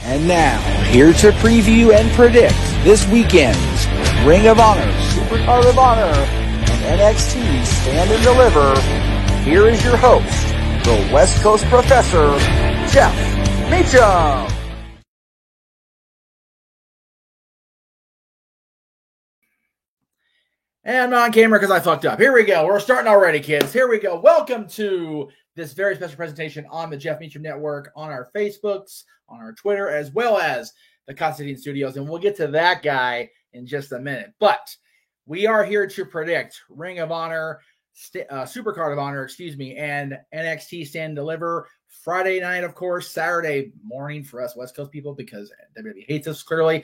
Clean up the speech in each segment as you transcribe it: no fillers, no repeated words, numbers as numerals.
And now, here to preview and predict this weekend's Ring of Honor, Supercard of Honor, and NXT Stand and Deliver, here is your host, the West Coast Professor, Jeff Meacham. And I'm on camera because I fucked up. Here we go. We're starting already, kids. Here we go. Welcome to this very special presentation on the Jeff Meacham Network, on our Facebooks, on our Twitter, as well as the Constantine Studios. And we'll get to that guy in just a minute. But we are here to predict Ring of Honor, Supercard of Honor, and NXT Stand and Deliver. Friday night, of course, Saturday morning for us West Coast people because WWE hates us clearly.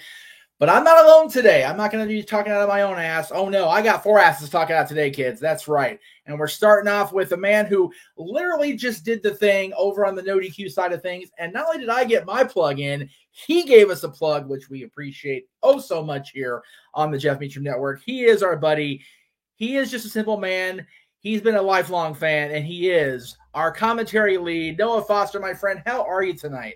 But I'm not alone today. I'm not going to be talking out of my own ass. Oh, no, I got four asses talking out today, kids. That's right. And we're starting off with a man who literally just did the thing over on the No DQ side of things. And not only did I get my plug in, he gave us a plug, which we appreciate oh so much here on the Jeff Meacham Network. He is our buddy. He is just a simple man. He's been a lifelong fan, and he is our commentary lead. Noah Foster, my friend, how are you tonight?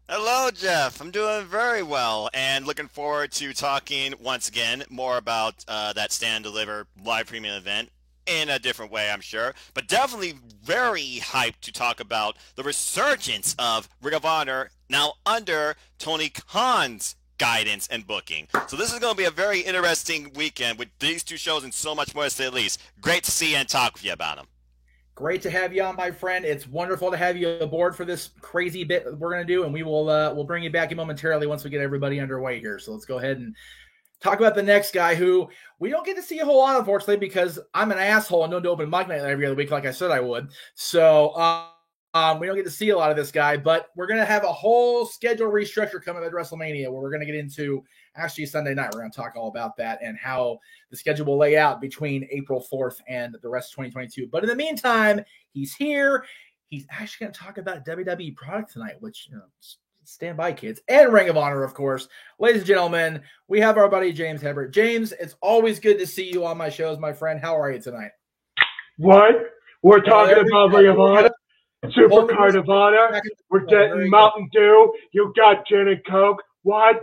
Hello, Jeff. I'm doing very well and looking forward to talking once again more about that Stand and Deliver live premium event in a different way, I'm sure. But definitely very hyped to talk about the resurgence of Ring of Honor now under Tony Khan's guidance and booking. So this is going to be a very interesting weekend with these two shows and so much more to say the least. Great to see and talk with you about them. Great to have you on, my friend. It's wonderful to have you aboard for this crazy bit that we're going to do, and we will we'll bring you back in momentarily once we get everybody underway here. So let's go ahead and talk about the next guy who we don't get to see a whole lot, unfortunately, because I'm an asshole and don't do open mic night every other week like I said I would. So we don't get to see a lot of this guy, but we're going to have a whole schedule restructure coming at WrestleMania where we're going to get into actually Sunday night. We're going to talk all about that and how the schedule will lay out between April 4th and the rest of 2022. But in the meantime, he's here. He's actually going to talk about WWE product tonight, which, you know, stand by, kids. And Ring of Honor, of course. Ladies and gentlemen, we have our buddy James Hebert. James, it's always good to see you on my shows, my friend. How are you tonight? What? We're talking about Ring of Honor? Supercard of Honor? We're getting Mountain Dew. You got gin and Coke. What?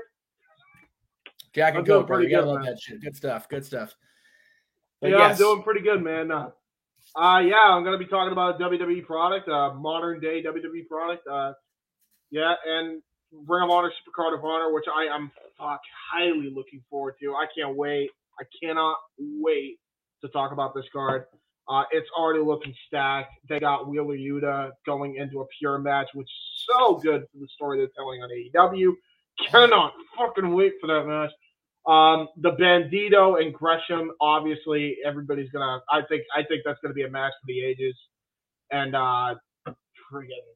Jack and Coke, bro. You gotta love that shit. Good stuff. Good stuff. But yeah, yes. I'm doing pretty good, man. I'm going to be talking about a WWE product, modern day WWE product. And Ring of Honor, Supercard of Honor, which I am highly looking forward to. I can't wait. I cannot wait to talk about this card. It's already looking stacked. They got Wheeler Yuta going into a pure match, which is so good for the story they're telling on AEW. Cannot fucking wait for that match. The Bandito and Gresham, obviously, everybody's gonna. I think that's gonna be a match for the ages. And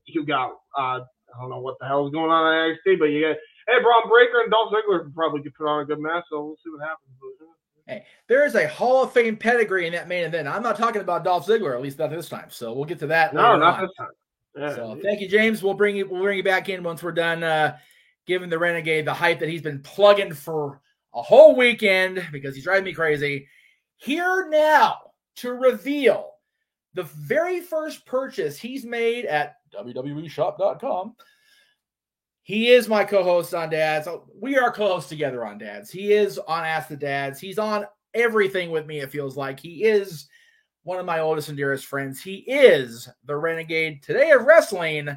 you got I don't know what the hell is going on in NXT, but you got Braun Breaker and Dolph Ziggler probably could put on a good match. So we'll see what happens. Hey, there is a Hall of Fame pedigree in that main event. I'm not talking about Dolph Ziggler, at least not this time. So we'll get to that. No, not this time. Yeah, so thank you, James. We'll bring you back in once we're done giving the Renegade the hype that he's been plugging for a whole weekend because he's driving me crazy. Here now to reveal the very first purchase he's made at WWEshop.com. He is my co-host on Dads. We are co-hosts together on Dads. He is on Ask the Dads. He's on everything with me, it feels like. He is one of my oldest and dearest friends. He is the Renegade today of wrestling,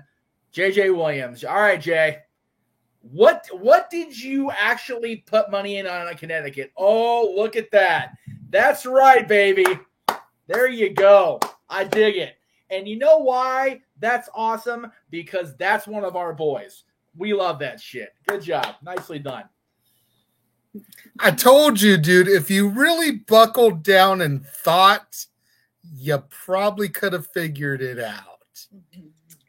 JJ Williams. All right, Jay. What did you actually put money in on Connecticut? Oh, look at that. That's right, baby. There you go. I dig it. And you know why that's awesome? Because that's one of our boys. We love that shit. Good job. Nicely done. I told you, dude, if you really buckled down and thought, you probably could have figured it out.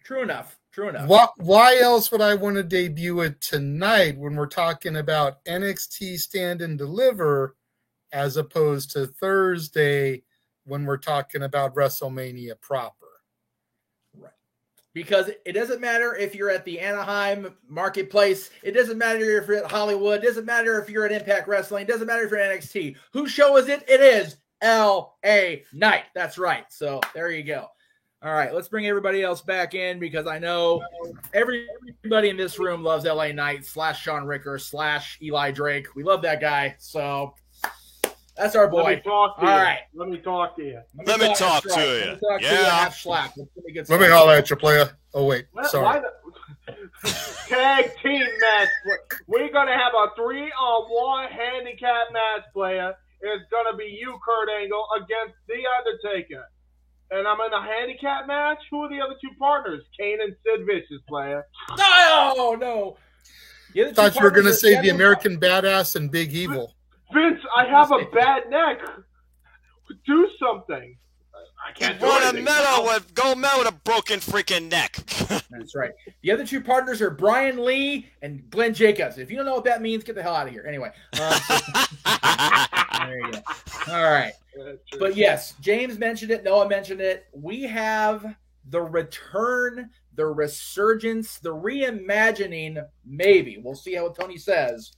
True enough. True enough. Why else would I want to debut it tonight when we're talking about NXT Stand and Deliver as opposed to Thursday when we're talking about WrestleMania proper? Right. Because it doesn't matter if you're at the Anaheim Marketplace. It doesn't matter if you're at Hollywood. It doesn't matter if you're at Impact Wrestling. It doesn't matter if you're at NXT. Whose show is it? It is LA Knight. That's right. So there you go. All right, let's bring everybody else back in because I know everybody in this room loves LA Knight / Sean Ricker / Eli Drake. We love that guy. So that's our boy. Let me talk to you. All right. Let me talk to you. Let me talk to you. Let me talk to you, Yeah. half schlap. Let me holler at you, player. Oh, wait. Why Sorry. Tag team match. We're going to have a 3-on-1 handicap match, player. It's going to be you, Kurt Angle, against The Undertaker. And I'm in a handicap match. Who are the other two partners? Kane and Sid Vicious, player. No. I thought you were going to say the American Badass and Big Evil. Vince, I have a bad neck. Do something. I can't do anything. Go metal with a broken freaking neck. That's right. The other two partners are Brian Lee and Glenn Jacobs. If you don't know what that means, get the hell out of here. Anyway. There you go. All right. But yes, James mentioned it. Noah mentioned it. We have the return, the resurgence, the reimagining, maybe. We'll see how Tony says,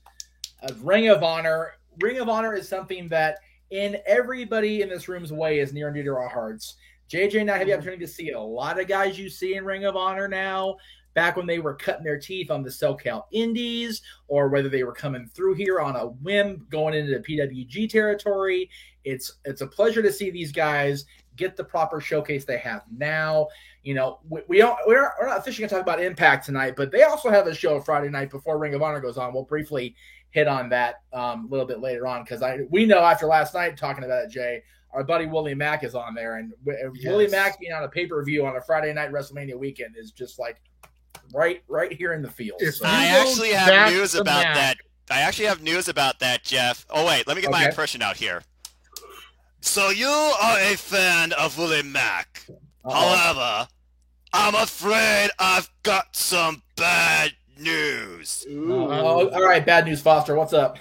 of Ring of Honor. Ring of Honor is something that in everybody in this room's way is near and dear to our hearts. JJ and I have the opportunity to see a lot of guys you see in Ring of Honor now, back when they were cutting their teeth on the SoCal Indies, or whether they were coming through here on a whim going into the PWG territory. It's a pleasure to see these guys get the proper showcase they have now. You know, we're not officially going to talk about Impact tonight, but they also have a show Friday night before Ring of Honor goes on. We'll briefly hit on that a little bit later on because we know after last night talking about it, Jay, our buddy Willie Mack is on there, and Willie Mack being on a pay-per-view on a Friday night WrestleMania weekend is just like right here in the field. So. I actually have news about that. I actually have news about that, Jeff. Oh wait, let me get my impression out here. So you are a fan of Willie Mack. However, I'm afraid I've got some bad news. All right, bad news, Foster. What's up?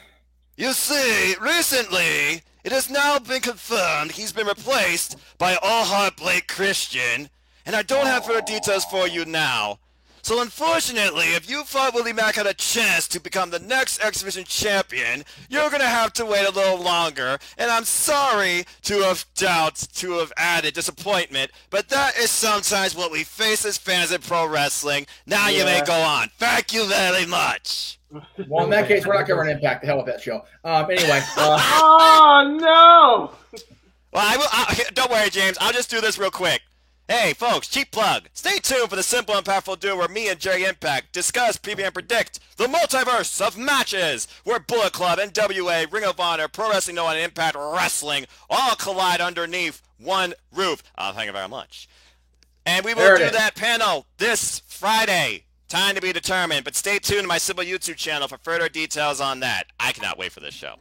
You see, recently, it has now been confirmed he's been replaced by All Heart Blake Christian, and I don't have further details for you now. So unfortunately, if you thought Willie Mack had a chance to become the next X Division champion, you're going to have to wait a little longer, and I'm sorry to have doubts, to have added disappointment, but that is sometimes what we face as fans of pro wrestling. Now you may go on. Thank you very much. Well, in that case, we're not covering Impact. The hell with that show. Anyway. Oh, no! Well, don't worry, James. I'll just do this real quick. Hey, folks, cheap plug. Stay tuned for the simple and powerful duo where me and Jerry Impact discuss, preview, and predict the multiverse of matches where Bullet Club, NWA, Ring of Honor, Pro Wrestling Noah, and Impact Wrestling all collide underneath one roof. Thank you very much. And we will do that panel this Friday. Time to be determined, but stay tuned to my simple YouTube channel for further details on that. I cannot wait for this show.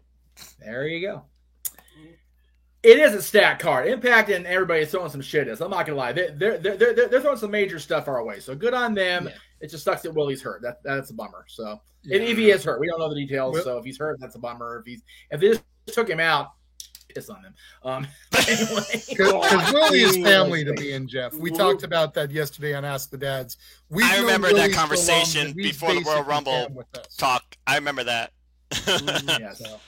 There you go. It is a stack card. Impact and everybody is throwing some shit at us. I'm not gonna lie. They're throwing some major stuff our way. So good on them. Yeah. It just sucks that Willie's hurt. That's a bummer. So if he is hurt, we don't know the details. So if he's hurt, that's a bummer. If they just took him out, piss on them. Anyway, because Willie is family to me and Jeff. We talked about that yesterday on Ask the Dads. I remember that conversation before the Royal Rumble talk. I remember that. Yeah, so.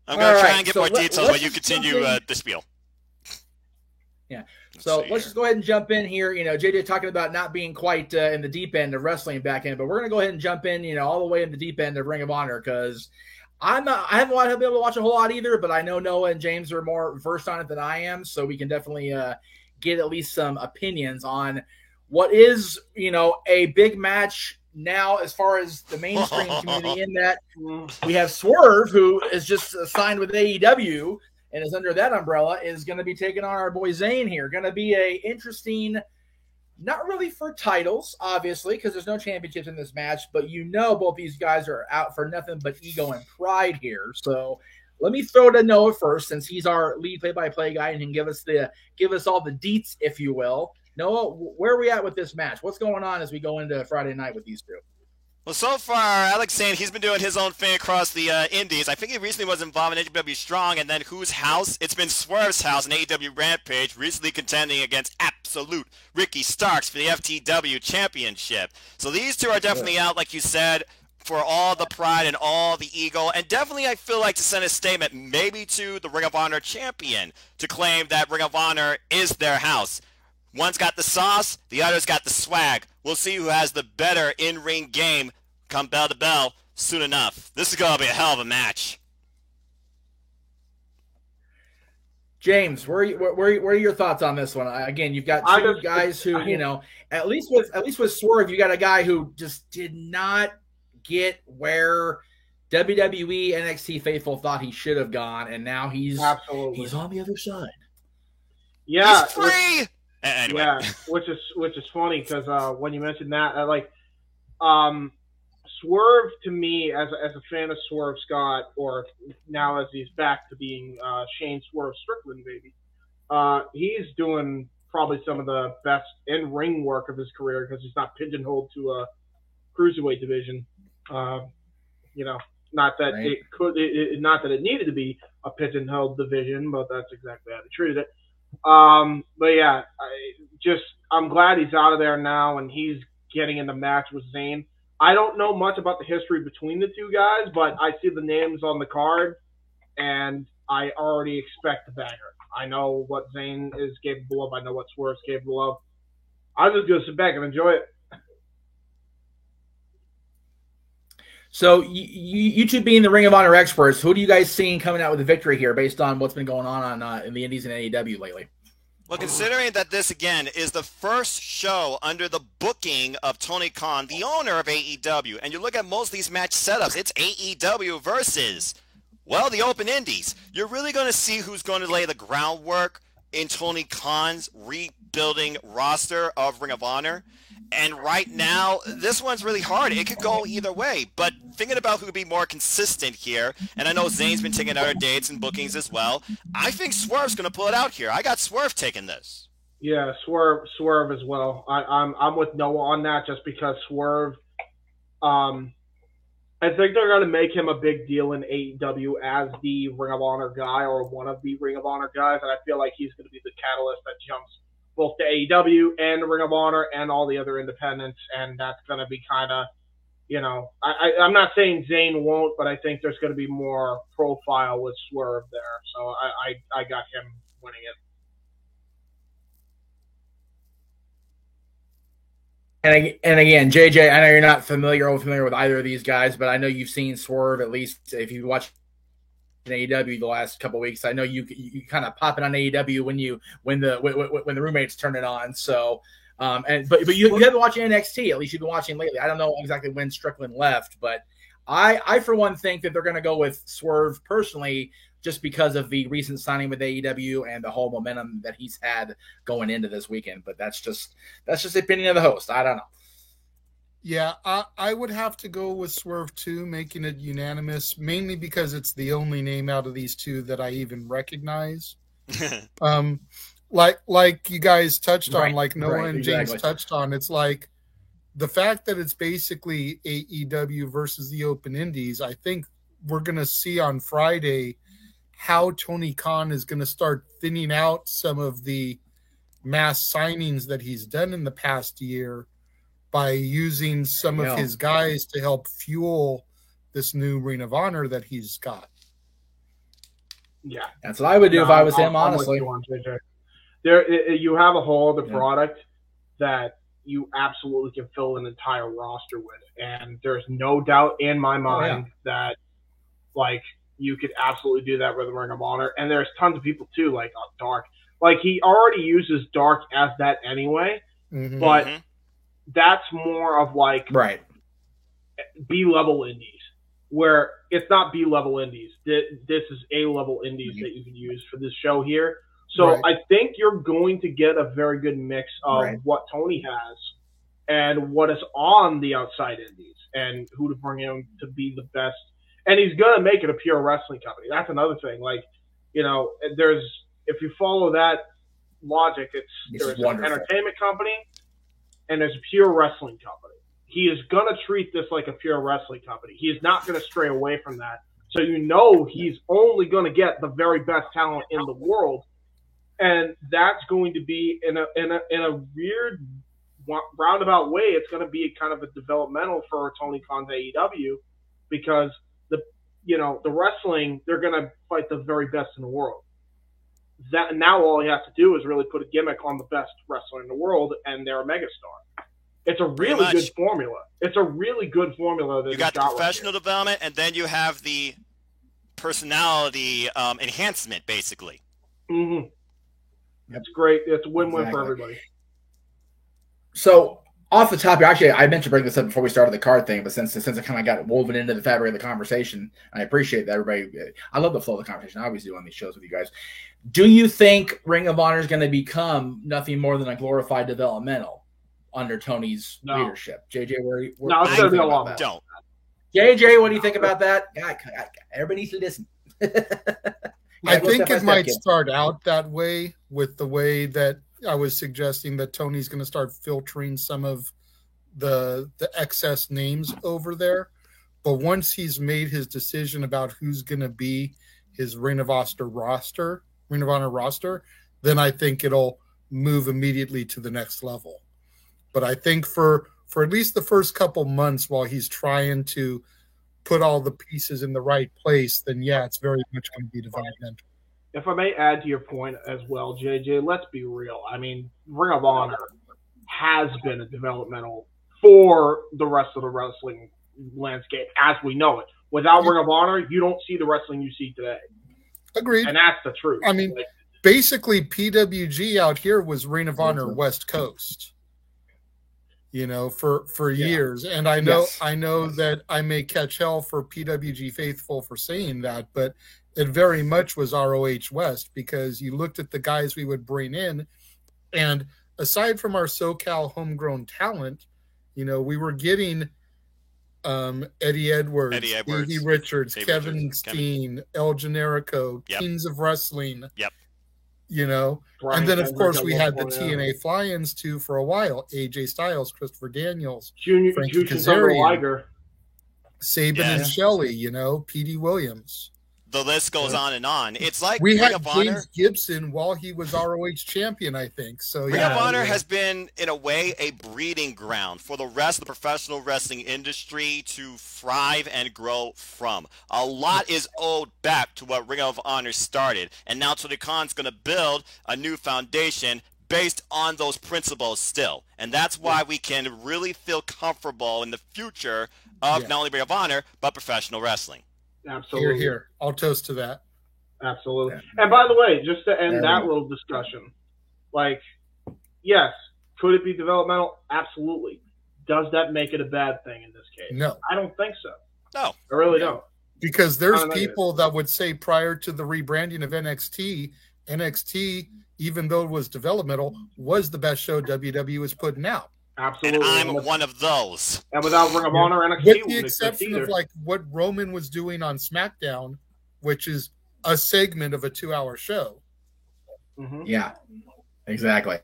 I'm going to try and get more details while you continue the spiel. Yeah. So let's just go ahead and jump in here. You know, JJ talking about not being quite in the deep end of wrestling back end, but we're going to go ahead and jump in, you know, all the way in the deep end of Ring of Honor because I haven't been able to watch a whole lot either, but I know Noah and James are more versed on it than I am. So we can definitely get at least some opinions on what is, you know, a big match now as far as the mainstream community, in that we have Swerve, who is just signed with AEW and is under that umbrella, is going to be taking on our boy Zayn here. Going to be a interesting, not really for titles, obviously, because there's no championships in this match, but you know both these guys are out for nothing but ego and pride here. So let me throw to Noah first, since he's our lead play-by-play guy and can give us all the deets, if you will. Noah, where are we at with this match? What's going on as we go into Friday night with these two? Well, so far, Alex Zane, he's been doing his own thing across the indies. I think he recently was involved in AEW Strong, and then whose house? It's been Swerve's house in AEW Rampage, recently contending against Absolute Ricky Starks for the FTW Championship. So these two are definitely out, like you said, for all the pride and all the ego, and definitely I feel like to send a statement maybe to the Ring of Honor champion to claim that Ring of Honor is their house. One's got the sauce, the other's got the swag. We'll see who has the better in-ring game come bell to bell soon enough. This is going to be a hell of a match. James, where are your thoughts on this one? Again, you've got two guys who, at least with Swerve, you got a guy who just did not get where WWE NXT faithful thought he should have gone, and now he's on the other side. Yeah, he's free. Anyway. Yeah, which is funny because when you mentioned that, Swerve to me as a fan of Swerve Scott, or now as he's back to being Shane Swerve Strickland, baby, he's doing probably some of the best in-ring work of his career because he's not pigeonholed to a cruiserweight division. Not that it needed to be a pigeonholed division, but that's exactly how they treated it. But yeah, I'm glad he's out of there now and he's getting in the match with Zayn. I don't know much about the history between the two guys, but I see the names on the card and I already expect the banger. I know what Zayn is capable of. I know what Swerve's capable of. I'm just going to sit back and enjoy it. So you two being the Ring of Honor experts, who do you guys seeing coming out with a victory here based on what's been going on in the Indies and AEW lately? Well, considering that this, again, is the first show under the booking of Tony Khan, the owner of AEW, and you look at most of these match setups, it's AEW versus, well, the Open Indies. You're really going to see who's going to lay the groundwork in Tony Khan's rebuilding roster of Ring of Honor. And right now, this one's really hard. It could go either way. But thinking about who would be more consistent here, and I know Zayn's been taking other dates and bookings as well, I think Swerve's going to pull it out here. I got Swerve taking this. Yeah, Swerve as well. I'm with Noah on that just because Swerve, I think they're going to make him a big deal in AEW as the Ring of Honor guy or one of the Ring of Honor guys, and I feel like he's going to be the catalyst that jumps both the AEW and the Ring of Honor and all the other independents, and that's going to be kind of, I'm not saying Zayn won't, but I think there's going to be more profile with Swerve there. So I got him winning it. And again, JJ, I know you're not familiar with either of these guys, but I know you've seen Swerve, at least if you watch AEW the last couple of weeks. I know you kind of pop it on AEW when the roommates turn it on. So, but you have been watching NXT. At least you've been watching lately. I don't know exactly when Strickland left, but I for one think that they're going to go with Swerve personally, just because of the recent signing with AEW and the whole momentum that he's had going into this weekend. But that's just the opinion of the host. I don't know. Yeah, I would have to go with Swerve too, making it unanimous, mainly because it's the only name out of these two that I even recognize. Like you guys touched on, like Noah and James touched on, it's like the fact that it's basically AEW versus the Open Indies. I think we're going to see on Friday how Tony Khan is going to start thinning out some of the mass signings that he's done in the past year by using some of his guys to help fuel this new Ring of Honor that he's got. Yeah. That's what I would do if I was him, honestly. You have a whole other product that you absolutely can fill an entire roster with. And there's no doubt in my mind that, like, you could absolutely do that with the Ring of Honor. And there's tons of people, too, like Dark. Like, he already uses Dark as that anyway, but that's more of, like, B-level indies, where it's not B-level indies. This is A-level indies that you can use for this show here. So I think you're going to get a very good mix of what Tony has and what is on the outside indies and who to bring in to be the best. And he's going to make it a pure wrestling company. That's another thing. Like, if you follow that logic, there's an entertainment company and there's a pure wrestling company. He is going to treat this like a pure wrestling company. He is not going to stray away from that. So he's only going to get the very best talent in the world. And that's going to be in a weird roundabout way. It's going to be kind of a developmental for Tony Khan's AEW because the wrestling, they're going to fight the very best in the world. that now all you have to do is really put a gimmick on the best wrestler in the world, and they're a megastar. It's a really good formula. It's a really good formula. You got the professional development, and then you have the personality enhancement, basically. Mm-hmm. That's great. It's a win-win for everybody. So, off the top, actually, I meant to bring this up before we started the card thing, but since it kind of got woven into the fabric of the conversation, I appreciate that everybody. I love the flow of the conversation. I always do on these shows with you guys. Do you think Ring of Honor is going to become nothing more than a glorified developmental under Tony's leadership? JJ, no, it's going to be a long. Don't. JJ, what do you think about that? God, everybody needs to listen. I think it might start out that way with the way that I was suggesting that Tony's going to start filtering some of the excess names over there. But once he's made his decision about who's going to be his Ring of Honor roster, then I think it'll move immediately to the next level. But I think for at least the first couple months while he's trying to put all the pieces in the right place, then yeah, it's very much going to be developmental. If I may add to your point as well, JJ, let's be real. I mean, Ring of Honor has been a developmental for the rest of the wrestling landscape as we know it. Without Ring of Honor, you don't see the wrestling you see today. Agreed. And that's the truth. I mean, basically, PWG out here was Ring of Honor West Coast, for years. And I know that I may catch hell for PWG faithful for saying that, but it very much was ROH West, because you looked at the guys we would bring in, and aside from our SoCal homegrown talent, we were getting Eddie Edwards, Davey Richards, Kevin Steen, El Generico, Kings of Wrestling. Yep. And then of course we had the TNA Fly-Ins too for a while. AJ Styles, Christopher Daniels, Frankie Kazarian, Sabin and Shelley, P.D. Williams. The list goes on and on. It's like we had James Gibson while he was ROH champion, I think. So Ring of Honor has been, in a way, a breeding ground for the rest of the professional wrestling industry to thrive and grow from. A lot is owed back to what Ring of Honor started, and now Tony Khan's going to build a new foundation based on those principles still. And that's why we can really feel comfortable in the future of not only Ring of Honor, but professional wrestling. Absolutely. Here. I'll toast to that. Absolutely. And by the way, just to end that little discussion, yes, could it be developmental? Absolutely. Does that make it a bad thing in this case? No. I don't think so. No. I really don't. Because there's people that would say prior to the rebranding of NXT, even though it was developmental, was the best show WWE was putting out. Absolutely. And I'm one of those. And without Ring of Honor, NXT, with the exception of what Roman was doing on SmackDown, which is a segment of a 2-hour show. Mm-hmm. Yeah, exactly.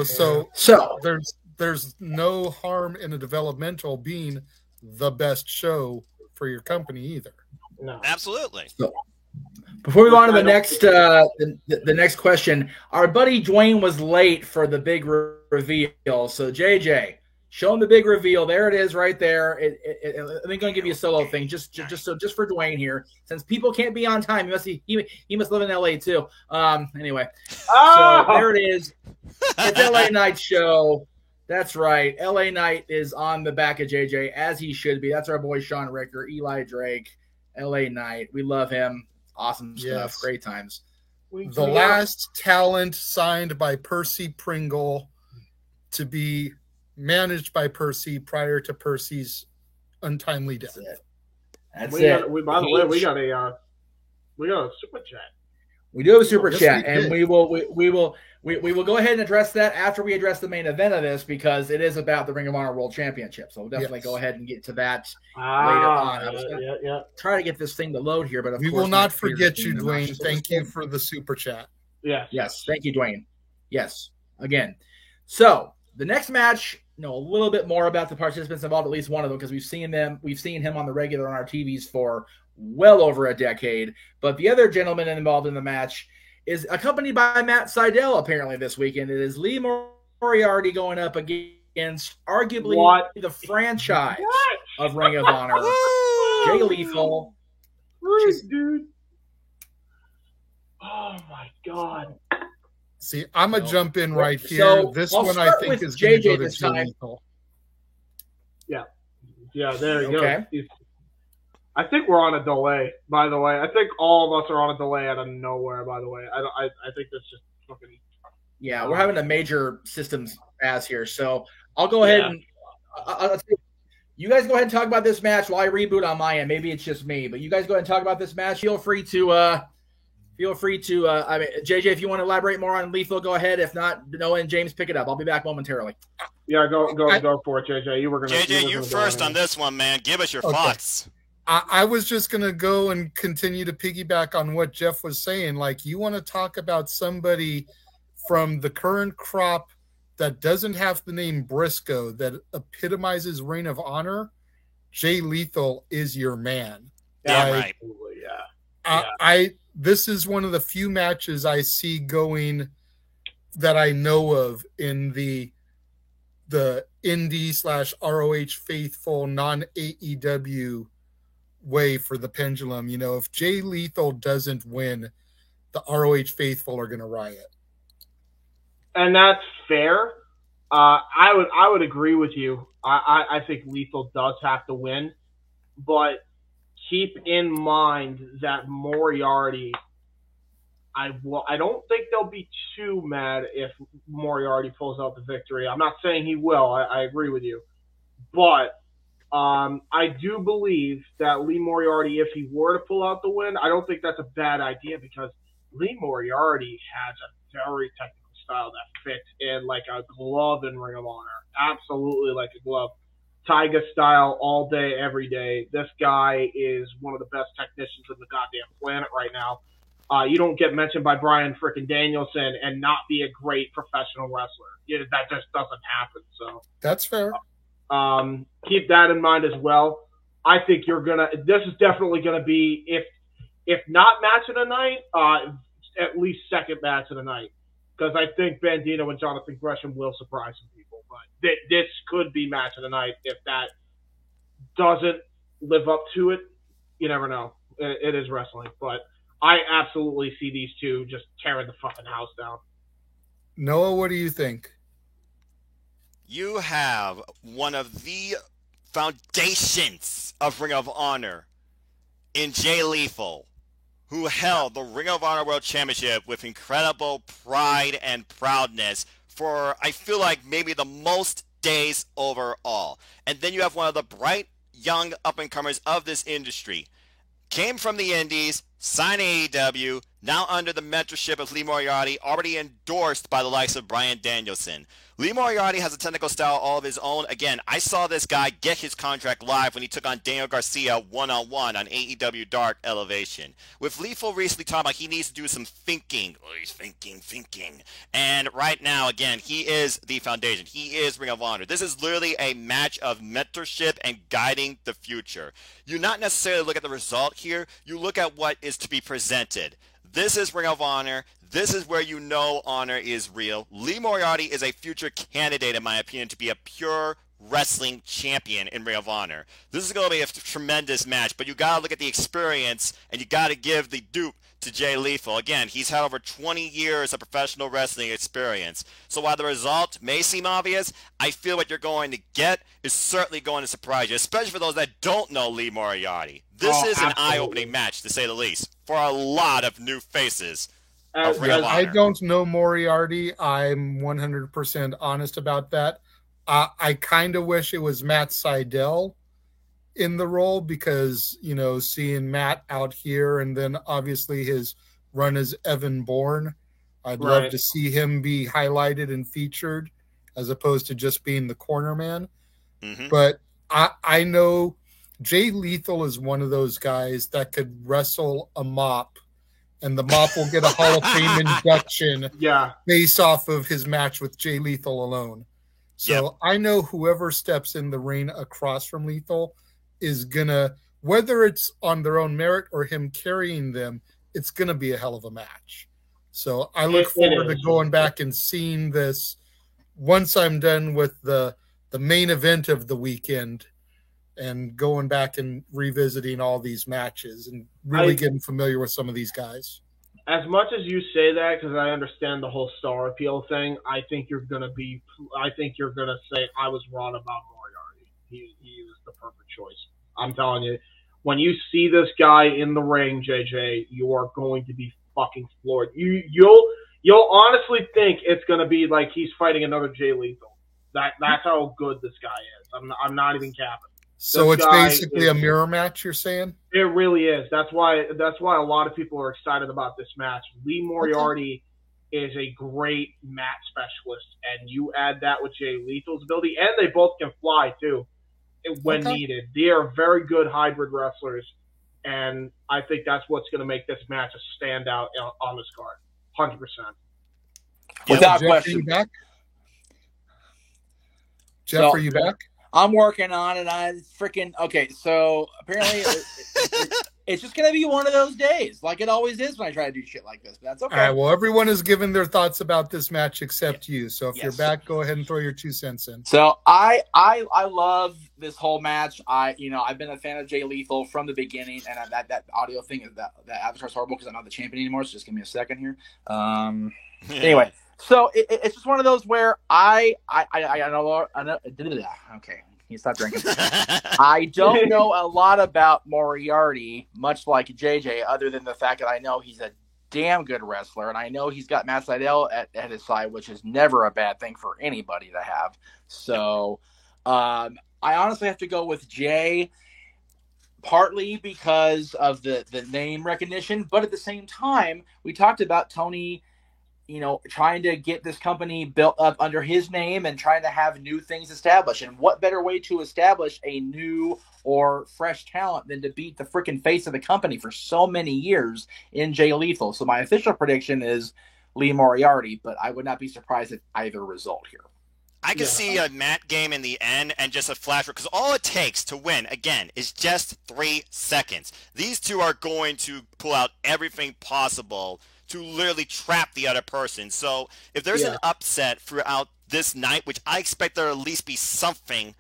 So there's no harm in a developmental being the best show for your company either. No, absolutely. So, before we go on to the next the next question, our buddy Dwayne was late for the big reveal. So JJ, show him the big reveal. There it is, right there. I'm going to give you a solo thing, just for Dwayne here, since people can't be on time. He must live in LA too. Anyway, so there it is. It's LA Knight show. That's right. LA Knight is on the back of JJ, as he should be. That's our boy Sean Ricker, Eli Drake, LA Knight. We love him. Awesome stuff. Yes. Great times. The last talent signed by Percy Pringle to be managed by Percy prior to Percy's untimely death. That's it. By the way, we got a super chat. We do have a super chat, and we will go ahead and address that after we address the main event of this, because it is about the Ring of Honor World Championship. So we'll definitely go ahead and get to that later on. I was try to get this thing to load here, but we will not forget you, Dwayne. Thank you for the super chat. Yes. Thank you, Dwayne. Yes, again. So the next match, a little bit more about the participants involved, at least one of them, because we've seen him on the regular on our TVs for well over a decade. But the other gentleman involved in the match is accompanied by Matt Sydal apparently this weekend. It is Lee Moriarty going up against arguably the franchise of Ring of Honor, Jay Lethal. Dude. Oh my God. See, I'm going to jump in right here. So, this I'll one I start think with is going to JJ go to this Jay time. Lethal. Yeah, there you Okay. go. I think we're on a delay, by the way. I think all of us are on a delay out of nowhere, by the way. I think that's just fucking. Yeah, we're having a major systems pass here. So I'll go ahead and you guys go ahead and talk about this match while I reboot on my end. Maybe it's just me, but you guys go ahead and talk about this match. Feel free to I mean, JJ, if you want to elaborate more on Lethal, go ahead. If not, Noah and James, pick it up. I'll be back momentarily. Yeah, go for it, JJ. You were gonna. JJ, you first on this one, man. Give us your thoughts. I was just going to go and continue to piggyback on what Jeff was saying. Like, you want to talk about somebody from the current crop that doesn't have the name Briscoe, that epitomizes Ring of Honor, Jay Lethal is your man. Damn right. This is one of the few matches I see going that I know of in the indie/ROH faithful non-AEW way for the pendulum. You know, if Jay Lethal doesn't win, the ROH faithful are going to riot. And that's fair. I would agree with you. I think Lethal does have to win, but keep in mind that Moriarty. I don't think they'll be too mad if Moriarty pulls out the victory. I'm not saying he will. I agree with you, but I do believe that Lee Moriarty, if he were to pull out the win, I don't think that's a bad idea because Lee Moriarty has a very technical style that fits in like a glove in Ring of Honor. Absolutely like a glove. Tyga style all day, every day. This guy is one of the best technicians on the goddamn planet right now. You don't get mentioned by Bryan frickin' Danielson and not be a great professional wrestler. That just doesn't happen. So that's fair. Keep that in mind as well. I think this is definitely gonna be, if not match of the night, at least second match of the night. Because I think Bandito and Jonathan Gresham will surprise some people. But this could be match of the night. If that doesn't live up to it, you never know. It is wrestling. But I absolutely see these two just tearing the fucking house down. Noah, what do you think? You have one of the foundations of Ring of Honor in Jay Lethal, who held the Ring of Honor World Championship with incredible pride and proudness for, I feel like, maybe the most days overall. And then you have one of the bright, young up-and-comers of this industry. Came from the Indies, signed AEW, now under the mentorship of Lee Moriarty, already endorsed by the likes of Bryan Danielson. Lee Moriarty has a technical style all of his own. Again, I saw this guy get his contract live when he took on Daniel Garcia one-on-one on AEW Dark Elevation. With Lethal recently talking about he needs to do some thinking. Oh, he's thinking. And right now, again, he is the foundation. He is Ring of Honor. This is literally a match of mentorship and guiding the future. You not necessarily look at the result here. You look at what is to be presented. This is Ring of Honor. This is where you know honor is real. Lee Moriarty is a future candidate, in my opinion, to be a pure wrestling champion in Ring of Honor. This is going to be a tremendous match, but you got to look at the experience, and you got to give the dupe to Jay Lethal. Again, he's had over 20 years of professional wrestling experience. So while the result may seem obvious, I feel what you're going to get is certainly going to surprise you, especially for those that don't know Lee Moriarty. This is an eye-opening match, to say the least, for a lot of new faces. I don't know Moriarty. I'm 100% honest about that. I kind of wish it was Matt Sydal in the role because, you know, seeing Matt out here and then obviously his run as Evan Bourne, I'd love to see him be highlighted and featured as opposed to just being the corner man. Mm-hmm. But I know Jay Lethal is one of those guys that could wrestle a mop and the mop will get a Hall of Fame induction based off of his match with Jay Lethal alone. So I know whoever steps in the ring across from Lethal is going to, whether it's on their own merit or him carrying them, it's going to be a hell of a match. So I look forward to going back and seeing this once I'm done with the main event of the weekend and going back and revisiting all these matches and really getting familiar with some of these guys. as much as you say that, because I understand the whole star appeal thing, I think you're gonna say I was wrong about Moriarty. He was the perfect choice. I'm telling you, when you see this guy in the ring, JJ, you are going to be fucking floored. You'll honestly think it's gonna be like he's fighting another Jay Lethal. That's how good this guy is. I'm not even capping. So it's basically a mirror match, you're saying? It really is. That's why a lot of people are excited about this match. Lee Moriarty is a great match specialist, and you add that with Jay Lethal's ability, and they both can fly too when needed. They are very good hybrid wrestlers, and I think that's what's going to make this match a standout on this card. 100%. Without Jeff, question. are you back? Jeff, are you back? I'm working on it. So apparently it's just going to be one of those days, like it always is when I try to do shit like this. But that's okay. All right, well, everyone has given their thoughts about this match except you. So if you're back, go ahead and throw your 2 cents in. So I love this whole match. I've been a fan of Jay Lethal from the beginning, and that audio thing is that avatar's horrible because I'm not the champion anymore. So just give me a second here. Anyway. So it's just one of those where I know. Okay, you stop drinking. I don't know a lot about Moriarty, much like JJ, other than the fact that I know he's a damn good wrestler, and I know he's got Matt Sydal at his side, which is never a bad thing for anybody to have. So I honestly have to go with Jay, partly because of the name recognition, but at the same time, we talked about Tony, trying to get this company built up under his name and trying to have new things established. And what better way to establish a new or fresh talent than to beat the freaking face of the company for so many years in Jay Lethal? So my official prediction is Lee Moriarty, but I would not be surprised at either result here. I can see a Matt game in the end and just a flash, because all it takes to win, again, is just 3 seconds. These two are going to pull out everything possible to literally trap the other person. So if there's an upset throughout this night, which I expect there will at least be something,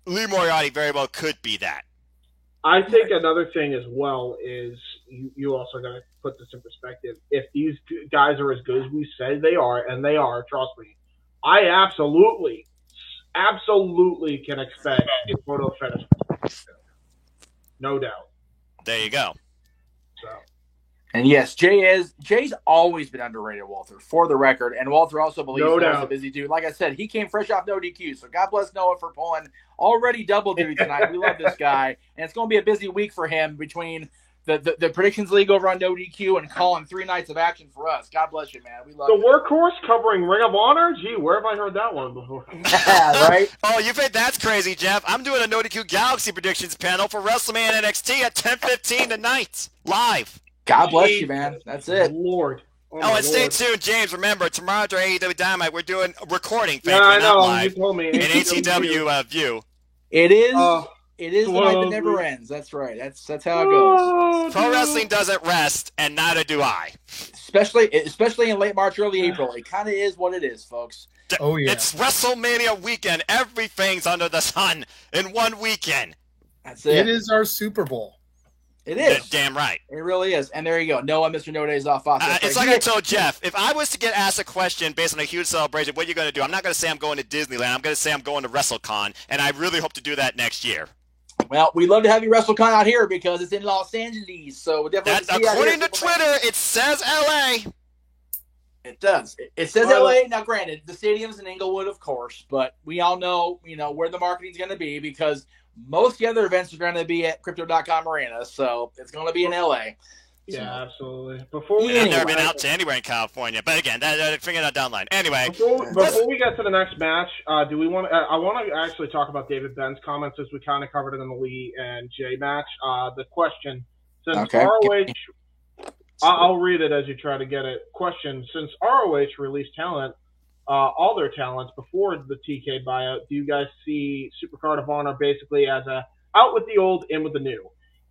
Lee Moriarty very well could be that. I think another thing as well is you also got to put this in perspective. If these guys are as good as we say they are, and they are, trust me, I absolutely can expect a photo finish. No doubt. There you go. So. And yes, Jay's always been underrated, Walter, for the record. And Walter also believes Noah's a busy dude. Like I said, he came fresh off no DQ. So God bless Noah for pulling already double duty tonight. We love this guy. And it's going to be a busy week for him between the Predictions League over on no DQ and calling 3 nights of action for us. God bless you, man. We love the Workhorse covering Ring of Honor? Gee, where have I heard that one before? Right? Oh, you think that's crazy, Jeff? I'm doing a no DQ Galaxy predictions panel for WrestleMania NXT at 10:15 tonight. Live. God bless you, man. That's it. Lord. Oh, and stay tuned, James. Remember, tomorrow during AEW Dynamite, we're doing a recording. Yeah, I know. Live, you told me. in ATW View. It is. It is the night that never ends. That's right. That's how it goes. Pro wrestling doesn't rest, and neither do I. Especially in late March, early April. It kind of is what it is, folks. Oh yeah. It's WrestleMania weekend. Everything's under the sun in one weekend. That's it. It is our Super Bowl. It is. Damn right. It really is. And there you go. Noah, Mr. No Days Off. It's like I told Jeff, if I was to get asked a question based on a huge celebration, what are you going to do? I'm not going to say I'm going to Disneyland. I'm going to say I'm going to WrestleCon, and I really hope to do that next year. Well, we'd love to have you WrestleCon out here because it's in Los Angeles. So we'll definitely according to Twitter, it says LA. It does. It says LA. Now, granted, the stadium's in Inglewood, of course, but we all know, where the marketing's going to be because most of the other events are going to be at Crypto.com Arena, so it's going to be in LA. Yeah, absolutely. I've never been out to anywhere in California, but again, figure that down the line. Anyway, before we get to the next match, do we want? I want to actually talk about David Ben's comments as we kind of covered it in the Lee and Jay match. The question, since ROH, I'll read it as you try to get it. Question: since ROH released all their talents before the TK buyout, do you guys see Supercard of Honor basically as a out with the old, in with the new?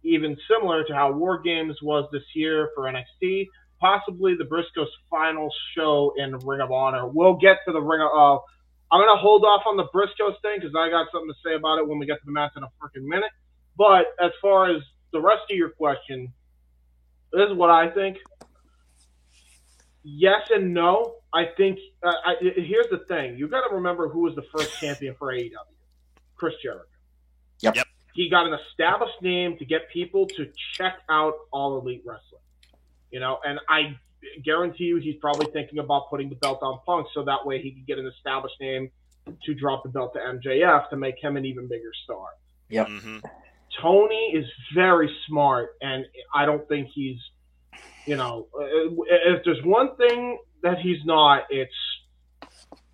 Even similar to how War Games was this year for NXT, possibly the Briscoes' final show in Ring of Honor. We'll get to the Ring of I'm going to hold off on the Briscoes thing because I got something to say about it when we get to the match in a freaking minute. But as far as the rest of your question, this is what I think. Yes and no. I think here's the thing. You got to remember who was the first champion for AEW. Chris Jericho. Yep. He got an established name to get people to check out All Elite Wrestling. And I guarantee you he's probably thinking about putting the belt on Punk so that way he can get an established name to drop the belt to MJF to make him an even bigger star. Yep. Mm-hmm. Tony is very smart, and I don't think he's, if there's one thing that he's not, it's,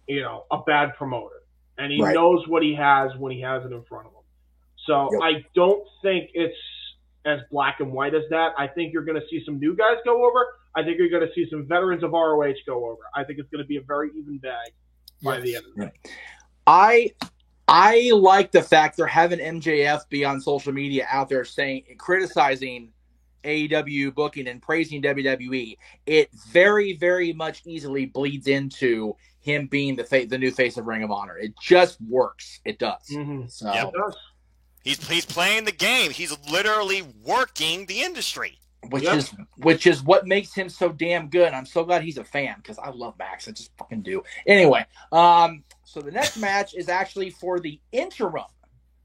a bad promoter. And he knows what he has when he has it in front of him. So I don't think it's as black and white as that. I think you're going to see some new guys go over. I think you're going to see some veterans of ROH go over. I think it's going to be a very even bag by the end of the day. I like the fact they're having MJF be on social media out there criticizing AEW booking and praising WWE. It very, very much easily bleeds into him being the new face of Ring of Honor. It just works. It does. Mm-hmm. So it does. He's playing the game. He's literally working the industry. Which is what makes him so damn good. I'm so glad he's a fan because I love Max. I just fucking do. Anyway, so the next match is actually for the interim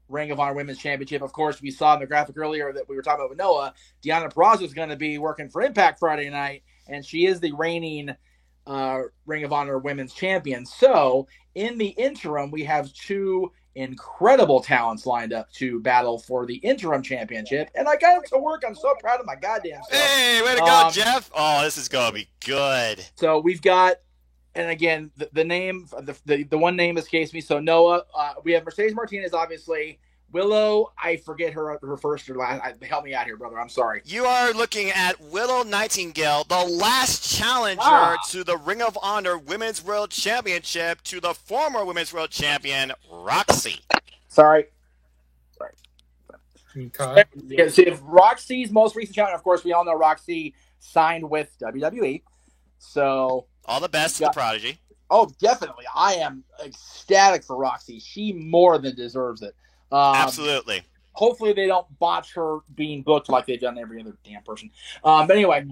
Ring of Honor Women's Championship. Of course, we saw in the graphic earlier that we were talking about with Noah. Deonna Purrazzo is going to be working for Impact Friday night, and she is the reigning Ring of Honor Women's Champion. So in the interim, we have two incredible talents lined up to battle for the interim championship, and I got it to work. I'm so proud of my goddamn self. Hey, way to go, Jeff! Oh, this is gonna be good. So we've got, and again, the name, the one name escapes me. So Noah, we have Mercedes Martinez, obviously. Willow, I forget her first or last. Help me out here, brother. I'm sorry. You are looking at Willow Nightingale, the last challenger to the Ring of Honor Women's World Championship, to the former Women's World Champion, Roxy. Sorry. Okay. Yeah, so if Roxy's most recent champion, of course, we all know Roxy signed with WWE. So all the best to the Prodigy. Oh, definitely. I am ecstatic for Roxy. She more than deserves it. Absolutely. Hopefully they don't botch her being booked like they've done every other damn person. But anyway,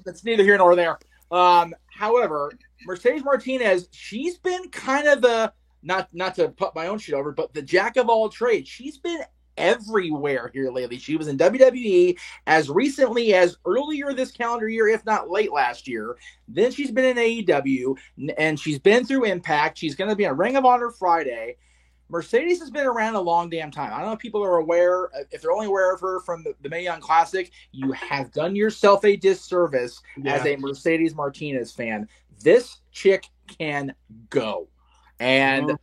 that's neither here nor there. However, Mercedes Martinez, she's been kind of the, not to put my own shit over, but the jack of all trades. She's been everywhere here lately. She was in WWE as recently as earlier this calendar year, if not late last year. Then she's been in AEW, and she's been through Impact. She's going to be on Ring of Honor Friday. Mercedes has been around a long damn time. I don't know if people are aware. If they're only aware of her from the Mae Young Classic, you have done yourself a disservice as a Mercedes Martinez fan. This chick can go. And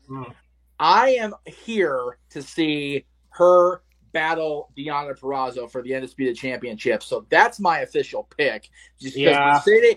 I am here to see her battle Deonna Purrazzo for the Undisputed Championship. So that's my official pick. Just because Mercedes,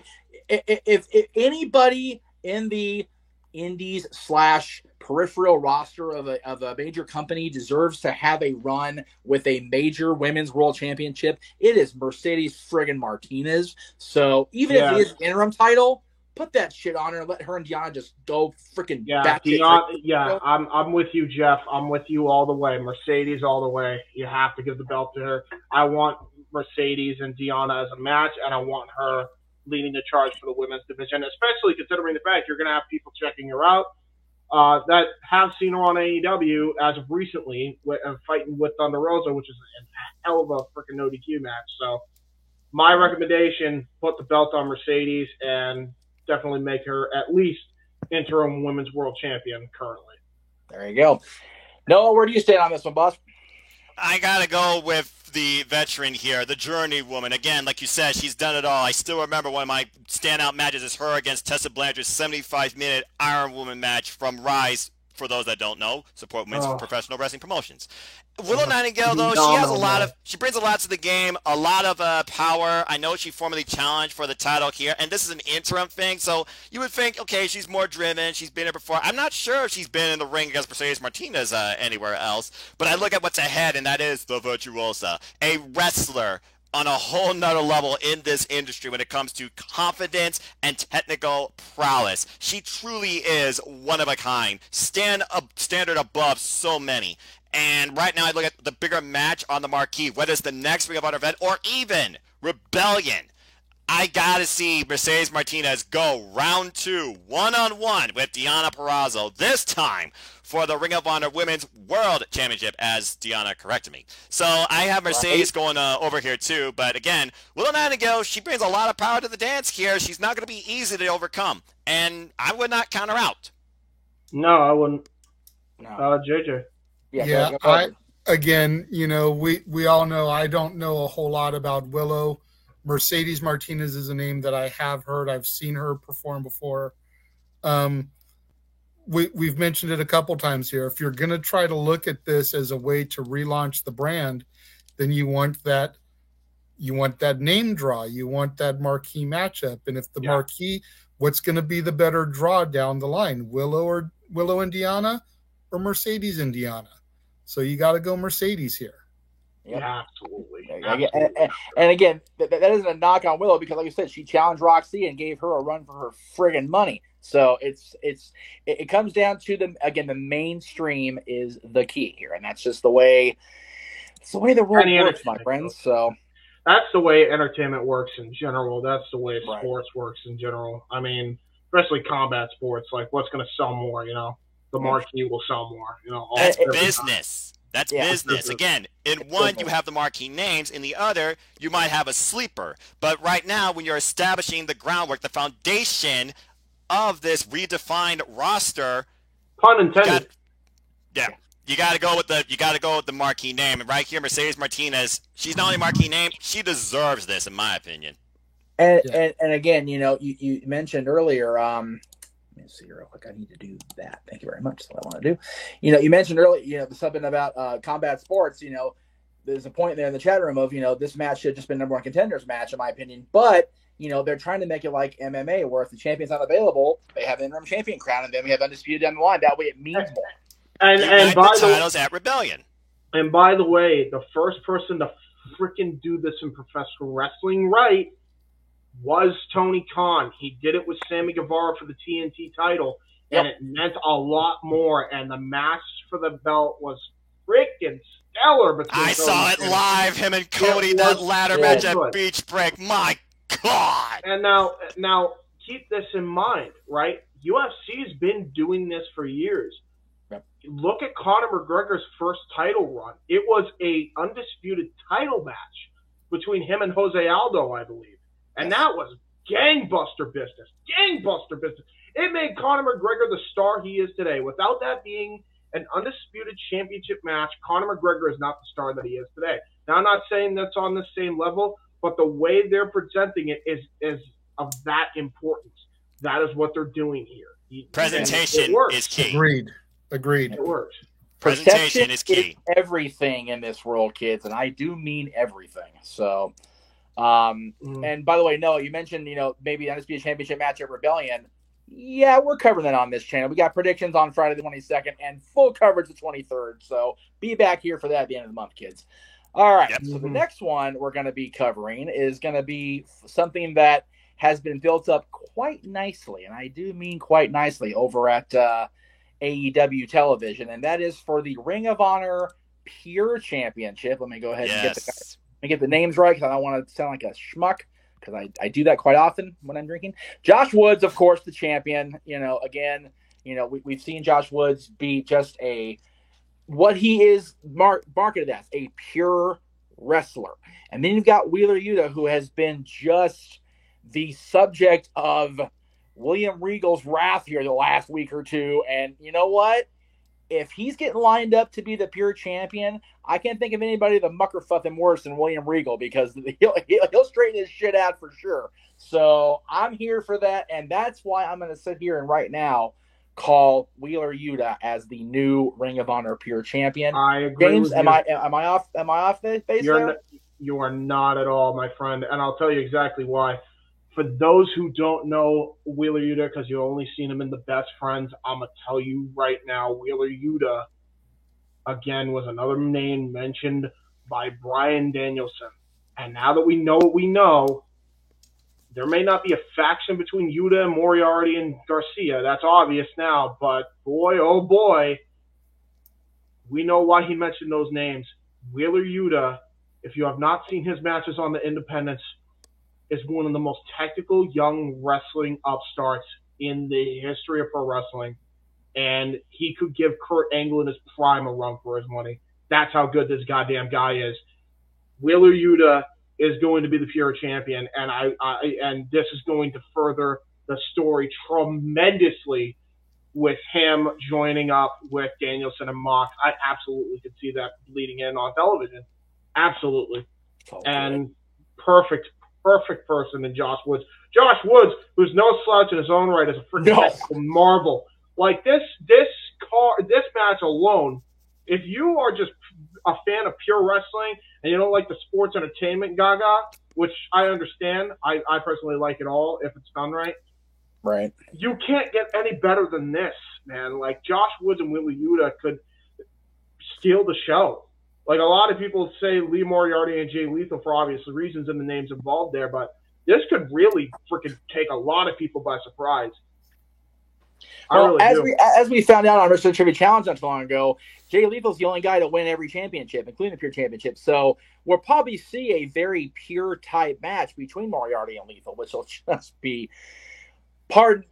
if anybody in the indies / peripheral roster of a major company deserves to have a run with a major women's world championship, it is Mercedes friggin' Martinez. So even if it is an interim title, put that shit on her and let her and Deonna just go freaking back. I'm with you, Jeff. I'm with you all the way. Mercedes all the way. You have to give the belt to her. I want Mercedes and Deonna as a match, and I want her leading the charge for the women's division, especially considering the fact you're going to have people checking her out that have seen her on AEW as of recently, fighting with Thunder Rosa, which is a hell of a freaking no DQ match. So my recommendation, put the belt on Mercedes and definitely make her at least interim women's world champion currently. There you go. Noah, where do you stand on this one, boss? I got to go with the veteran here, the journey woman. Again, like you said, she's done it all. I still remember one of my standout matches is her against Tessa Blanchard's 75-minute Iron Woman match from Rise. For those that don't know, support women's professional wrestling promotions. Willow Nightingale, though, she brings a lot to the game, a lot of power. I know she formerly challenged for the title here, and this is an interim thing, so you would think, okay, she's more driven, she's been here before. I'm not sure if she's been in the ring against Mercedes Martinez anywhere else, but I look at what's ahead, and that is the Virtuosa, a wrestler on a whole nother level in this industry when it comes to confidence and technical prowess. She truly is one of a kind, standard above so many. And right now I look at the bigger match on the marquee, whether it's the next Ring of Honor event or even Rebellion. I gotta see Mercedes Martinez go round 2, one-on-one with Deonna Purrazzo, this time for the Ring of Honor Women's World Championship, as Deonna corrected me. So I have Mercedes going over here too, but again, Willow Nightingale, she brings a lot of power to the dance here. She's not going to be easy to overcome, and I would not count her out. No, I wouldn't. No. JJ. Yeah, again, we all know I don't know a whole lot about Willow. Mercedes Martinez is a name that I have heard. I've seen her perform before. We've mentioned it a couple times here. If you're going to try to look at this as a way to relaunch the brand, then you want that name draw. You want that marquee matchup. And if the marquee, what's going to be the better draw down the line? Willow and Deonna, or Mercedes and Deonna? So you got to go Mercedes here. Yep. Yeah, absolutely. And again, that isn't a knock on Willow, because like you said, she challenged Roxy and gave her a run for her friggin' money. So it comes down to the mainstream is the key here, and that's just the way the world works, my friends. So that's the way entertainment works in general. That's the way sports works in general. I mean, especially combat sports, like what's going to sell more, the marquee will sell more, That's business. That's business. Again, in one, you have the marquee names. In the other, you might have a sleeper. But right now, when you're establishing the groundwork, the foundation of this redefined roster, pun intended. You got to go with the marquee name. And right here, Mercedes Martinez, she's not only a marquee name, she deserves this, in my opinion. And again, you mentioned earlier. Let me see real quick. I need to do that. Thank you very much. That's what I want to do. You mentioned earlier, something about combat sports. There's a point there in the chat room of, this match should have just been number one contenders match, in my opinion. But, they're trying to make it like MMA, where if the champion's not available, they have an interim champion crown, and then we have undisputed down the line. That way it means more. And by the titles at Rebellion. And by the way, the first person to freaking do this in professional wrestling right was Tony Khan. He did it with Sammy Guevara for the TNT title, and it meant a lot more. And the match for the belt was freaking stellar. I saw it live, him and Cody, that ladder match at Beach Break. My God! And now keep this in mind, right? UFC's been doing this for years. Look at Conor McGregor's first title run. It was a undisputed title match between him and Jose Aldo, I believe. And that was gangbuster business. Gangbuster business. It made Conor McGregor the star he is today. Without that being an undisputed championship match, Conor McGregor is not the star that he is today. Now, I'm not saying that's on the same level, but the way they're presenting it is of that importance. That is what they're doing here. Presentation is key. Agreed. It works. Presentation is key. Is everything in this world, kids, and I do mean everything. So... And by the way, Noah, you mentioned, maybe Undisputed Championship match at Rebellion. Yeah, we're covering that on this channel. We got predictions on Friday the 22nd and full coverage the 23rd. So be back here for that at the end of the month, kids. All right. So the next one we're going to be covering is going to be something that has been built up quite nicely. And I do mean quite nicely over at AEW television. And that is for the Ring of Honor Pure Championship. Let me go ahead and get the names right, because I don't want to sound like a schmuck, because I do that quite often when I'm drinking. Josh Woods, of course, the champion. We've seen Josh Woods be just what he is marketed as, a pure wrestler. And then you've got Wheeler Yuta, who has been just the subject of William Regal's wrath here the last week or two. And you know what? If he's getting lined up to be the pure champion, I can't think of anybody that muckerfucking worse than William Regal, because he'll straighten his shit out for sure. So I'm here for that, and that's why I'm going to sit here and right now call Wheeler Yuta as the new Ring of Honor Pure Champion. I agree. James, with am you. I off the base there? You are not at all, my friend, and I'll tell you exactly why. For those who don't know Wheeler Yuta, because you've only seen him in The Best Friends, I'm going to tell you right now, Wheeler Yuta, again, was another name mentioned by Bryan Danielson. And now that we know what we know, there may not be a faction between Yuta and Moriarty and Garcia. That's obvious now, but boy, oh boy, we know why he mentioned those names. Wheeler Yuta, if you have not seen his matches on the Independents, is one of the most technical young wrestling upstarts in the history of pro wrestling. And he could give Kurt Angle in his prime a run for his money. That's how good this goddamn guy is. Wheeler Yuta is going to be the pure champion, and and this is going to further the story tremendously with him joining up with Danielson and Mox. I absolutely could see that bleeding in on television. Absolutely. And perfect person in Josh Woods. Josh Woods, who's no slouch in his own right, is a freaking technical marvel. Like this match alone, if you are just a fan of pure wrestling and you don't like the sports entertainment gaga, which I understand, I personally like it all if it's done right. Right. You can't get any better than this, man. Like Josh Woods and Wheeler Yuta could steal the show. Like a lot of people say Lee Moriarty and Jay Lethal for obvious reasons and the names involved there, but this could really freaking take a lot of people by surprise. Well, as we found out on Wrestling Trivia Challenge not too long ago, Jay Lethal's the only guy to win every championship, including the Pure Championship. So we'll probably see a very pure type match between Moriarty and Lethal, which will just be pardon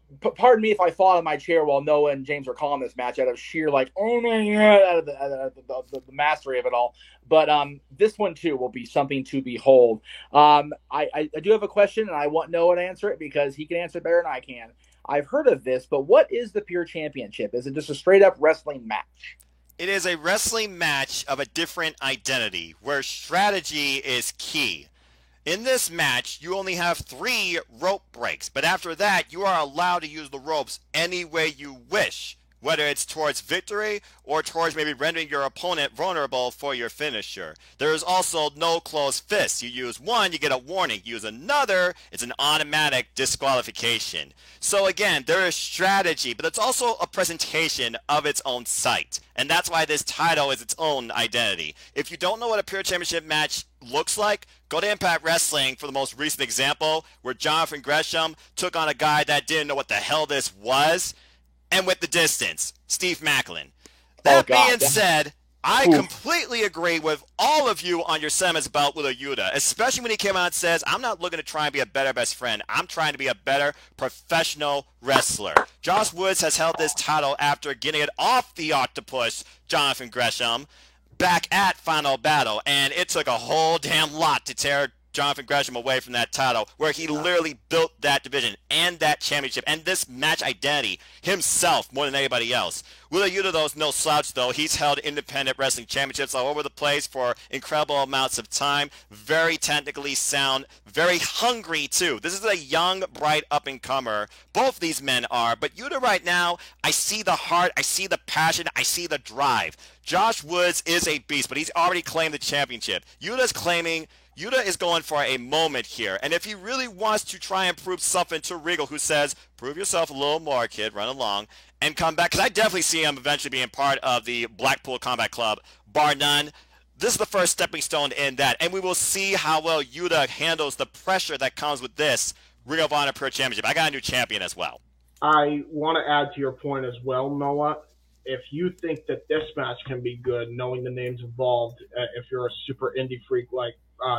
me if I fall out of my chair while Noah and James are calling this match out of sheer oh my god, out of the mastery of it all. But this one too will be something to behold. I do have a question, and I want Noah to answer it because he can answer it better than I can. I've heard of this, but what is the Pure Championship? Is it just a straight-up wrestling match? It is a wrestling match of a different identity, where strategy is key. In this match, you only have 3 rope breaks, but after that, you are allowed to use the ropes any way you wish, whether it's towards victory or towards maybe rendering your opponent vulnerable for your finisher. There is also no closed fists. You use one, you get a warning. You use another, it's an automatic disqualification. So again, there is strategy, but it's also a presentation of its own site. And that's why this title is its own identity. If you don't know what a Pure Championship match looks like, go to Impact Wrestling for the most recent example, where Jonathan Gresham took on a guy that didn't know what the hell this was, and with the distance, Steve Macklin. That being said, I completely agree with all of you on your sentiments about Wheeler Yuta, especially when he came out and says, I'm not looking to try and be a better best friend. I'm trying to be a better professional wrestler. Josh Woods has held this title after getting it off the octopus, Jonathan Gresham, back at Final Battle, and it took a whole damn lot to tear Jonathan Gresham away from that title, where he literally built that division and that championship and this match identity himself more than anybody else. Wheeler Yuta, though, is no slouch, though. He's held independent wrestling championships all over the place for incredible amounts of time. Very technically sound, very hungry, too. This is a young, bright up-and-comer. Both these men are. But Yuta right now, I see the heart, I see the passion, I see the drive. Josh Woods is a beast, but he's already claimed the championship. Yuta is going for a moment here, and if he really wants to try and prove something to Regal, who says, prove yourself a little more, kid, run along, and come back, because I definitely see him eventually being part of the Blackpool Combat Club, bar none. This is the first stepping stone in that, and we will see how well Yuta handles the pressure that comes with this Ring of Honor Pure Championship. I got a new champion as well. I want to add to your point as well, Noah. If you think that this match can be good, knowing the names involved, if you're a super indie freak like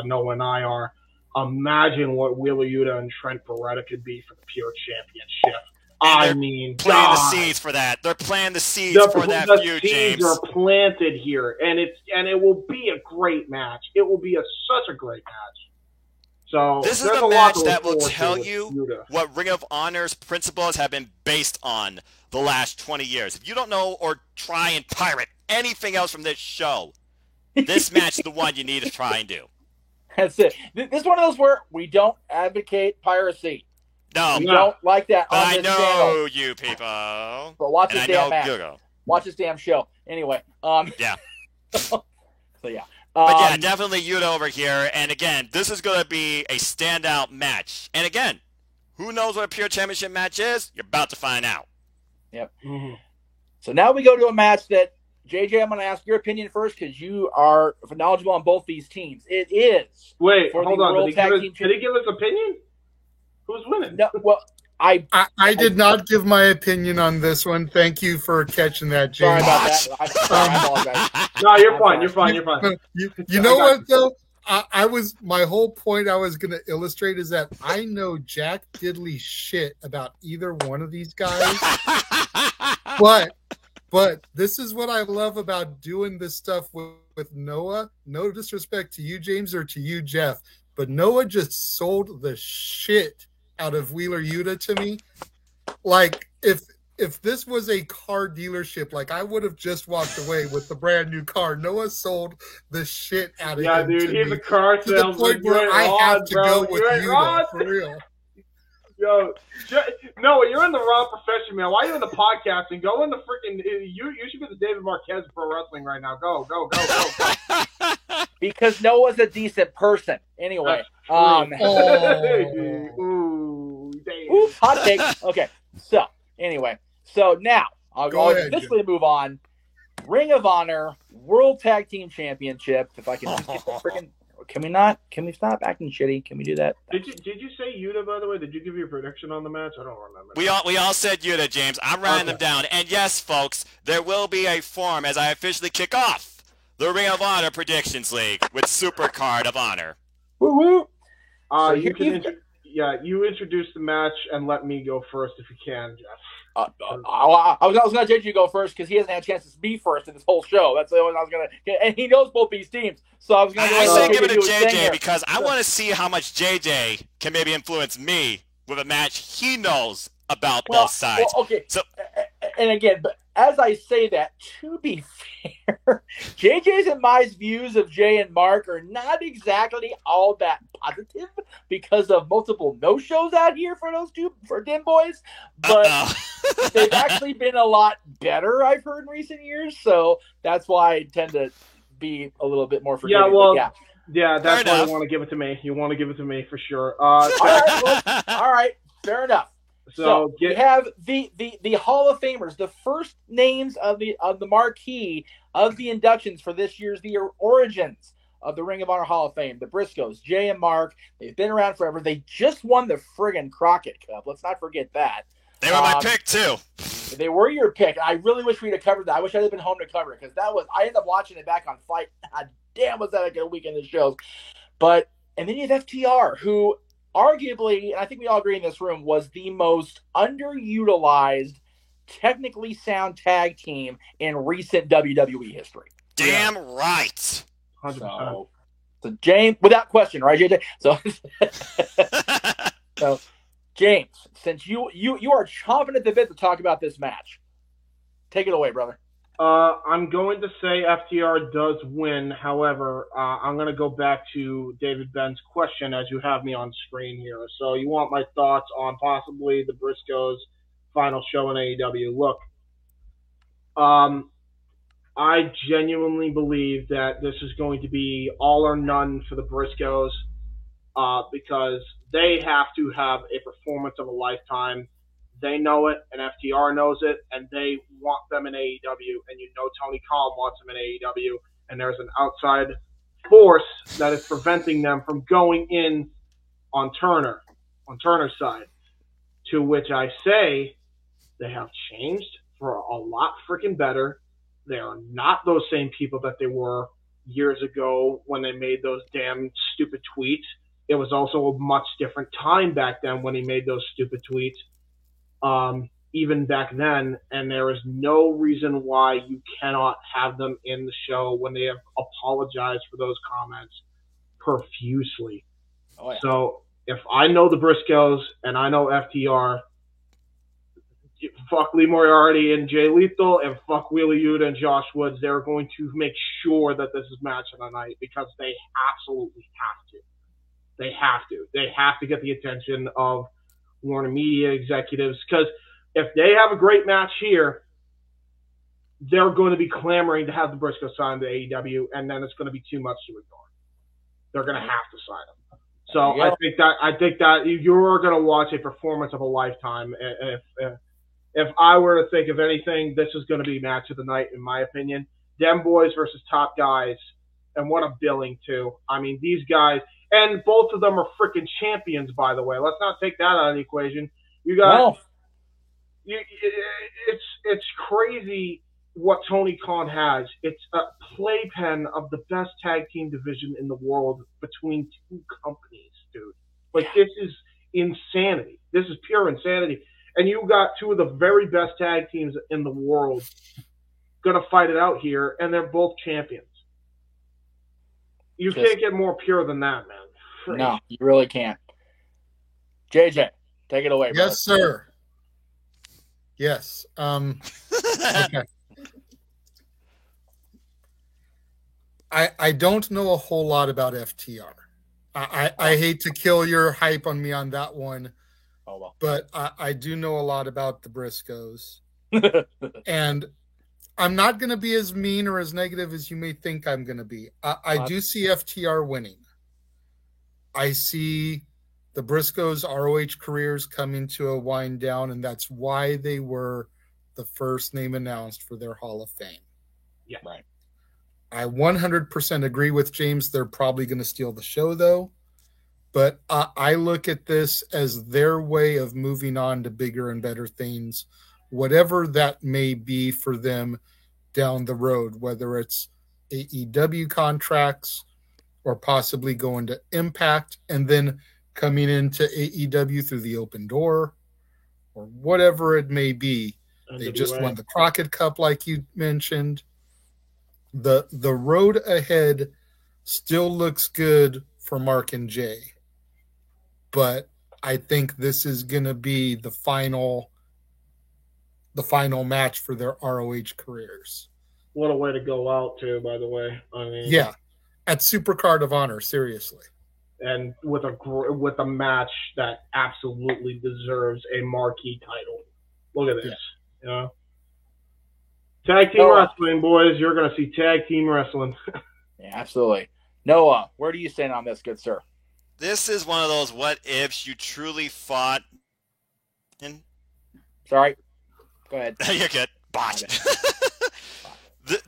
Noah and I are, imagine what Wheeler Yuta and Trent Beretta could be for the Pure Championship. I mean, playing the seeds for that. They're planting the seeds for that feud, James. The seeds are planted here, and it will be a great match. It will be such a great match. So this is the match that will tell you what Ring of Honor's principles have been based on the last 20 years. If you don't know or try and pirate anything else from this show, this match is the one you need to try and do. That's it. This is one of those where we don't advocate piracy. No. We don't like that on I this know channel. you people. But watch this damn match. Google. Watch this damn show. Anyway. Yeah. So, yeah. But yeah, definitely Yuta over here. And again, this is going to be a standout match. And again, who knows what a Pure Championship match is? You're about to find out. Yep. Mm-hmm. So now we go to a match that, JJ, I'm going to ask your opinion first because you are knowledgeable on both these teams. It is. Wait, hold on. Did he give his opinion? Who's winning? No, well, I did not give my opinion on this one. Thank you for catching that, James. Sorry about that. I apologize. No, you're fine. You're fine. You know what, though? my whole point I was going to illustrate is that I know jack diddly shit about either one of these guys, but this is what I love about doing this stuff with Noah. No disrespect to you, James, or to you, Jeff, but Noah just sold the shit out of Wheeler Yuta to me. Like, if this was a car dealership, like, I would have just walked away with the brand new car. Noah sold the shit out of him. Yeah, dude, he's a car to the point where I have to go with Yuta, for real. Yo, no, you're in the wrong profession, man. Why are you in the podcasting? Go in the freaking. You should be the David Marquez of pro wrestling right now. Go. Because Noah's a decent person. Anyway. Ooh, damn. Oops, hot take. Okay, so anyway, now I'll officially move on. Ring of Honor World Tag Team Championship. If I can just get the freaking. Can we not? Can we stop acting shitty? Can we do that? Did you say Yuta, by the way? Did you give your prediction on the match? I don't remember. We all said Yuta, James. I'm writing them down. And yes, folks, there will be a form as I officially kick off the Ring of Honor Predictions League with Supercard of Honor. Woo woo. You introduce the match and let me go first if you can, Jeff. I was going to let you go first because he hasn't had a chance to be first in this whole show. That's the only I was going to, and he knows both these teams. So I was going to. I say give it to JJ because I want to see how much JJ can maybe influence me with a match he knows about both sides. Well, okay. So, and again, but as I say that, to be fair, JJ's and my views of Jay and Mark are not exactly all that positive because of multiple no-shows out here for those two, for Dim Boys. But they've actually been a lot better, I've heard, in recent years. So that's why I tend to be a little bit more forgiving. Yeah, well, yeah, that's why you want to give it to me. You want to give it to me for sure. All right, fair enough. So we have the Hall of Famers, the first names of the marquee of the inductions for this year's the origins of the Ring of Honor Hall of Fame. The Briscoes, Jay and Mark, they've been around forever. They just won the friggin' Crockett Cup. Let's not forget that. They were my pick too. They were your pick. I really wish we'd have covered that. I wish I'd have been home to cover it because I ended up watching it back on Fight. God damn, was that a good weekend of shows? And then you have FTR, who arguably, and I think we all agree in this room, was the most underutilized, technically sound tag team in recent WWE history. Damn right. 100%. So James, without question, right, JJ? So James, since you are chomping at the bit to talk about this match, take it away, brother. I'm going to say FTR does win. However, I'm going to go back to David Ben's question as you have me on screen here. So you want my thoughts on possibly the Briscoes' final show in AEW. Look, I genuinely believe that this is going to be all or none for the Briscoes because they have to have a performance of a lifetime. They know it, and FTR knows it, and they want them in AEW. And you know Tony Khan wants them in AEW, and there's an outside force that is preventing them from going in on Turner's side. To which I say they have changed for a lot freaking better. They are not those same people that they were years ago when they made those damn stupid tweets. It was also a much different time back then when he made those stupid tweets. Even back then, and there is no reason why you cannot have them in the show when they have apologized for those comments profusely. Oh, yeah. So if I know the Briscoes and I know FTR, fuck Lee Moriarty and Jay Lethal and fuck Wheeler Yuta and Josh Woods, they're going to make sure that this is match of the night because they absolutely have to. They have to. They have to get the attention of Warner Media executives because if they have a great match here, they're going to be clamoring to have the Briscoes signed to AEW, and then it's going to be too much to ignore. They're going to have to sign them. So I think that you're going to watch a performance of a lifetime. If I were to think of anything, this is going to be match of the night, in my opinion. Dem Boys versus Top Guys, and what a billing too. I mean, these guys, and both of them are freaking champions, by the way. Let's not take that out of the equation. You got, it's crazy what Tony Khan has. It's a playpen of the best tag team division in the world between two companies, dude. Like, this is insanity. This is pure insanity. And you got two of the very best tag teams in the world going to fight it out here, and they're both champions. You can't get more pure than that, man. No, you really can't. JJ, take it away, bro. Yes, sir. Yes. Okay. I don't know a whole lot about FTR. I hate to kill your hype on me on that one. Oh, well. But I do know a lot about the Briscoes. And I'm not going to be as mean or as negative as you may think I'm going to be. I do see FTR winning. I see the Briscoes' ROH careers coming to a wind down, and that's why they were the first name announced for their Hall of Fame. Yeah. Right. I 100% agree with James. They're probably going to steal the show, though. But I look at this as their way of moving on to bigger and better things, whatever that may be for them down the road, whether it's AEW contracts or possibly going to Impact and then coming into AEW through the open door or whatever it may be. They just won the Crockett Cup, like you mentioned. The road ahead still looks good for Mark and Jay. But I think this is going to be the final match for their ROH careers. What a way to go out, too, by the way. I mean, yeah, at Supercard of Honor, seriously. And with a match that absolutely deserves a marquee title. Look at this. Yeah. You know? Tag team wrestling, boys. You're going to see tag team wrestling. Yeah, absolutely. Noah, where do you stand on this, good sir? This is one of those what ifs you truly fought in. Sorry. Go ahead. You're good. Botch.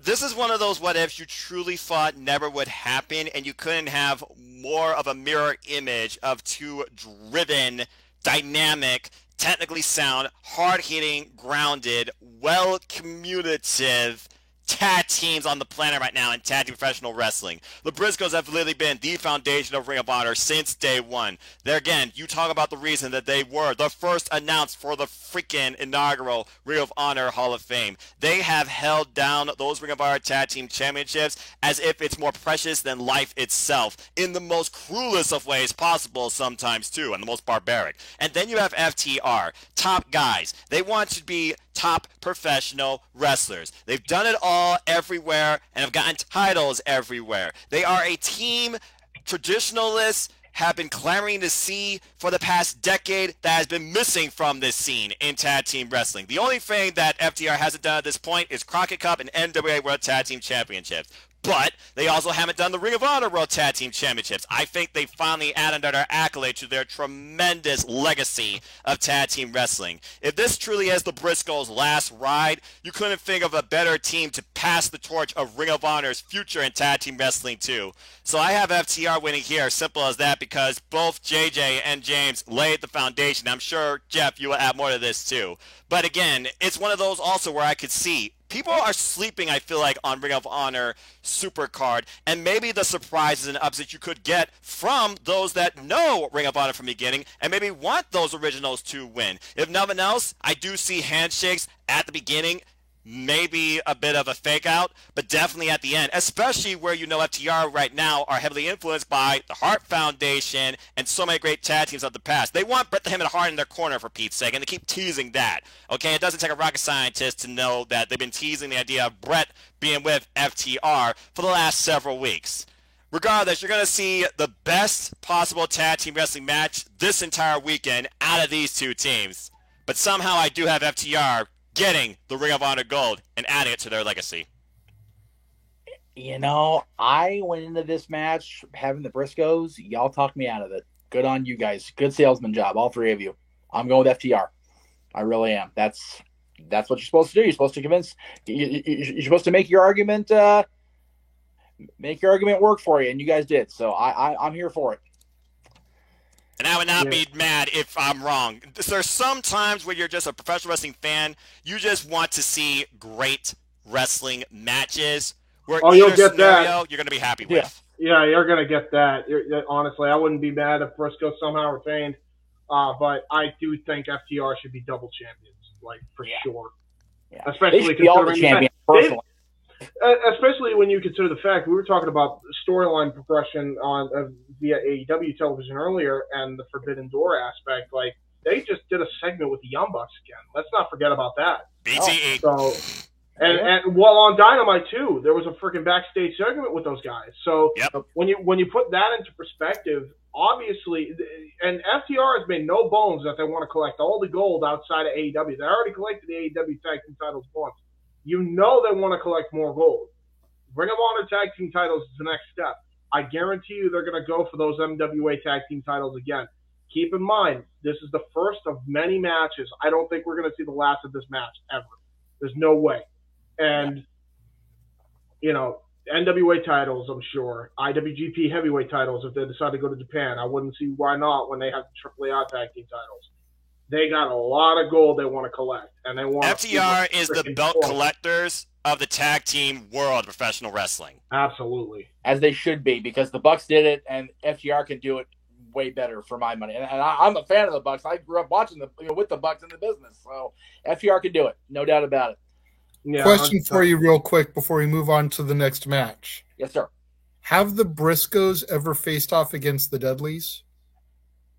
This is one of those what ifs you truly thought never would happen, and you couldn't have more of a mirror image of two driven, dynamic, technically sound, hard-hitting, grounded, well-communicative tag teams on the planet right now in tag team professional wrestling. The Briscoes have literally been the foundation of Ring of Honor since day one. There again, you talk about the reason that they were the first announced for the freaking inaugural Ring of Honor Hall of Fame. They have held down those Ring of Honor tag team championships as if it's more precious than life itself, in the most cruelest of ways possible sometimes too, and the most barbaric. And then you have FTR, top guys. They want to be top professional wrestlers. They've done it all everywhere and have gotten titles everywhere. They are a team traditionalists have been clamoring to see for the past decade that has been missing from this scene in tag team wrestling. The only thing that FTR hasn't done at this point is Crockett Cup and NWA World Tag Team Championships. But they also haven't done the Ring of Honor World Tag Team Championships. I think they finally added another accolade to their tremendous legacy of tag team wrestling. If this truly is the Briscoes' last ride, you couldn't think of a better team to pass the torch of Ring of Honor's future in tag team wrestling too. So I have FTR winning here, simple as that, because both JJ and James laid the foundation. I'm sure, Jeff, you will add more to this too. But again, it's one of those also where I could see people are sleeping, I feel like, on Ring of Honor Supercard, and maybe the surprises and upsets you could get from those that know Ring of Honor from the beginning and maybe want those originals to win. If nothing else, I do see handshakes at the beginning, maybe a bit of a fake out, but definitely at the end, especially where you know FTR right now are heavily influenced by the Hart Foundation and so many great tag teams of the past. They want Bret the Hitman Hart in their corner, for Pete's sake, and they keep teasing that. Okay, it doesn't take a rocket scientist to know that they've been teasing the idea of Bret being with FTR for the last several weeks. Regardless, you're going to see the best possible tag team wrestling match this entire weekend out of these two teams. But somehow I do have FTR getting the Ring of Honor gold and adding it to their legacy. You know, I went into this match having the Briscoes. Y'all talked me out of it. Good on you guys. Good salesman job, all three of you. I'm going with FTR. I really am. That's what you're supposed to do. You're supposed to convince. You're supposed to make your argument work for you, and you guys did. So I'm here for it. And I would not be mad if I'm wrong. There's some times where you're just a professional wrestling fan, you just want to see great wrestling matches where you'll either get that. scenario you're going to be happy Yeah. with. Yeah, you're gonna get that. Honestly, I wouldn't be mad if Briscoe somehow retained, but I do think FTR should be double champions, like for sure. Yeah. Especially They should be all the champions, personally. Especially when you consider the fact we were talking about storyline progression on via AEW television earlier and the Forbidden Door aspect. Like they just did a segment with the Young Bucks again. Let's not forget about that. BTE. So. And while on Dynamite too, there was a freaking backstage segment with those guys. So when you put that into perspective, obviously, and FTR has made no bones that they want to collect all the gold outside of AEW. They already collected the AEW tag team titles once. You know they want to collect more gold. Ring of Honor tag team titles is the next step. I guarantee you they're going to go for those MWA tag team titles again. Keep in mind, this is the first of many matches. I don't think we're going to see the last of this match ever. There's no way. And, NWA titles, I'm sure. IWGP heavyweight titles if they decide to go to Japan. I wouldn't see why not when they have the AAA tag team titles. They got a lot of gold they want to collect. And they want FTR is the belt collectors of the tag team world of professional wrestling. Absolutely. As they should be, because the Bucks did it, and FTR can do it way better for my money. And I'm a fan of the Bucks. I grew up watching with the Bucks in the business. So FTR can do it. No doubt about it. Yeah, Question for you real quick before we move on to the next match. Yes, sir. Have the Briscoes ever faced off against the Dudleys?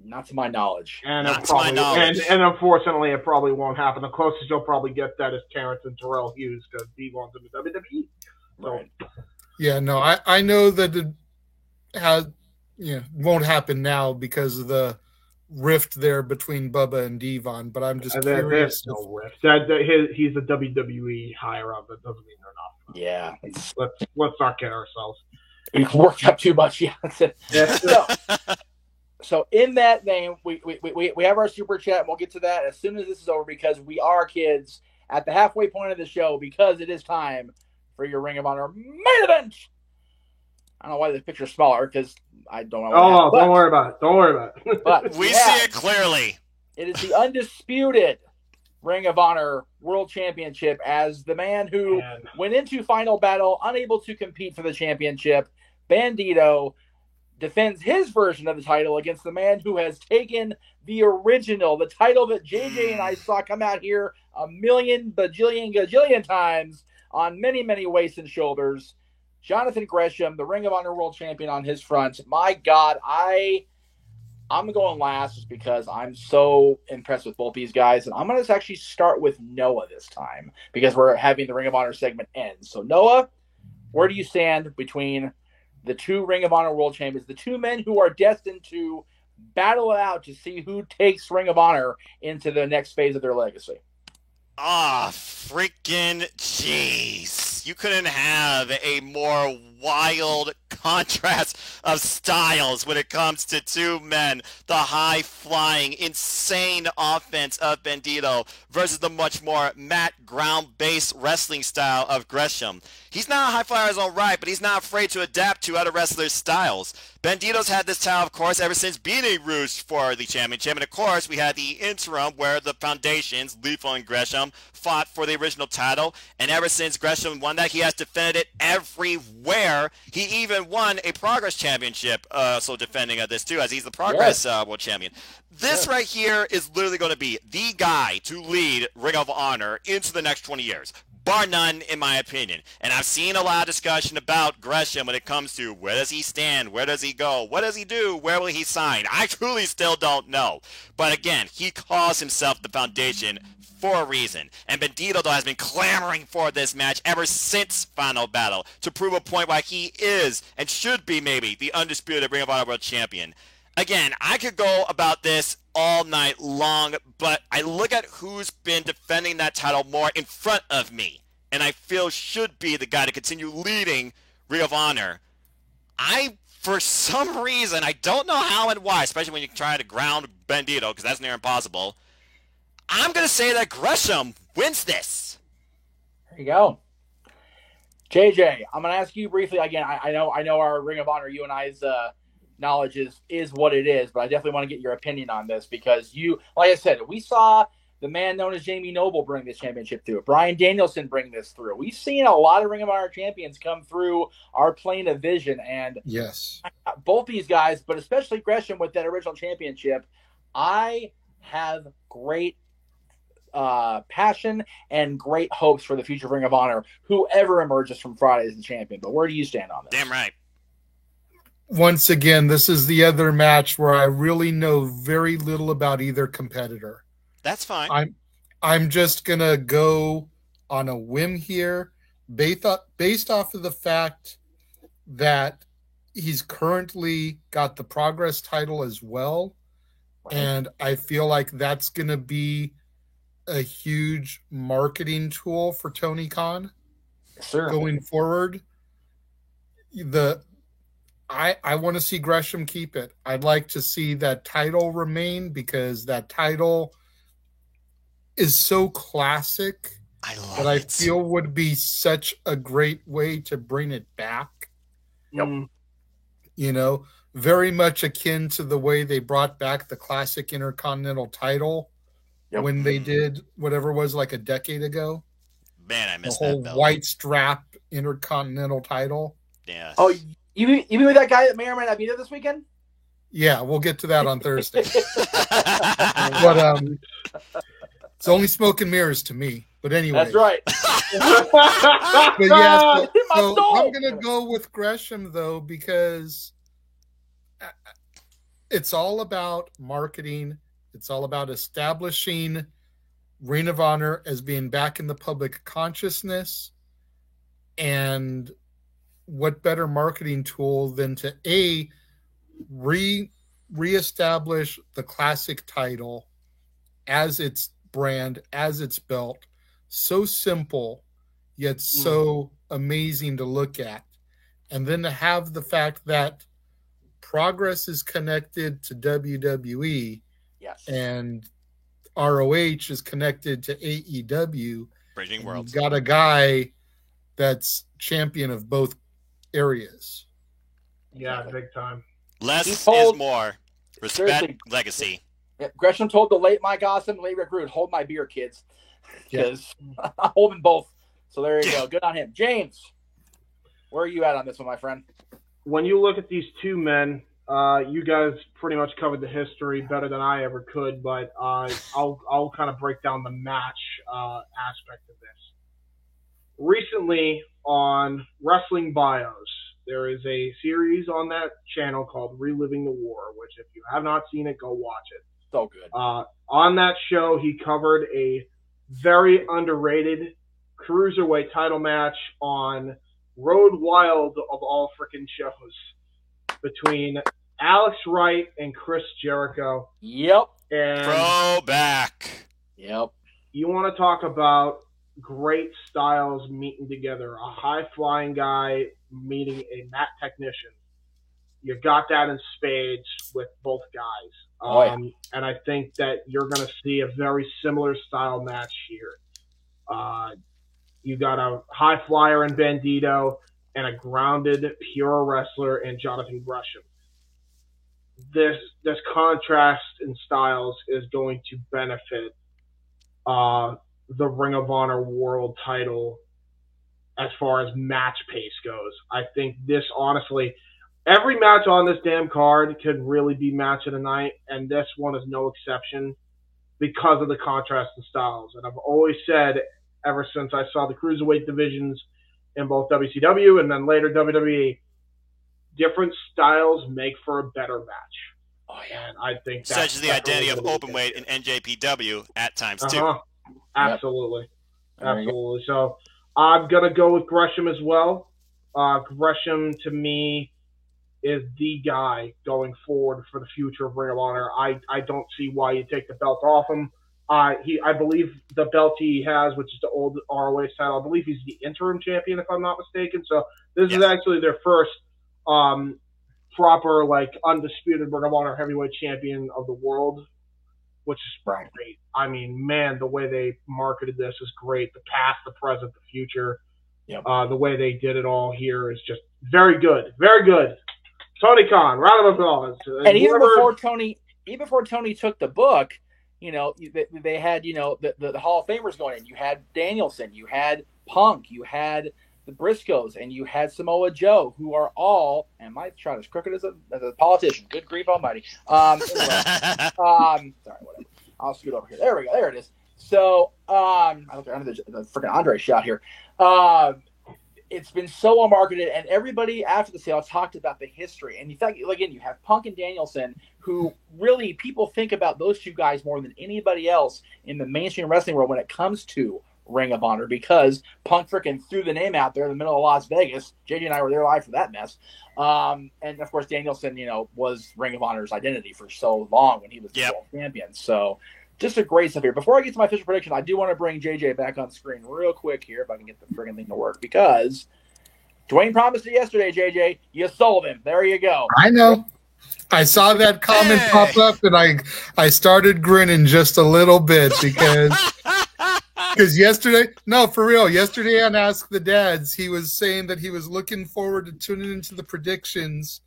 Not to my knowledge. And Not to my knowledge. And unfortunately, it probably won't happen. The closest you'll probably get that is Terrence and Terrell Hughes because D1's in the WWE. So. Right. Yeah, no, I know that it won't happen now because of the rift there between Bubba and Devon, but I'm just curious. There's no rift. He's a WWE higher up. That doesn't mean they're not. Yeah. Let's not kid ourselves. We've worked up too much. Yeah. So in that vein, we have our super chat, and we'll get to that as soon as this is over because we are, kids, at the halfway point of the show because it is time for your Ring of Honor main event. I don't know why the picture's smaller because I don't know. Don't worry about it. Don't worry about it. But we see it clearly. It is the undisputed Ring of Honor World Championship as the man who went into Final Battle unable to compete for the championship, Bandito, defends his version of the title against the man who has taken the original, the title that JJ and I saw come out here a million, bajillion, gajillion times on many, many waists and shoulders. Jonathan Gresham, the Ring of Honor World Champion on his front. My God, I'm going last just because I'm so impressed with both these guys. And I'm going to actually start with Noah this time because we're having the Ring of Honor segment end. So Noah, where do you stand between the two Ring of Honor World Champions, the two men who are destined to battle it out to see who takes Ring of Honor into the next phase of their legacy? Freaking jeez. You couldn't have a more wild contrast of styles when it comes to two men. The high-flying, insane offense of Bandito versus the much more mat ground-based wrestling style of Gresham. He's not a high flyer in his own right, but he's not afraid to adapt to other wrestlers' styles. Bandito's had this title, of course, ever since beating Rouge for the championship. And, of course, we had the interim where the Foundations, Lethal and Gresham, fought for the original title. And ever since Gresham won that, he has defended it everywhere. He even won a Progress Championship, so defending this too, as he's the Progress World Champion. This right here is literally going to be the guy to lead Ring of Honor into the next 20 years. Bar none, in my opinion. And I've seen a lot of discussion about Gresham when it comes to where does he stand, where does he go, what does he do, where will he sign? I truly still don't know. But again, he calls himself the Foundation for a reason. And Bandito, though, has been clamoring for this match ever since Final Battle to prove a point why he is and should be maybe the undisputed Ring of Honor World Champion. Again, I could go about this all night long, but I look at who's been defending that title more in front of me, and I feel should be the guy to continue leading Ring of Honor. For some reason, I don't know how and why, especially when you try to ground Bandito, because that's near impossible, I'm going to say that Gresham wins this. There you go. JJ, I'm going to ask you briefly again. I know our Ring of Honor, you and I's knowledge is what it is, but I definitely want to get your opinion on this because you, like I said, we saw the man known as Jamie Noble bring this championship through. Bryan Danielson bring this through. We've seen a lot of Ring of Honor champions come through our plane of vision, and yes, both these guys, but especially Gresham with that original championship, I have great passion and great hopes for the future of Ring of Honor, whoever emerges from Friday as the champion. But where do you stand on this? Damn right. Once again, this is the other match where I really know very little about either competitor. That's fine. I'm just gonna go on a whim here, based off of the fact that he's currently got the Progress title as well, and I feel like that's gonna be a huge marketing tool for Tony Khan going forward. I want to see Gresham keep it. I'd like to see that title remain because that title is so classic that I feel would be such a great way to bring it back. Yep. You know, very much akin to the way they brought back the classic Intercontinental title when they did whatever it was like a decade ago. Man, I missed the whole that belt. white strap Intercontinental title. Yeah. Oh, you mean with that guy that may or may not be there this weekend? Yeah, we'll get to that on Thursday. But it's only smoke and mirrors to me. But anyway, that's right. But yeah, so soul. I'm gonna go with Gresham though because it's all about marketing. It's all about establishing Ring of Honor as being back in the public consciousness. And what better marketing tool than to reestablish the classic title as its brand, as its belt. So simple, yet so amazing to look at. And then to have the fact that Progress is connected to WWE, yes, and ROH is connected to AEW. Bridging worlds. Got a guy that's champion of both areas. Yeah, big time. Less is more. Respect, Seriously. legacy. Yeah, Gresham told the late Mike Awesome, late Rick Rude, hold my beer, kids. Because I'm holding both. So there you go. Good on him. James, where are you at on this one, my friend? When you look at these two men, you guys pretty much covered the history better than I ever could, but I'll kind of break down the match aspect of this. Recently on Wrestling Bios, there is a series on that channel called Reliving the War, which if you have not seen it, go watch it. So good. On that show, he covered a very underrated cruiserweight title match on Road Wild of all freaking shows between Alex Wright and Chris Jericho. Yep. And Throwback. Yep. you want to talk about great styles meeting together, a high-flying guy meeting a mat technician. You got that in spades with both guys. And I think that you're going to see a very similar style match here. You got a high flyer in Bandito and a grounded, pure wrestler in Jonathan Gresham. This contrast in styles is going to benefit the Ring of Honor World title as far as match pace goes. I think this, honestly, every match on this damn card could really be match of the night, and this one is no exception because of the contrast in styles. And I've always said, ever since I saw the cruiserweight divisions in both WCW and then later WWE, different styles make for a better match. Oh, yeah. And I think that's such as the identity of really openweight and NJPW at times too. Absolutely. Yep. Absolutely. So I'm going to go with Gresham as well. Gresham, to me, is the guy going forward for the future of Ring of Honor. I don't see why you take the belt off him. I believe the belt he has, which is the old ROH title, I believe he's the interim champion, if I'm not mistaken. So this is actually their first proper, undisputed Ring of Honor heavyweight champion of the world, which is great. I mean, man, the way they marketed this is great. The past, the present, the future. Yep. The way they did it all here is just very good. Very good. Tony Khan, round of applause. And even before Tony took the book, they had the Hall of Famers going in. You had Danielson, you had Punk, you had the Briscoes, and you had Samoa Joe, who are all, and my shot is crooked as a politician. Good grief almighty. Sorry, whatever. I'll scoot over here. There we go. There it is. So, I looked under the freaking Andre shot here. It's been so well marketed, and everybody after the sale talked about the history. And in fact, again, you have Punk and Danielson, who really people think about those two guys more than anybody else in the mainstream wrestling world when it comes to Ring of Honor, because Punk freaking threw the name out there in the middle of Las Vegas. JJ and I were there live for that mess. And of course, Danielson, was Ring of Honor's identity for so long when he was the world champion. So just a great stuff here. Before I get to my official prediction, I do want to bring JJ back on screen real quick here if I can get the friggin' thing to work, because Dwayne promised it yesterday, JJ. You sold him. There you go. I know. I saw that comment pop up, and I started grinning just a little bit because yesterday, no, for real, yesterday on Ask the Dads, he was saying that he was looking forward to tuning into the predictions,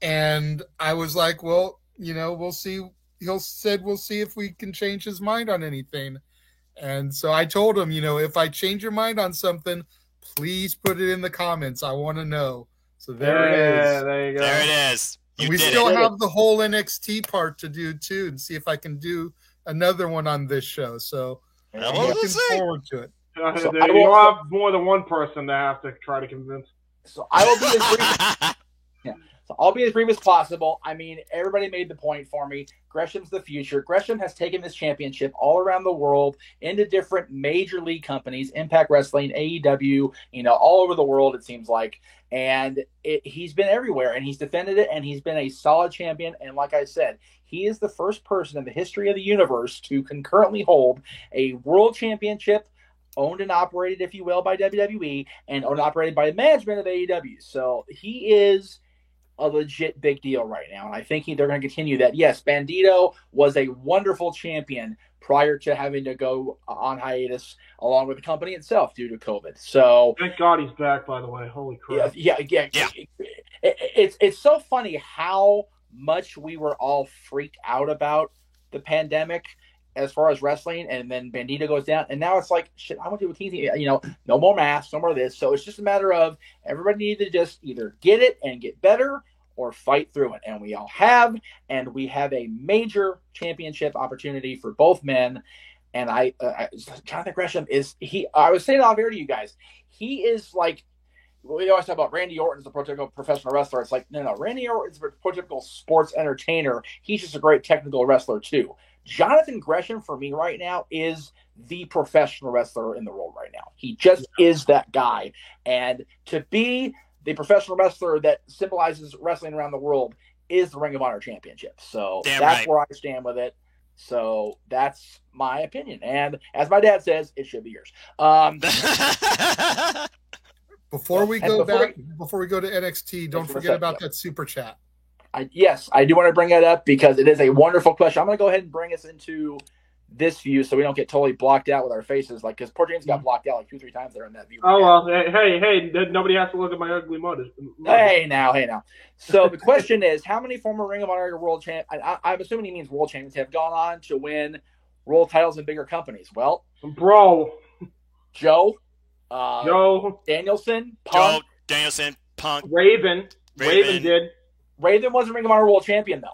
and I was like, well, we'll see. He said we'll see if we can change his mind on anything. And so I told him, if I change your mind on something, please put it in the comments. I want to know. So there it is. There you go. There it is. We still have the whole NXT part to do too, and see if I can do another one on this show. So I'm looking forward to it. So you'll have more than one person to have to try to convince. So I will be as brief. So I'll be as brief as possible. I mean, everybody made the point for me. Gresham's the future. Gresham has taken this championship all around the world into different major league companies, Impact Wrestling, AEW, all over the world, it seems like. And he's been everywhere, and he's defended it, and he's been a solid champion. And like I said, he is the first person in the history of the universe to concurrently hold a world championship, owned and operated, if you will, by WWE, and owned and operated by the management of AEW. So he is a legit big deal right now, and I think they're going to continue that. Yes, Bandito was a wonderful champion prior to having to go on hiatus along with the company itself due to COVID. So thank God he's back, by the way. Holy crap. Yeah. It's so funny how much we were all freaked out about the pandemic as far as wrestling, and then Bandito goes down, and now it's like, shit, I want to do a team, no more masks, no more of this. So it's just a matter of everybody needs to just either get it and get better or fight through it. And we all have, and we have a major championship opportunity for both men. And Jonathan Gresham I was saying off air to you guys, he is like, we always talk about Randy Orton's the prototypical professional wrestler. It's like, no, Randy Orton's the prototypical sports entertainer. He's just a great technical wrestler too. Jonathan Gresham, for me right now, is the professional wrestler in the world right now. He just is that guy. And to be the professional wrestler that symbolizes wrestling around the world is the Ring of Honor Championship. So that's where I stand with it. So that's my opinion. And as my dad says, it should be yours. Before we go to NXT, don't forget about that super chat. Yes, I do want to bring that up because it is a wonderful question. I'm going to go ahead and bring us into this view so we don't get totally blocked out with our faces, because poor James got blocked out like 2-3 times there in that view. Oh, well, hey, nobody has to look at my ugly mud. Hey now. So the question is, how many former Ring of Honor world champ? I'm assuming he means world champions have gone on to win world titles in bigger companies. Well, bro, Joe, Danielson, Punk, Raven did. Raven wasn't Ring of Honor world champion though.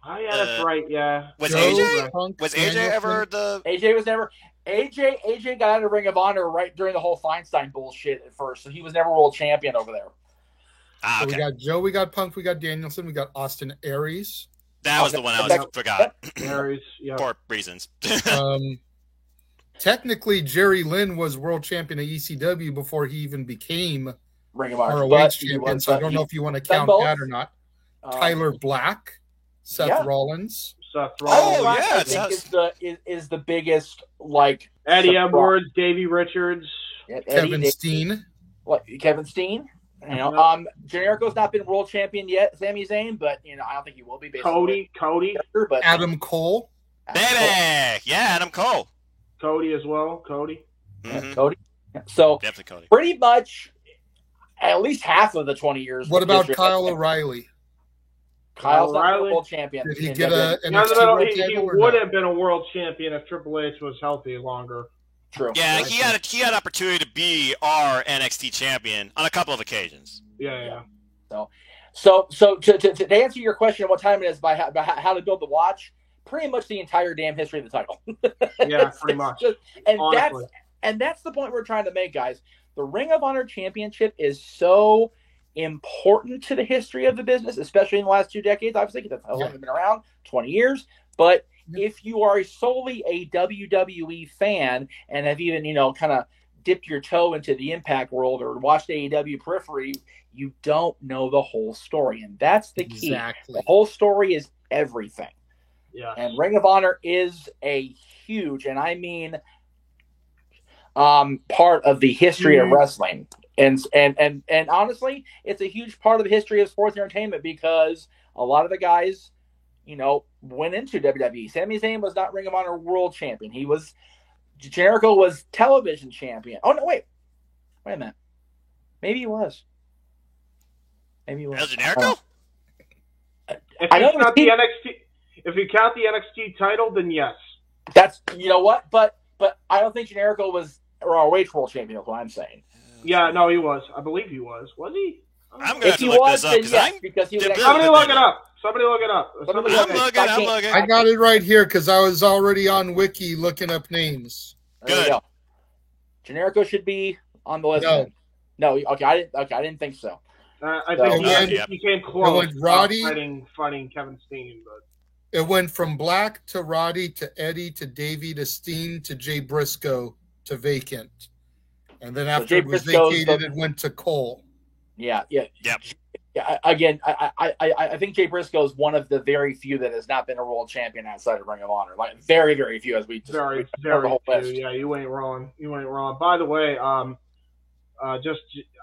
Oh yeah, that's right. Yeah. Was Joe, AJ? Punk, Was AJ ever the? AJ was never. AJ got out of Ring of Honor right during the whole Feinstein bullshit at first, so he was never world champion over there. Okay. So we got Joe, we got Punk, we got Danielson, we got Austin Aries. That was the one I forgot. Aries, yeah. For reasons. Technically, Jerry Lynn was world champion at ECW before he even became Ring of Honor ROH champion. So I don't know if you want to count that or not. Tyler Black. Seth Rollins. I think is the biggest, like, Eddie Edwards, Davey Richards, Kevin Steen. Kevin Steen. Generico's not been world champion yet, Sami Zayn, but I don't think he will be. Cody, but Adam Cole. Adam Cole. Cody as well. Cody. Mm-hmm. Cody. So definitely Cody. Pretty much, at least half of the 20 years. What about Kyle O'Reilly? Kyle's not a O'Reilly? world champion. Did he in get WWE. an No, NXT no, world he title or would no? have been a world champion if Triple H was healthy longer. True. Yeah, Right. he had opportunity to be our NXT champion on a couple of occasions. Yeah. So to answer your question on what time it is by how to build the watch, pretty much the entire damn history of the title. Yeah, pretty much. Honestly. That's the point we're trying to make, guys. The Ring of Honor Championship is so important to the history of the business, especially in the last 2 decades. Obviously, that's how long it's been around, 20 years. But if you are solely a WWE fan and have even, kind of dipped your toe into the Impact world or watched AEW periphery, you don't know the whole story. And that's the key. Exactly. The whole story is everything. Yeah. And Ring of Honor is a huge, and I mean part of the history of wrestling. And honestly, it's a huge part of the history of sports entertainment because a lot of the guys, went into WWE. Sami Zayn was not Ring of Honor world champion. Generico was television champion. Oh, no, wait a minute. Maybe he was. El Generico? If you count the NXT title, then yes. That's, what? But I don't think Generico was ROH world champion, is what I'm saying. Yeah, no, he was. I believe he was. Was he? I'm going to have to look this up because he was. Somebody look it up. Somebody look it up. I'm looking. I got it right here because I was already on Wiki looking up names. There we go. Generico should be on the list. No. Okay. I didn't think so. I think he came close. Roddy fighting Kevin Steen, but it went from Black to Roddy to Eddie to Davey to Steen to Jay Briscoe to vacant, and then after it was vacated, it went to Cole. Yeah. Yep. Yeah, again, I think Jay Briscoe is one of the very few that has not been a world champion outside of Ring of Honor. Like very, very few, as we just very the whole few. list. Yeah, you ain't wrong. By the way, I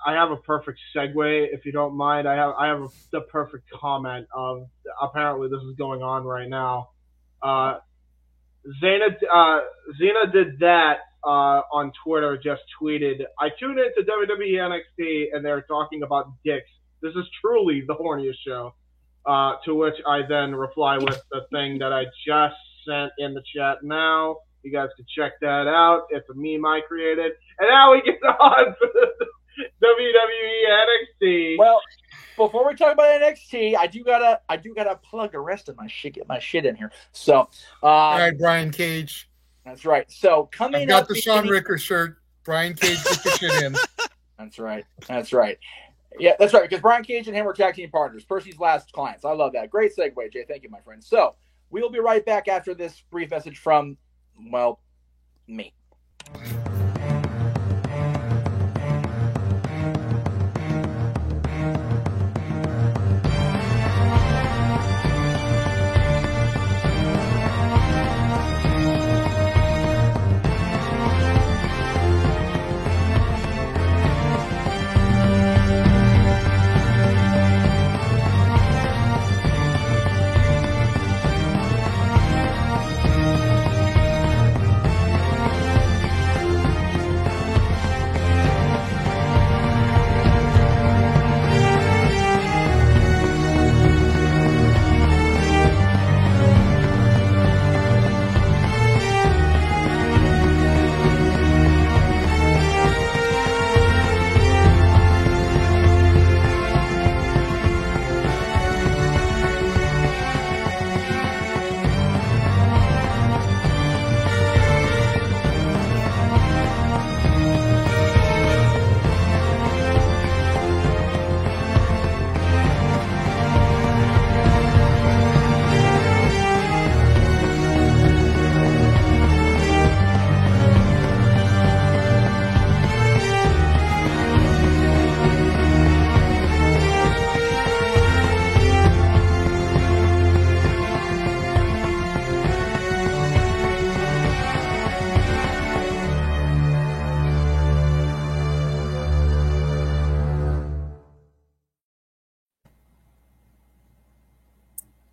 have a perfect segue, if you don't mind. I have the perfect comment of apparently this is going on right now. Xena did that on Twitter. Just tweeted, "I tuned into WWE NXT and they're talking about dicks. This is truly the horniest show." To which I then reply with the thing that I just sent in the chat now. You guys can check that out. It's a meme I created. And now we get on to WWE NXT. Well, before we talk about NXT, I do gotta plug the rest of my shit, get my shit in here. So, all right, Brian Cage. That's right. So coming I've got up, the Sean Ricker shirt. Brian Cage, get your shit in. That's right. Yeah, that's right. Because Brian Cage and him were tag team partners. Percy's last clients. I love that. Great segue, Jay. Thank you, my friend. So we'll be right back after this brief message from, me.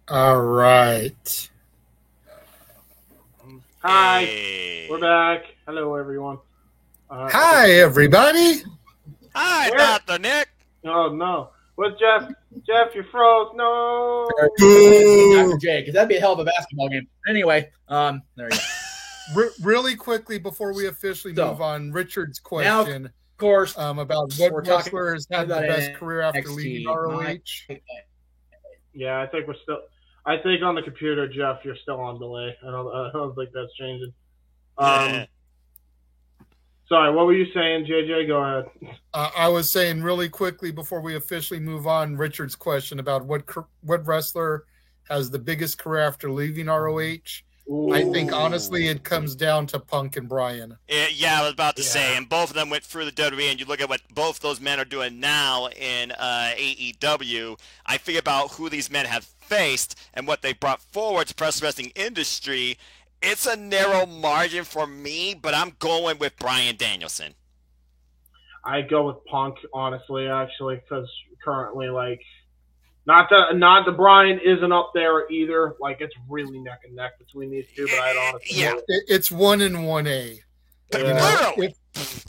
All right. Hi, Hey. we're back. Hello, everyone. Hi, everybody. Hi, Where- Dr. Nick. Oh no, What's Jeff? Jeff, you froze. No. Dr. J, because that'd be a hell of a basketball game. Anyway, there you go. Really quickly before we officially move on, Richard's question, of course, about what wrestler has had the best career after NXT. leaving ROH. Yeah, I think we're still. I think on the computer, Jeff, you're still on delay. I don't think that's changing. Sorry, what were you saying, JJ? Go ahead. I was saying really quickly before we officially move on, Richard's question about what wrestler has the biggest career after leaving ROH. Ooh. I think honestly it comes down to Punk and Bryan. Yeah, I was about to say, and both of them went through the WWE, and you look at what both those men are doing now in AEW. I think about who these men have faced and what they brought forward to pro wrestling industry. It's a narrow margin for me, but I'm going with Bryan Danielson. I go with Punk, honestly, actually, because currently, like, not that Bryan isn't up there either. Like, it's really neck and neck between these two, but I'd honestly it's 1 and 1A. Literally.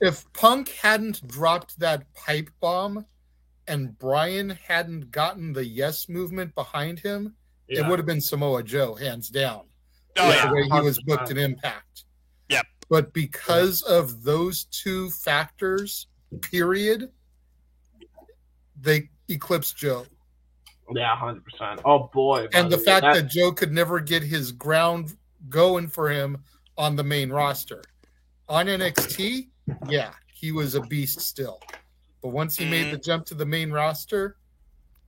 If Punk hadn't dropped that pipe bomb and Bryan hadn't gotten the yes movement behind him, it would have been Samoa Joe, hands down. Oh, The way he was booked in Impact. Yep. But because of those two factors, period, they eclipsed Joe. Yeah, 100%. Oh, boy. And the fact that Joe could never get his ground going for him on the main roster. On NXT, yeah, he was a beast still. But once he made the jump to the main roster,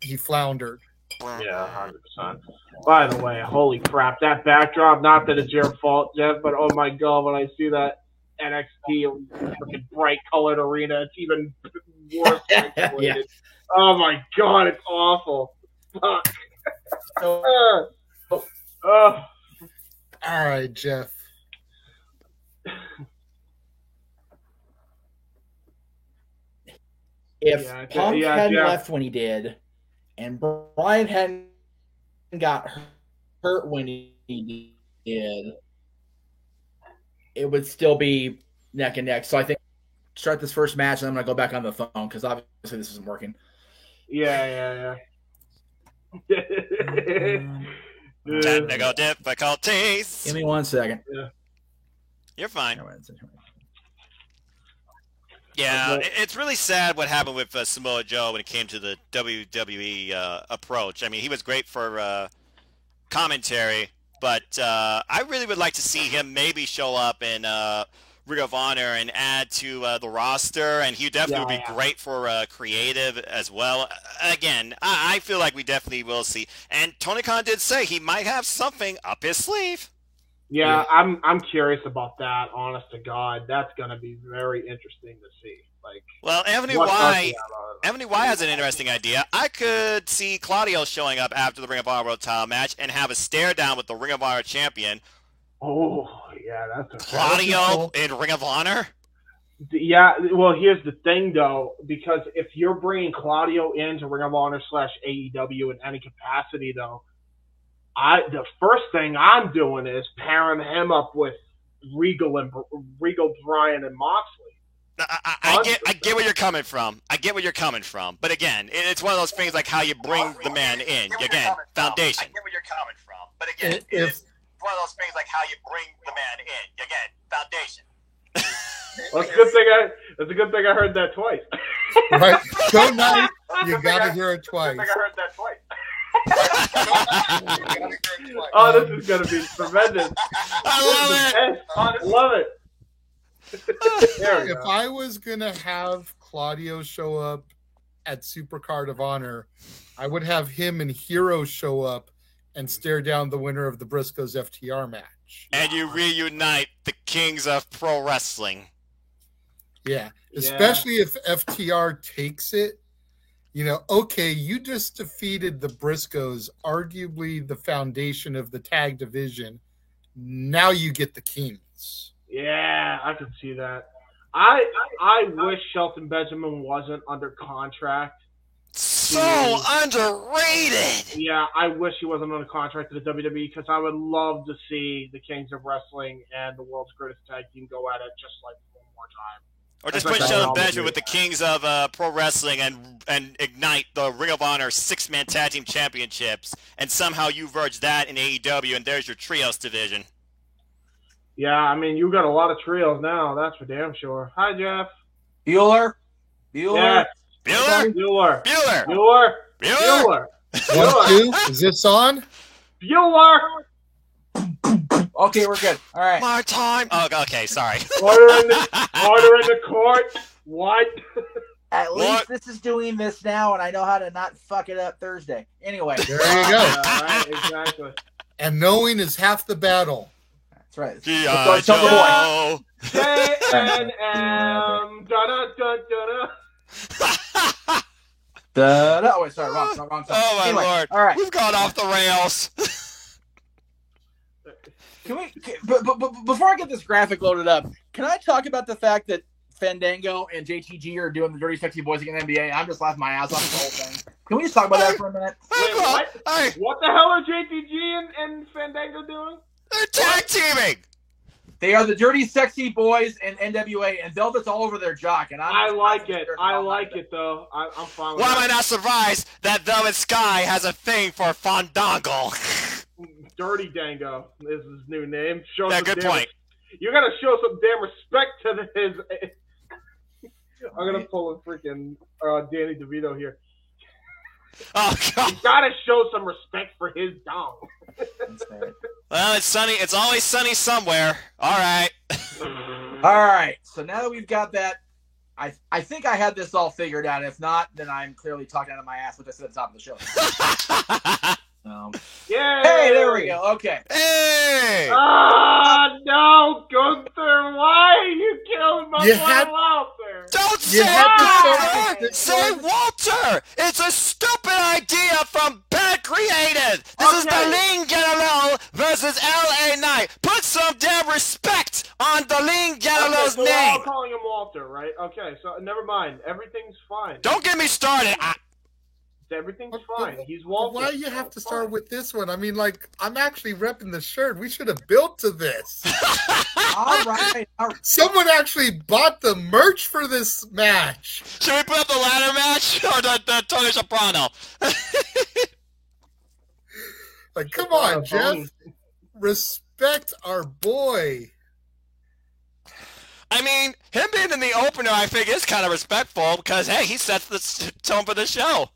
he floundered. Yeah, 100%. By the way, holy crap, that backdrop, not that it's your fault, Jeff, but oh my God, when I see that NXT freaking bright colored arena, it's even worse. Yeah. Oh my God, it's awful. Fuck. All right, Jeff. If Punk hadn't Jeff. left when he did, and Bryan hadn't got hurt when he did, it would still be neck and neck. So I think start this first match, and I'm going to go back on the phone because obviously this isn't working. Yeah. Technical difficulties. Give me 1 second. You're fine. Yeah, it's really sad what happened with Samoa Joe when it came to the WWE approach. I mean, he was great for commentary, but I really would like to see him maybe show up in Ring of Honor and add to the roster, and he definitely would be great for creative as well. Again, I feel like we definitely will see. And Tony Khan did say he might have something up his sleeve. Yeah, I'm curious about that, honest to God. That's going to be very interesting to see. Like, well, Anthony Y has an interesting idea. I could see Claudio showing up after the Ring of Honor World Title match and have a stare down with the Ring of Honor champion. Oh, yeah, that's Claudio in Ring of Honor? Yeah, well, here's the thing, though, because if you're bringing Claudio into Ring of Honor / AEW in any capacity, though, the first thing I'm doing is pairing him up with Regal, Bryan, and Moxley. I get where you're coming from. But again, it's one of those things like how you bring the man in. Again, foundation. I get where you're coming from. But again, it's one of those things like how you bring the man in. Again, foundation. Well, it's a good thing I heard that twice. Right. So nice, you got to hear it twice. I heard that twice. Oh, this is going to be tremendous. I love it. If I was going to have Claudio show up at Supercard of Honor, I would have him and Hero show up and stare down the winner of the Briscoes FTR match. And you reunite the kings of pro wrestling. Yeah, especially if FTR takes it. You know, okay, you just defeated the Briscoes, arguably the foundation of the tag division. Now you get the Kings. Yeah, I could see that. I wish Shelton Benjamin wasn't under contract. So underrated. Yeah, I wish he wasn't under contract to the WWE because I would love to see the Kings of Wrestling and the World's Greatest Tag Team go at it just like one more time. Or just That's put like Shelton all Benjamin we with the kings of pro wrestling and ignite the Ring of Honor 6-man tag team championships, and somehow you verge that in AEW, and there's your trios division. Yeah, I mean, you got a lot of trios now. That's for damn sure. Hi, Jeff. Bueller. Yes. Bueller? Bueller. Bueller? Bueller. Bueller? Bueller. 1, 2. Is this on? Bueller. Okay, we're good. All right. My time. Oh, okay, sorry. Order in the court. What? At What? least this is doing this now, and I know how to not fuck it up Thursday. Anyway. There you go. Right, exactly. And knowing is half the battle. That's right. G.I. Let's go, Boy. Joe. J-N-M. Da-da-da-da-da. Oh, wait, sorry. Wrong song. Oh, my Anyway, Lord. All right. We've gone off the rails. But before I get this graphic loaded up, can I talk about the fact that Fandango and JTG are doing the Dirty Sexy Boys against the NBA? I'm just laughing my ass off the whole thing. Can we just talk about that for a minute? Wait, what? Hey, What the hell are JTG and Fandango doing? they're tag teaming. They are the Dirty Sexy Boys and NWA, and Velvet's all over their jock. And I like it. I like it, though. I'm fine with Why am I that. not surprised that Velvet Sky has a thing for Fandango? Dirty Dango is his new name. Show Yeah, some good damn- point. You gotta show some damn respect to his. I'm gonna pull a freaking Danny DeVito here. Oh, God. You gotta show some respect for his dong. Well, it's sunny. It's always sunny somewhere. All right. All right. So now that we've got that, I think I had this all figured out. If not, then I'm clearly talking out of my ass, which I said at the top of the show. Yay! Hey, there we go. Okay. Hey! Ah, no, Gunther, why are you killing my You boy had- Walter? Don't You say had to start Walter! with this Say one. Walter! It's a stupid idea from Bad Creative! This is the Ling General versus LA Knight! Put some damn respect on the Ling General's so we're all name! calling him Walter, right? Okay, so never mind. Everything's fine. Don't get me started! Everything's But- fine. but- He's but Walter. Why you have to It's start fine. with this one? I mean, like, I'm actually repping the shirt. We should have built to this. All right. Someone actually bought the merch for this match. Should we put up the ladder match or the Tony Soprano? Like, come on, Jeff. Respect our boy. I mean, him being in the opener, I think, is kind of respectful because, hey, he sets the tone for the show.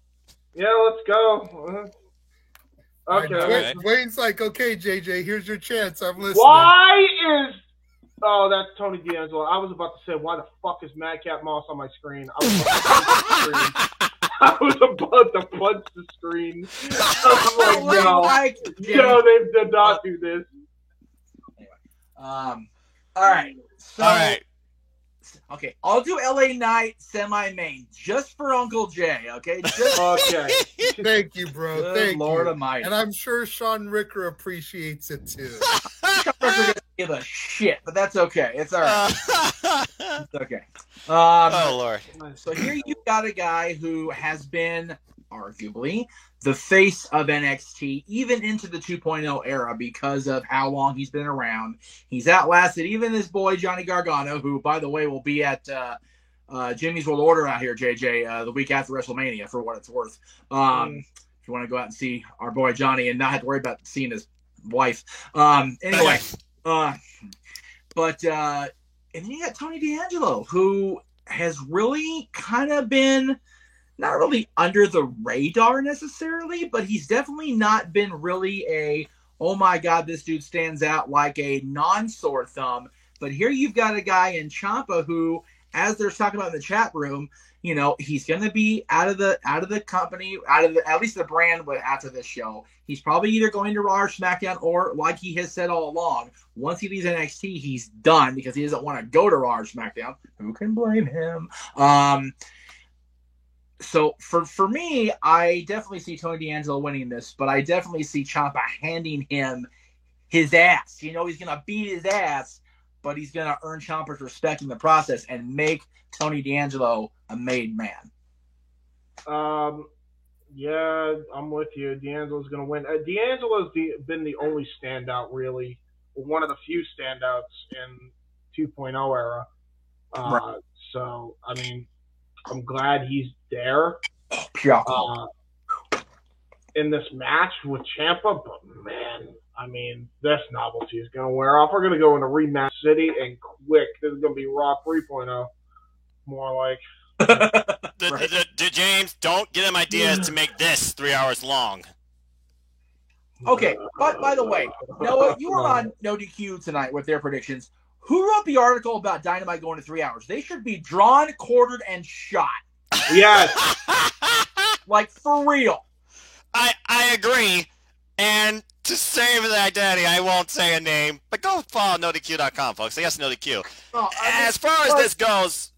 Yeah, let's go. Okay. Alright. Wayne's like, okay, JJ, here's your chance. I'm listening. Why is... Oh, that's Tony D'Angelo. I was about to say, why the fuck is Madcap Moss on my screen? I was about to punch the screen. I was like, no, they did not do this. All right. So, All right. Okay, I'll do LA Knight semi-main just for Uncle Jay. Okay. Just Okay. Thank you, bro. good Thank Lord you. Almighty. And I'm sure Sean Ricker appreciates it too. I'm not gonna give a shit, but that's okay. It's all right. It's okay. Oh, Lord. So here you've got a guy who has been arguably the face of NXT even into the 2.0 era because of how long he's been around. He's outlasted even this boy Johnny Gargano, who, by the way, will be at Jimmy's World Order out here, JJ, the week after WrestleMania, for what it's worth. If you want to go out and see our boy Johnny and not have to worry about seeing his wife. Anyway, and then you got Tony D'Angelo, who has really kind of been not really under the radar necessarily, but he's definitely not been really a, oh my God, this dude stands out like a non-sore thumb. But here you've got a guy in Ciampa who, as they're talking about in the chat room, you know, he's going to be out of the company, at least the brand after this show. He's probably either going to Raw or SmackDown, or like he has said all along, once he leaves NXT, he's done because he doesn't want to go to Raw or SmackDown. Who can blame him? So for me, I definitely see Tony D'Angelo winning this, but I definitely see Ciampa handing him his ass. You know, he's going to beat his ass, but he's going to earn Ciampa's respect in the process and make Tony D'Angelo a made man. Yeah, I'm with you. D'Angelo's going to win. D'Angelo's been the only standout, really, one of the few standouts in 2.0 era. Right. So, I mean, I'm glad he's there in this match with Ciampa, but man, I mean, this novelty is going to wear off. We're going to go into rematch city and quick. This is going to be Raw 3.0. More like. James, don't get him ideas to make this 3 hours long. Okay, but by the way, Noah, you were on No DQ tonight with their predictions. Who wrote the article about Dynamite going to 3 hours? They should be drawn, quartered, and shot. Yes. Like, for real. I agree. And to save the identity, I won't say a name, but go follow NoDQ.com, folks. Yes, NoDQ. As far as this goes...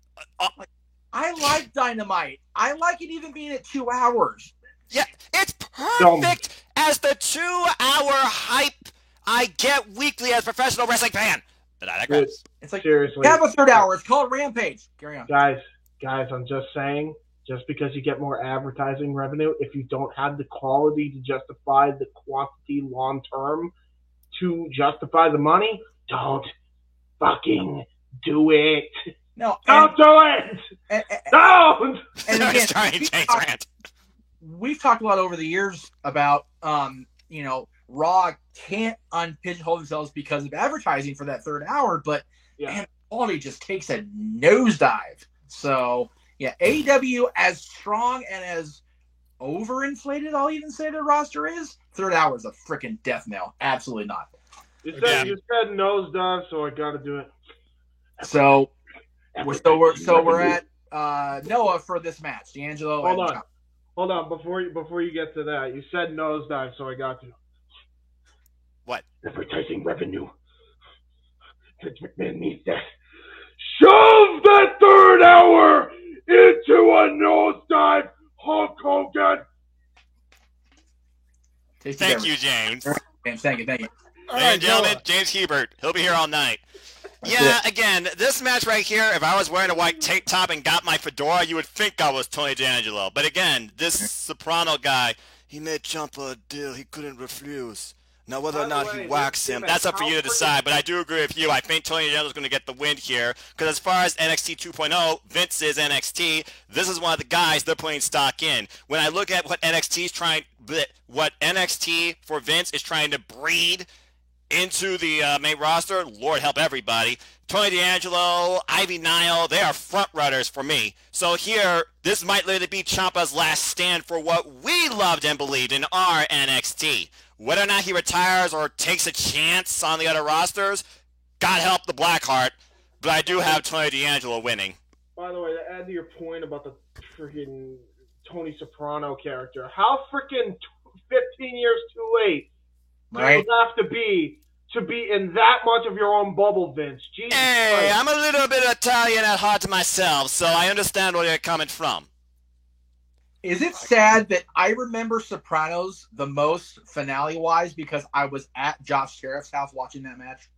I like Dynamite. I like it even being at 2 hours. Yeah, it's perfect as the 2 hour hype I get weekly as a professional wrestling fan. But I digress. It's like, seriously, have a third hour. It's called Rampage. Carry on. Guys, I'm just saying, just because you get more advertising revenue, if you don't have the quality to justify the quantity long term to justify the money, don't fucking do it. No, don't do it. Don't. And again, we've talked a lot over the years about, Raw can't unpigeonhole themselves because of advertising for that third hour, but man, quality just takes a nosedive. So yeah, AEW, as strong and as overinflated, I'll even say their roster is, third hour is a freaking death knell. Absolutely not. You said nosedive, so I got to do it. So we're at Noah for this match. D'Angelo. Hold on. Before you get to that, you said nosedive, so I got to. What? Advertising revenue. Vince McMahon needs that. Shove that third hour into a nosedive, Hulk Hogan. Thank you, James. Thank you. Ladies and gentlemen, James Hebert. He'll be here all night. Yeah, again, this match right here, if I was wearing a white tank top and got my fedora, you would think I was Tony D'Angelo. But again, this Soprano guy, he made Ciampa a deal he couldn't refuse. Now, whether or not he whacks him, that's up for you to decide. But I do agree with you. I think Tony D'Angelo's going to get the win here. Because as far as NXT 2.0, Vince is NXT. This is one of the guys they're putting stock in. When I look at what NXT for Vince is trying to breed into the main roster, Lord help everybody. Tony D'Angelo, Ivy Nile, they are front runners for me. So here, this might literally be Ciampa's last stand for what we loved and believed in our NXT. Whether or not he retires or takes a chance on the other rosters, God help the Blackheart, but I do have Tony D'Angelo winning. By the way, to add to your point about the freaking Tony Soprano character, how freaking 15 years too late do you have to be in that much of your own bubble, Vince? Jesus hey, Christ. I'm a little bit Italian at heart myself, so I understand where you're coming from. Is it sad that I remember Sopranos the most finale-wise because I was at Josh Sheriff's house watching that match?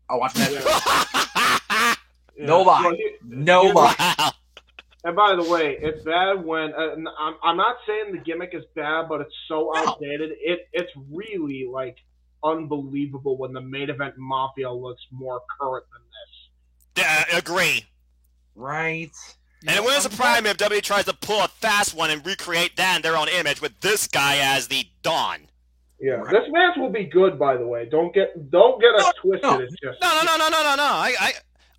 No lie. No lie. And by the way, it's bad when I'm not saying the gimmick is bad, but it's so outdated. It's really like unbelievable when the main event Mafia looks more current than this. Agree. Right. And it wouldn't surprise me if WWE tries to pull a fast one and recreate that in their own image with this guy as the Dawn. Yeah, this match will be good. By the way, don't get us twisted. No. It's just no.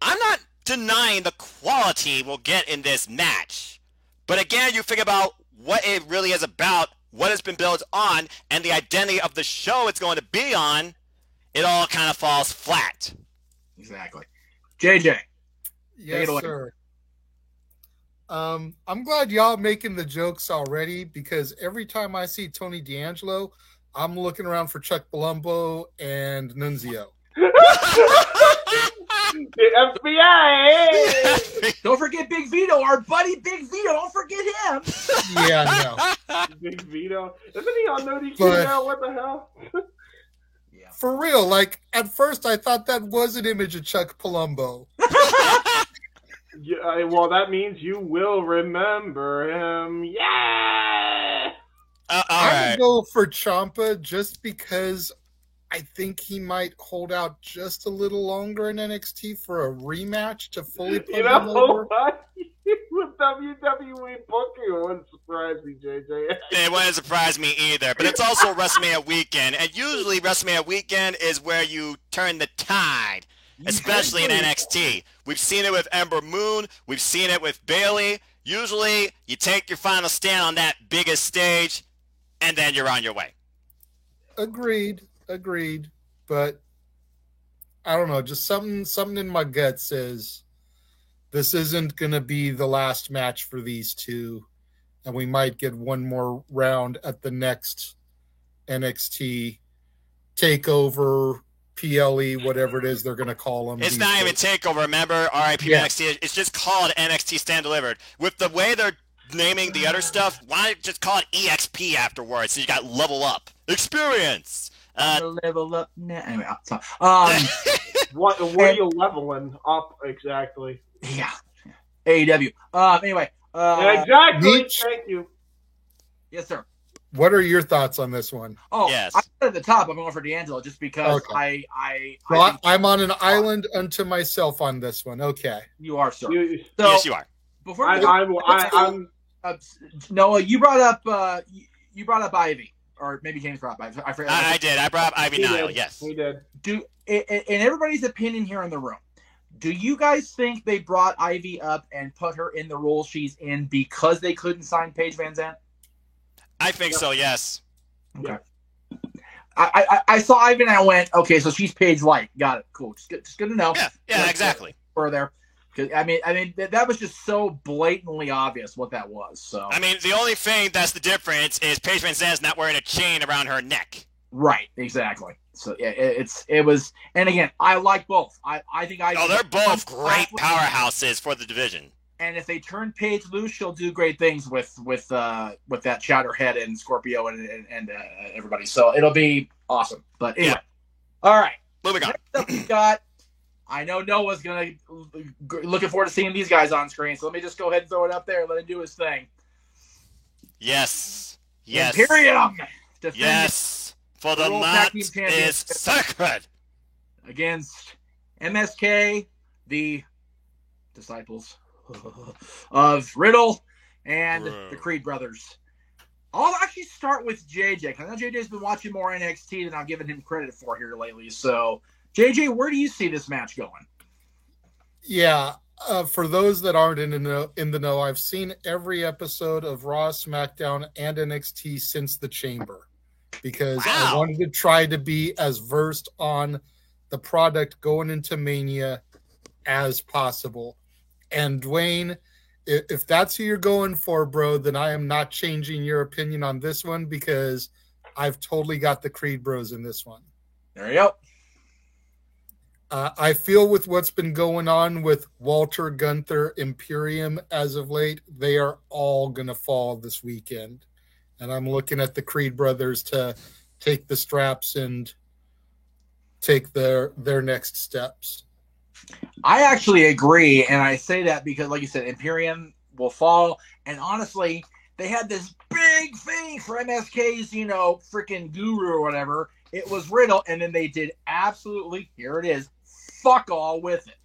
I'm not denying the quality we'll get in this match, but again, you think about what it really is about, what it's been built on, and the identity of the show it's going to be on. It all kind of falls flat. Exactly. JJ. Yes, sir. I'm glad y'all making the jokes already because every time I see Tony D'Angelo, I'm looking around for Chuck Palumbo and Nunzio. The FBI. Don't forget Big Vito, our buddy Big Vito. Don't forget him. Yeah, no. Big Vito. Isn't he on No DQ now? What the hell? Yeah. For real, like at first I thought that was an image of Chuck Palumbo. Yeah, well, that means you will remember him. Yeah. I would go for Ciampa just because I think he might hold out just a little longer in NXT for a rematch to fully put You him know over. what? With WWE booking, it wouldn't surprise me, JJ. It wouldn't surprise me either, but it's also WrestleMania weekend, and usually WrestleMania weekend is where you turn the tide, especially in NXT. We've seen it with Ember Moon. We've seen it with Bayley. Usually, you take your final stand on that biggest stage, and then you're on your way. Agreed. But I don't know, just something in my gut says this isn't going to be the last match for these two, and we might get one more round at the next NXT takeover, PLE, whatever it is they're going to call them. It's not even takeover, remember? RIP NXT. It's just called NXT Stand Delivered. With the way they're naming the other stuff, why not just call it EXP afterwards? So you got level up experience. Level up now. Anyway, What are you leveling up exactly? yeah. AEW. Anyway. Exactly. Meech? Thank you. Yes, sir. What are your thoughts on this one? Oh, Yes. I said at the top, I'm going for D'Angelo just because Okay. I I'm on an island unto myself on this one. Okay. you are, sir. You, So, Yes, you are. before I'm Noah, you brought up Ivy, or maybe James brought up Ivy. I forgot. I did. I brought up Ivy he Nile, did. yes. He did. In everybody's opinion here in the room, do you guys think they brought Ivy up and put her in the role she's in because they couldn't sign Paige Van Zandt? I think so, yes. Okay. I saw Ivy and I went, okay, so she's Paige Light. Got it. Cool. Just good to know. Yeah, exactly. For there. I mean, that was just so blatantly obvious what that was. So I mean, the only thing that's the difference is Paige Van Zandt's not wearing a chain around her neck. right, exactly. So yeah, it was, and again, I like both. I think I. Oh, they're both great powerhouses for the division. And if they turn Paige loose, she'll do great things with that Chatterhead and Scorpio and everybody. So it'll be awesome. But anyway, all right. Moving on. Next up we got. I know Noah's looking forward to seeing these guys on screen. So let me just go ahead and throw it up there and let him do his thing. Yes. Imperium. Yes. For the World knot Tag Team is Championship sacred. against MSK, the disciples of Riddle and the Creed brothers. I'll actually start with JJ, because I know JJ's been watching more NXT than I've given him credit for here lately. So, JJ, where do you see this match going? Yeah, for those that aren't in the know, I've seen every episode of Raw, SmackDown, and NXT since the Chamber, because I wanted to try to be as versed on the product going into Mania as possible. And Dwayne, if that's who you're going for, bro, then I am not changing your opinion on this one, because I've totally got the Creed bros in this one. There you go. I feel with what's been going on with Walter, Gunther, Imperium as of late, they are all going to fall this weekend. And I'm looking at the Creed brothers to take the straps and take their next steps. I actually agree, and I say that because, like you said, Imperium will fall. And honestly, they had this big thing for MSK's, freaking guru or whatever. It was Riddle, and then they did absolutely, here it is, fuck all with it.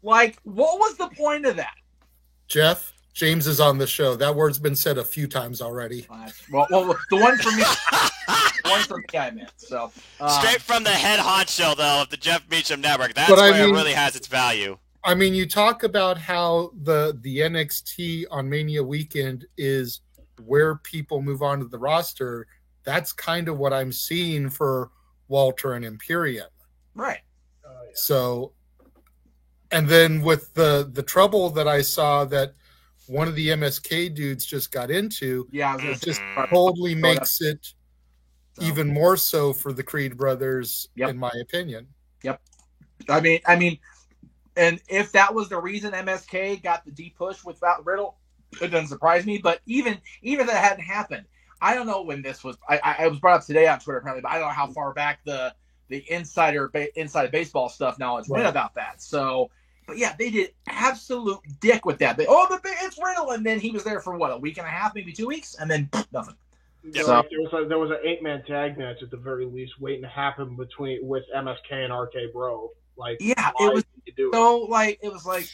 Like, what was the point of that? Jeff, James is on the show. That word's been said a few times already. Well, the one for me, I meant. So straight from the head honcho, though, of the Jeff Meacham Network. That's where it really has its value. I mean, you talk about how the NXT on Mania weekend is where people move on to the roster. That's kind of what I'm seeing for Walter and Imperium. Right. So, and then with the trouble that I saw that one of the MSK dudes just got into, it just totally makes it even more so for the Creed brothers, in my opinion. Yep. I mean, and if that was the reason MSK got the deep push without Riddle, it doesn't surprise me. But even if that hadn't happened, I don't know when this was. I was brought up today on Twitter apparently, but I don't know how far back the inside baseball stuff knowledge went about that. So, but yeah, they did absolute dick with that. It's Riddle, and then he was there for what, a week and a half, maybe 2 weeks, and then nothing. There was an 8-man tag match at the very least waiting to happen with MSK and RK Bro. Like, yeah, it was so like it was like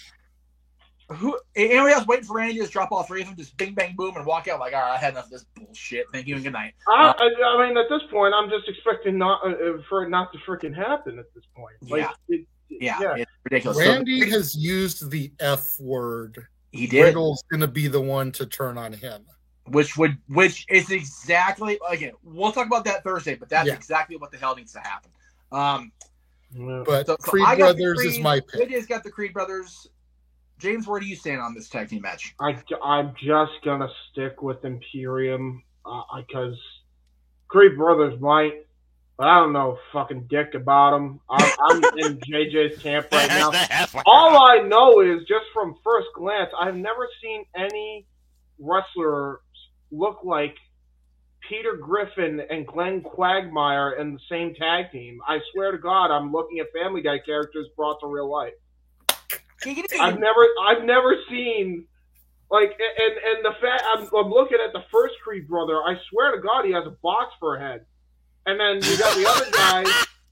who anybody else waiting for Randy to just drop all three of them, just bing bang boom and walk out like, all right, I had enough of this bullshit. Thank you and good night. I mean, at this point, I'm just expecting for it not to freaking happen at this point. Like, yeah, it's ridiculous. Randy has used the F word. He did. Riddle's going to be the one to turn on him. Which is exactly, again, we'll talk about that Thursday, but that's exactly what the hell needs to happen. But Creed Brothers is my pick. Lydia's got the Creed Brothers. James, where do you stand on this tag team match? I'm just going to stick with Imperium because Creed Brothers might, but I don't know fucking dick about them. I'm in JJ's camp right now. All I know is, just from first glance, I've never seen any wrestler look like Peter Griffin and Glenn Quagmire in the same tag team. I swear to God, I'm looking at Family Guy characters brought to real life. I've never seen, like, and the fact I'm looking at the first Creed brother. I swear to God, he has a box for a head, and then you got the other guy.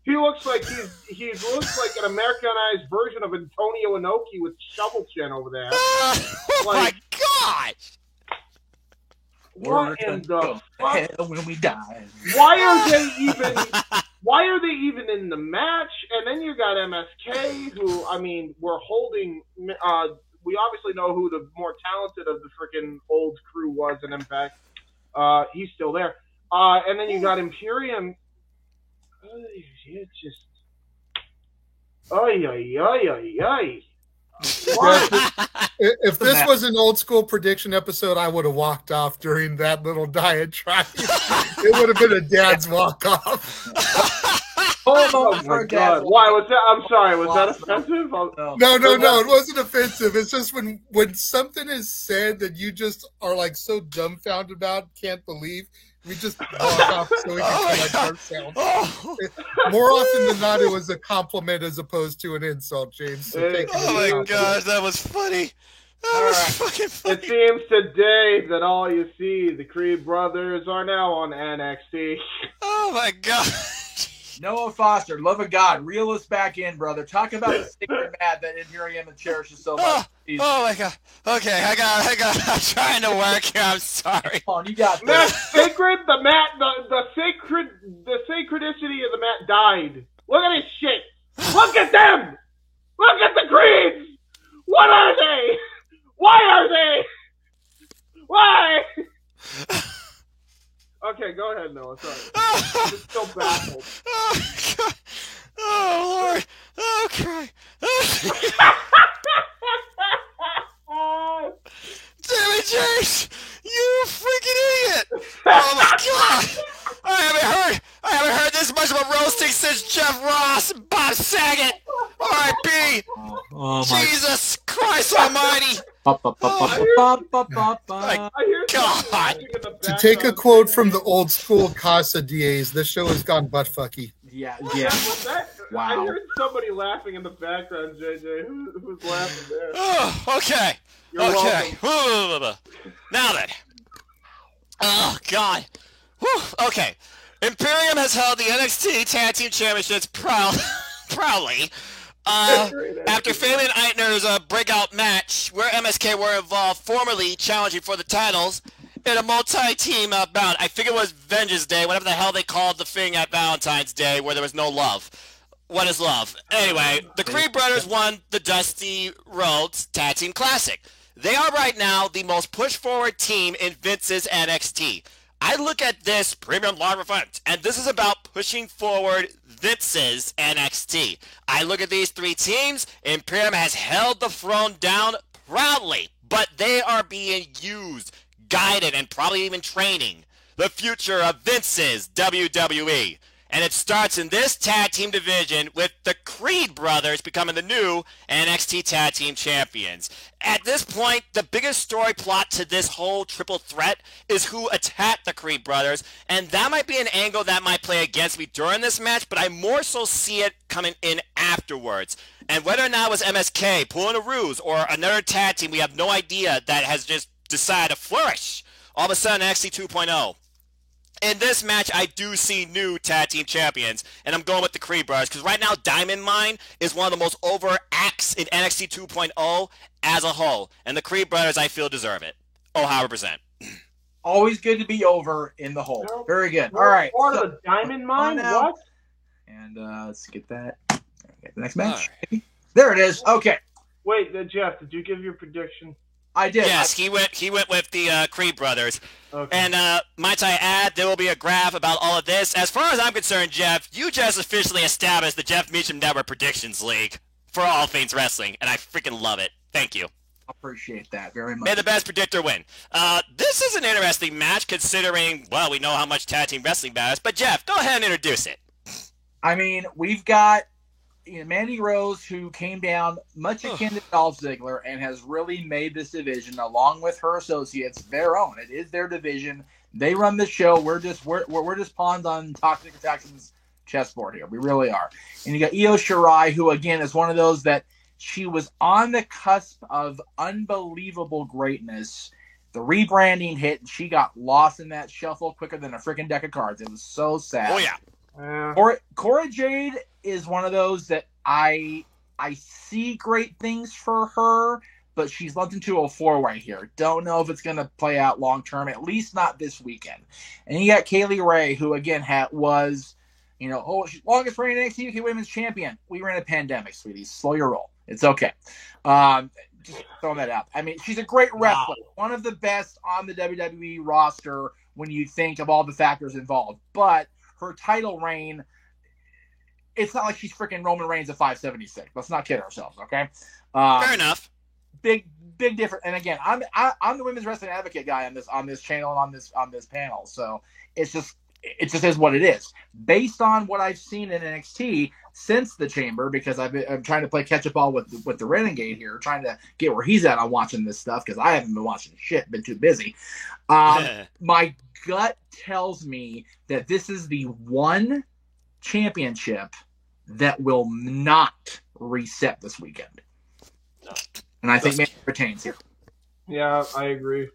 He looks like he looks like an Americanized version of Antonio Inoki with shovel chin over there. Oh my God! What in the fuck? When we die. Why are they even in the match? And then you got MSK, who, I mean, we're holding. We obviously know who the more talented of the freaking old crew was in Impact. He's still there. And then you got Imperium. It's just. Ay. If this was an old school prediction episode, I would have walked off during that little diatribe. It would have been a dad's walk off. Oh my God! Why was that? I'm sorry. Was that offensive? No. It wasn't offensive. It's just when something is said that you just are like so dumbfounded about, can't believe. We just walk off so we can collect ourselves. More often than not, it was a compliment as opposed to an insult, James. So oh my gosh, that was funny. That was fucking funny. It seems today that all you see, the Creed brothers, are now on NXT. Oh my God. Noah Foster, love of God, reel us back in, brother. Talk about the sacred mat that Imperium and cherishes so much. Oh my God. Okay, I got. I'm trying to work here. I'm sorry. Come on, you got this. Sacred, the mat, the sacredicity of the mat died. Look at this shit. Look at them. Look at the Creeds. What are they? Why are they? Why? Okay, go ahead, Noah. Sorry. I'm just so baffled. Oh, God. Oh, Lord. Oh, cry. Damn it, James. You freaking idiot. Oh, my God. I haven't heard this much of a roasting since Jeff Ross and Bob Saget. R.I.P. Oh, Jesus Christ almighty. I hear God. To take a quote from the old school Casa Diaz, this show has gone butt fucky. Yeah. Wow. I heard somebody laughing in the background, JJ. Who's laughing there? Oh, okay. You're welcome. Now then. Oh, God. Whew. Okay. Imperium has held the NXT Tag Team Championships proudly. After Fame and Eitner's breakout match, where MSK were involved, formerly challenging for the titles in a multi-team bout. I think it was Vengeance Day, whatever the hell they called the thing at Valentine's Day, where there was no love. What is love? Anyway, the Creed brothers won the Dusty Rhodes Tag Team Classic. They are right now the most push-forward team in Vince's NXT. I look at this premium live event, and this is about pushing forward Vince's NXT. I look at these three teams. Imperium has held the throne down proudly, but they are being used, guided, and probably even training the future of Vince's WWE. And it starts in this tag team division with the Creed brothers becoming the new NXT tag team champions. At this point, the biggest story plot to this whole triple threat is who attacked the Creed brothers. And that might be an angle that might play against me during this match, but I more so see it coming in afterwards. And whether or not it was MSK pulling a ruse or another tag team, we have no idea, that has just decided to flourish. All of a sudden, NXT 2.0. in this match, I do see new tag team champions, and I'm going with the Creed Brothers because right now Diamond Mine is one of the most over acts in NXT 2.0 as a whole, and the Creed Brothers I feel deserve it. 100%. Always good to be over in the hole. Well, Very good. All right. Part of the Diamond Mine? now. What? And let's get that. Get the next match. Right. There it is. Okay. Wait, Jeff, did you give your prediction? I did. Yes, he went with the Creed Brothers. Okay. And might I add, there will be a graph about all of this. As far as I'm concerned, Jeff, you just officially established the Jeff Meacham Network Predictions League for All Things Wrestling, and I freaking love it. Thank you. Appreciate that very much. May the best predictor win. This is an interesting match considering, well, we know how much tag team wrestling matters. But Jeff, go ahead and introduce it. I mean, we've got Mandy Rose, who came down much akin to Dolph Ziggler and has really made this division, along with her associates, their own. It is their division. They run the show. We're just pawns on Toxic Attraction's chessboard here. We really are. And you got Io Shirai, who again is one of those that she was on the cusp of unbelievable greatness. The rebranding hit, and she got lost in that shuffle quicker than a freaking deck of cards. It was so sad. Oh yeah. Cora Jade is one of those that I see great things for her, but she's lumped into a four-way here. Don't know if it's going to play out long-term, at least not this weekend. And you got Kaylee Ray, who again was, she's longest reigning NXT UK Women's Champion. We were in a pandemic, sweetie. Slow your roll. It's okay. Just throwing that out. I mean, she's a great wrestler. Wow. One of the best on the WWE roster when you think of all the factors involved. But her title reign, it's not like she's freaking Roman Reigns at 576. Let's not kid ourselves, okay? Fair enough. Big difference. And again, I'm the women's wrestling advocate guy on this channel and on this panel. So it just is what it is. Based on what I've seen in NXT since the Chamber, because I'm trying to play catch up ball with the Renegade here, trying to get where he's at on watching this stuff because I haven't been watching shit, been too busy. My gut tells me that this is the one championship that will not reset this weekend. And I think Mandy retains here. Yeah, I agree.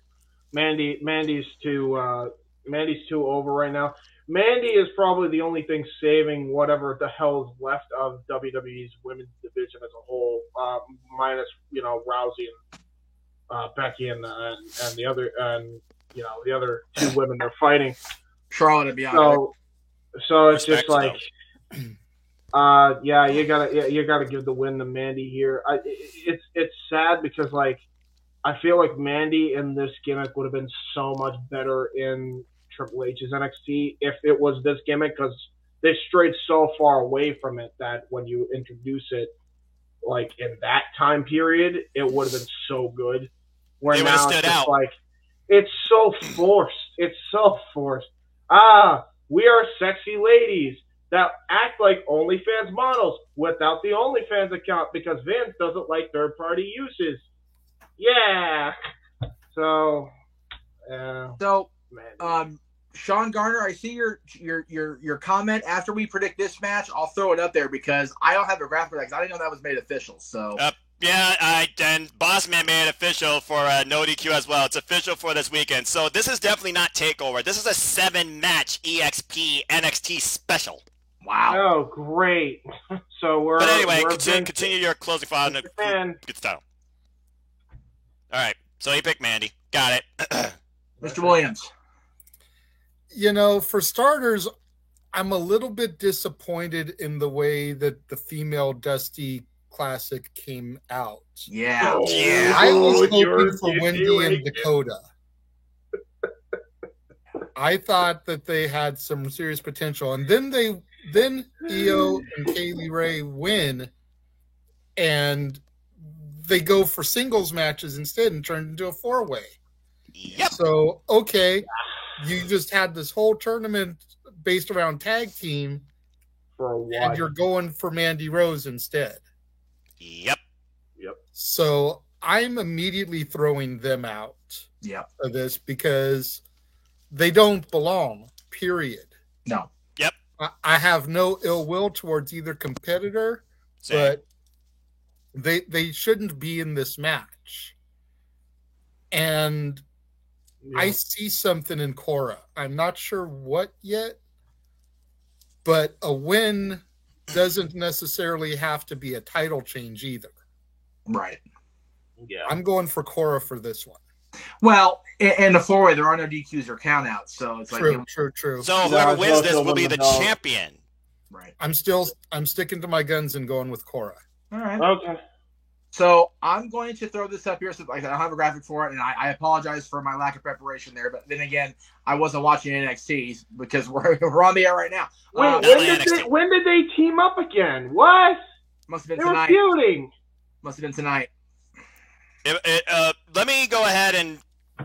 Mandy's too over right now. Mandy is probably the only thing saving whatever the hell is left of WWE's women's division as a whole, minus Rousey and Becky and the other the other two women they're fighting. Charlotte and Bianca. So it's just like, you gotta give the win to Mandy here. It's sad because like I feel like Mandy in this gimmick would have been so much better in Triple H's NXT if it was this gimmick, because they strayed so far away from it that when you introduce it like in that time period, it would have been so good. Where now it's just like it's so forced. It's so forced. We are sexy ladies that act like OnlyFans models without the OnlyFans account because Vince doesn't like third-party uses. Yeah. So, Sean Garner, I see your comment after we predict this match. I'll throw it up there because I don't have a graphic for that because I didn't know that was made official. So. And Bossman made it official for No DQ as well. It's official for this weekend. So this is definitely not TakeOver. This is a 7-match EXP NXT special. Wow. Oh, great. So But anyway, continue your closing thought. Good style. All right. So you picked Mandy. Got it. Mr. Williams. For starters, I'm a little bit disappointed in the way that the female Dusty Classic came out. Yeah. I was hoping for Wendy and Dakota. I thought that they had some serious potential. And then Io and Kaylee Ray win, and they go for singles matches instead and turn into a 4-way. Yep. So, okay, you just had this whole tournament based around tag team, and you're going for Mandy Rose instead. Yep. So I'm immediately throwing them out of this because they don't belong, period. No. Yep. I have no ill will towards either competitor, Same. but they shouldn't be in this match. And I see something in Cora. I'm not sure what yet, but a win doesn't necessarily have to be a title change either. Right. Yeah. I'm going for Cora for this one. Well, in the 4-way, there are no DQs or countouts, so it's True, like true. So whoever wins this will be the champion. right. I'm sticking to my guns and going with Cora. All right. Okay. So I'm going to throw this up here. So I don't have a graphic for it, and I apologize for my lack of preparation there. But then again, I wasn't watching NXT because we're on the air right now. Wait, when did they team up again? What? Must have been They tonight. were feuding. Must have been tonight. Let me go ahead and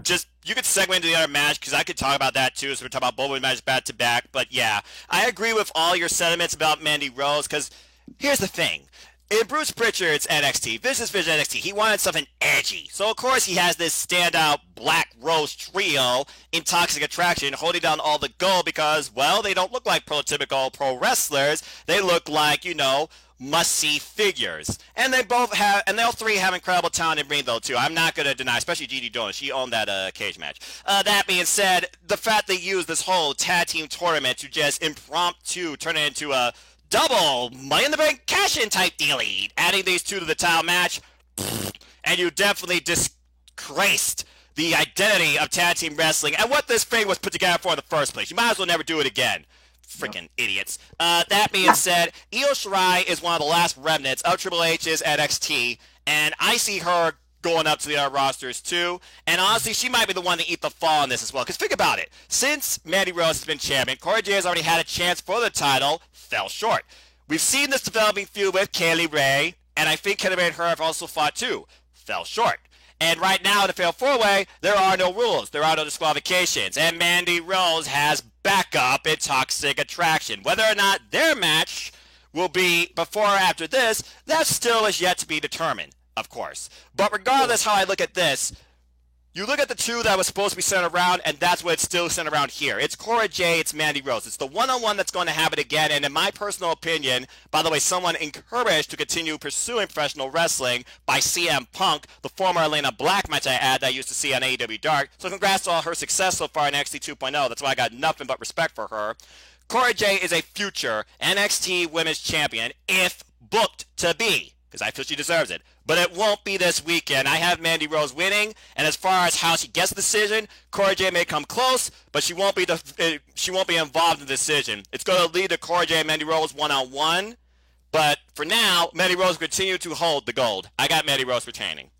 just you could segue into the other match because I could talk about that too. So we're talking about both women's matches back to back. But yeah, I agree with all your sentiments about Mandy Rose because here's the thing. In Bruce Pritchard's NXT, Vince's Vision NXT, he wanted something edgy. So, of course, he has this standout Black Rose trio in Toxic Attraction holding down all the gold because, well, they don't look like prototypical pro wrestlers. They look like, must-see figures. And they all three have incredible talent in ring, though, too. I'm not going to deny, especially Gigi Dolan. She owned that cage match. That being said, the fact they used this whole tag team tournament to just impromptu turn it into a double Money in the Bank cash-in type dealie, adding these two to the title match, and you definitely disgraced the identity of tag team wrestling and what this thing was put together for in the first place. You might as well never do it again. Freaking idiots. That being said, Io Shirai is one of the last remnants of Triple H's NXT, and I see her going up to the other rosters too. And honestly, she might be the one to eat the fall in this as well. Because think about it. Since Mandy Rose has been champion, Cora Jade has already had a chance for the title, fell short. We've seen this developing feud with Kaylee Ray, and I think Kaylee Ray and her have also fought too, fell short. And right now in the Fatal 4-Way, there are no rules. There are no disqualifications. And Mandy Rose has backup in Toxic Attraction. Whether or not their match will be before or after this, that still is yet to be determined. Of course. But regardless how I look at this, you look at the two that was supposed to be centered around, and that's what it's still centered around here. It's Cora Jade, it's Mandy Rose. It's the one-on-one that's going to happen again, and in my personal opinion, by the way, someone encouraged to continue pursuing professional wrestling by CM Punk, the former Elena Black match I had that I used to see on AEW Dark. So congrats to all her success so far in NXT 2.0. That's why I got nothing but respect for her. Cora Jade is a future NXT Women's Champion if booked to be, because I feel she deserves it. But it won't be this weekend. I have Mandy Rose winning, and as far as how she gets the decision, Cora Jade may come close, but she won't be involved in the decision. It's going to lead to Cora Jade and Mandy Rose one-on-one, but for now, Mandy Rose will continue to hold the gold. I got Mandy Rose retaining.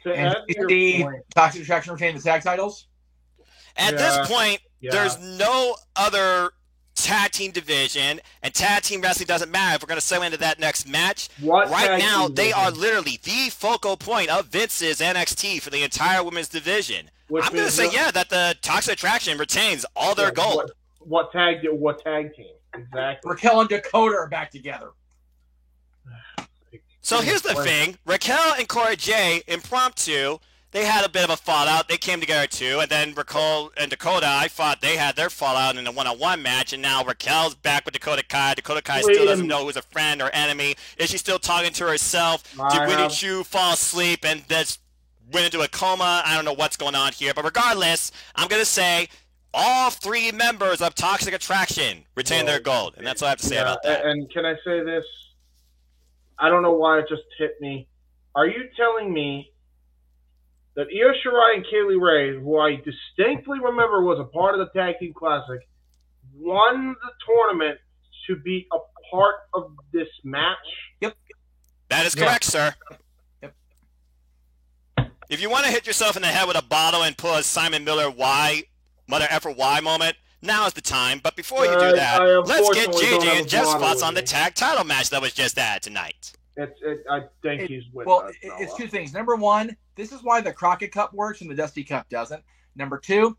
And the Toxic Attraction retain the tag titles? At this point, there's no other tag team division, and tag team wrestling doesn't matter if we're going to segue into that next match. Right now, they are literally the focal point of Vince's NXT for the entire women's division. I'm going to say, that the Toxic Attraction retains all their gold. What tag team? Exactly. Raquel and Dakota are back together. So here's the thing. Raquel and Cora Jade, impromptu, they had a bit of a fallout. They came together too, and then Raquel and Dakota, I thought they had their fallout in a one-on-one match, and now Raquel's back with Dakota Kai. Dakota Kai still doesn't know who's a friend or enemy. Is she still talking to herself? Did Winnie Chu fall asleep and just went into a coma? I don't know what's going on here, but regardless, I'm going to say all three members of Toxic Attraction retain their gold, and that's all I have to say about that. And can I say this? I don't know why it just hit me. Are you telling me that Io Shirai and Kaylee Ray, who I distinctly remember was a part of the Tag Team Classic, won the tournament to be a part of this match? Yep. That is correct, sir. Yep. If you want to hit yourself in the head with a bottle and pull a Simon Miller Mother Effer Y moment, now is the time. But before you do that, let's get JJ and Jeff's thoughts on the tag title match that was just added tonight. I think he's with us. It's two things. Number one, this is why the Crockett Cup works and the Dusty Cup doesn't. Number two,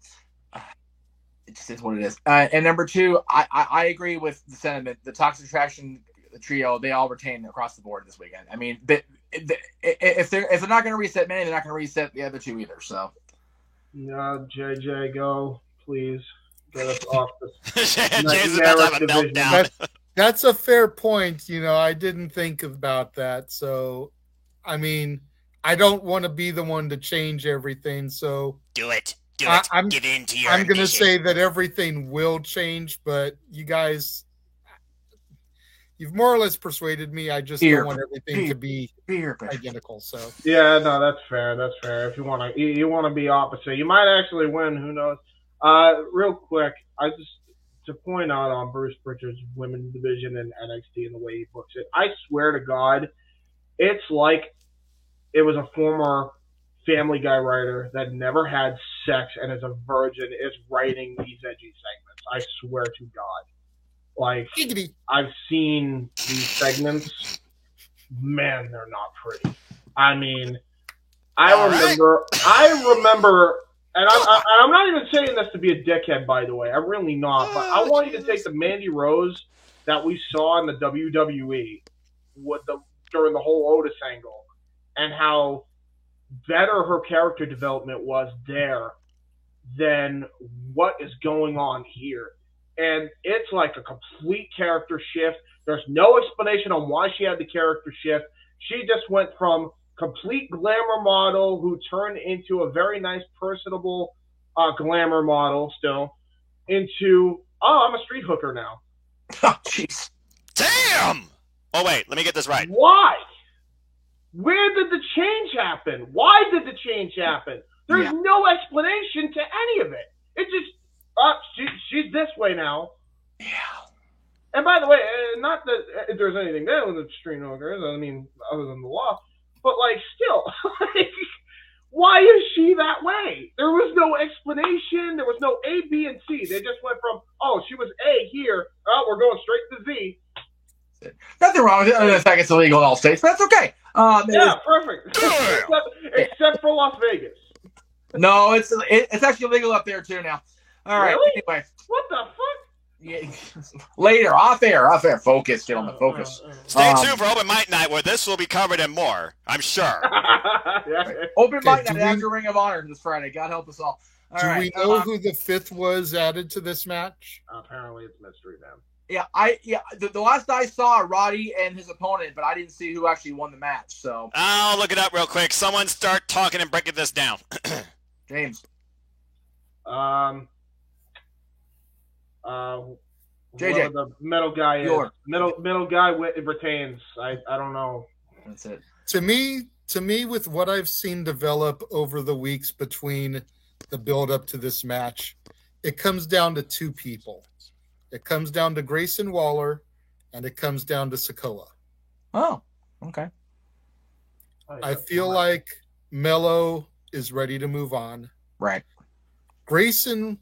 it just is what it is. And number two, I agree with the sentiment. The Toxic Attraction trio, they all retain across the board this weekend. I mean, if they're not going to reset Manny, they're not going to reset the other two either. So, no, JJ, go please get us off this. James about to have a meltdown. That's a fair point. I didn't think about that. So, I mean, I don't want to be the one to change everything. So do it. Do it. I'm Get into your going to mission. say that everything will change, but you guys, you've more or less persuaded me. I just don't want everything to be identical. So Yeah, no, that's fair. That's fair. If you want to be opposite, you might actually win. Who knows? Real quick, I just to point out on Bruce Pritchard's women's division in NXT and the way he books it. I swear to God, it's like it was a former Family Guy writer that never had sex and is a virgin is writing these edgy segments. I swear to God. Like, I've seen these segments. Man, they're not pretty. I mean, I remember, and I'm not even saying this to be a dickhead, by the way. I'm really not. But I want you to take the Mandy Rose that we saw in the WWE during the whole Otis angle and how better her character development was there than what is going on here. And it's like a complete character shift. There's no explanation on why she had the character shift. She just went from complete glamour model who turned into a very nice, personable glamour model still into, I'm a street hooker now. Oh, jeez. Damn! Oh, wait. Let me get this right. Why? Where did the change happen? Why did the change happen? There's no explanation to any of it. It just, she's this way now. Yeah. And by the way, not that there's anything there with the street hookers, I mean, other than the law, but like still, like, why is she that way? There was no explanation. There was no A, B, and C. They just went from, she was A here. Oh, we're going straight to Z. Nothing wrong with it. Other than the fact it's illegal in all states, but that's okay. Perfect. except for Las Vegas. No, it's actually legal up there too now. All right. Really? Anyway, what the fuck? Yeah. Later, off air. Focus, gentlemen, focus. Stay tuned for Open Mic Night, where this will be covered and more. I'm sure. Open Mic Night after Ring of Honor this Friday. God help us all. Do we know who the fifth was added to this match? Apparently, it's mystery then. Yeah, the last I saw, Roddy and his opponent, but I didn't see who actually won the match. So I'll look it up real quick. Someone start talking and breaking this down. James. JJ. The middle guy is. Middle guy retains. I don't know. That's it. To me, with what I've seen develop over the weeks between the build up to this match, it comes down to two people. It comes down to Grayson Waller, and it comes down to Sikoa. Oh, okay. I feel like Mello is ready to move on. Right. Grayson,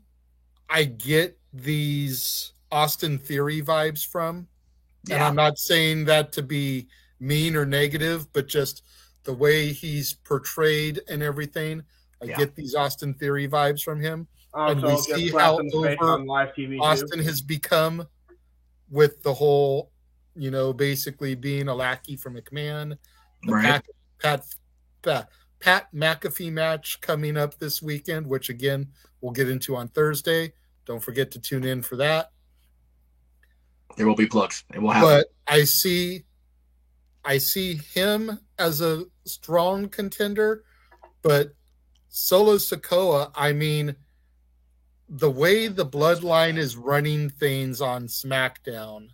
I get these Austin Theory vibes from. Yeah. And I'm not saying that to be mean or negative, but just the way he's portrayed and everything. I get these Austin Theory vibes from him. And we see how over Austin has become with the whole, basically being a lackey for McMahon. The Pat McAfee match coming up this weekend, which again we'll get into on Thursday. Don't forget to tune in for that. There will be plugs. It will happen. But I see him as a strong contender, but Solo Sikoa, I mean, the way the Bloodline is running things on SmackDown,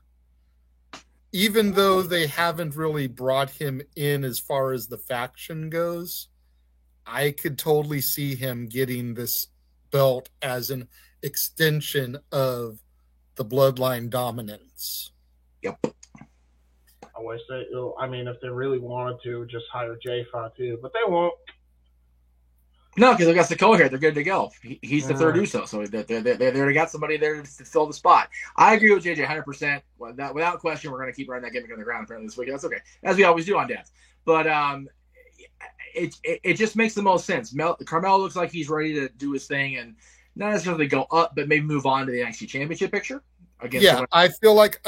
even though they haven't really brought him in as far as the faction goes, I could totally see him getting this belt as an extension of the Bloodline dominance. Yep. I wish if they really wanted to, just hire J5 but they won't. No, because they've got Sikoa here. They're good to go. He's the third Uso, so they already got somebody there to fill the spot. I agree with JJ 100%. Without question, we're going to keep running that gimmick on the ground apparently this week. That's okay, as we always do on Dads. But it just makes the most sense. Carmelo looks like he's ready to do his thing and not necessarily go up, but maybe move on to the NXT Championship picture. I feel like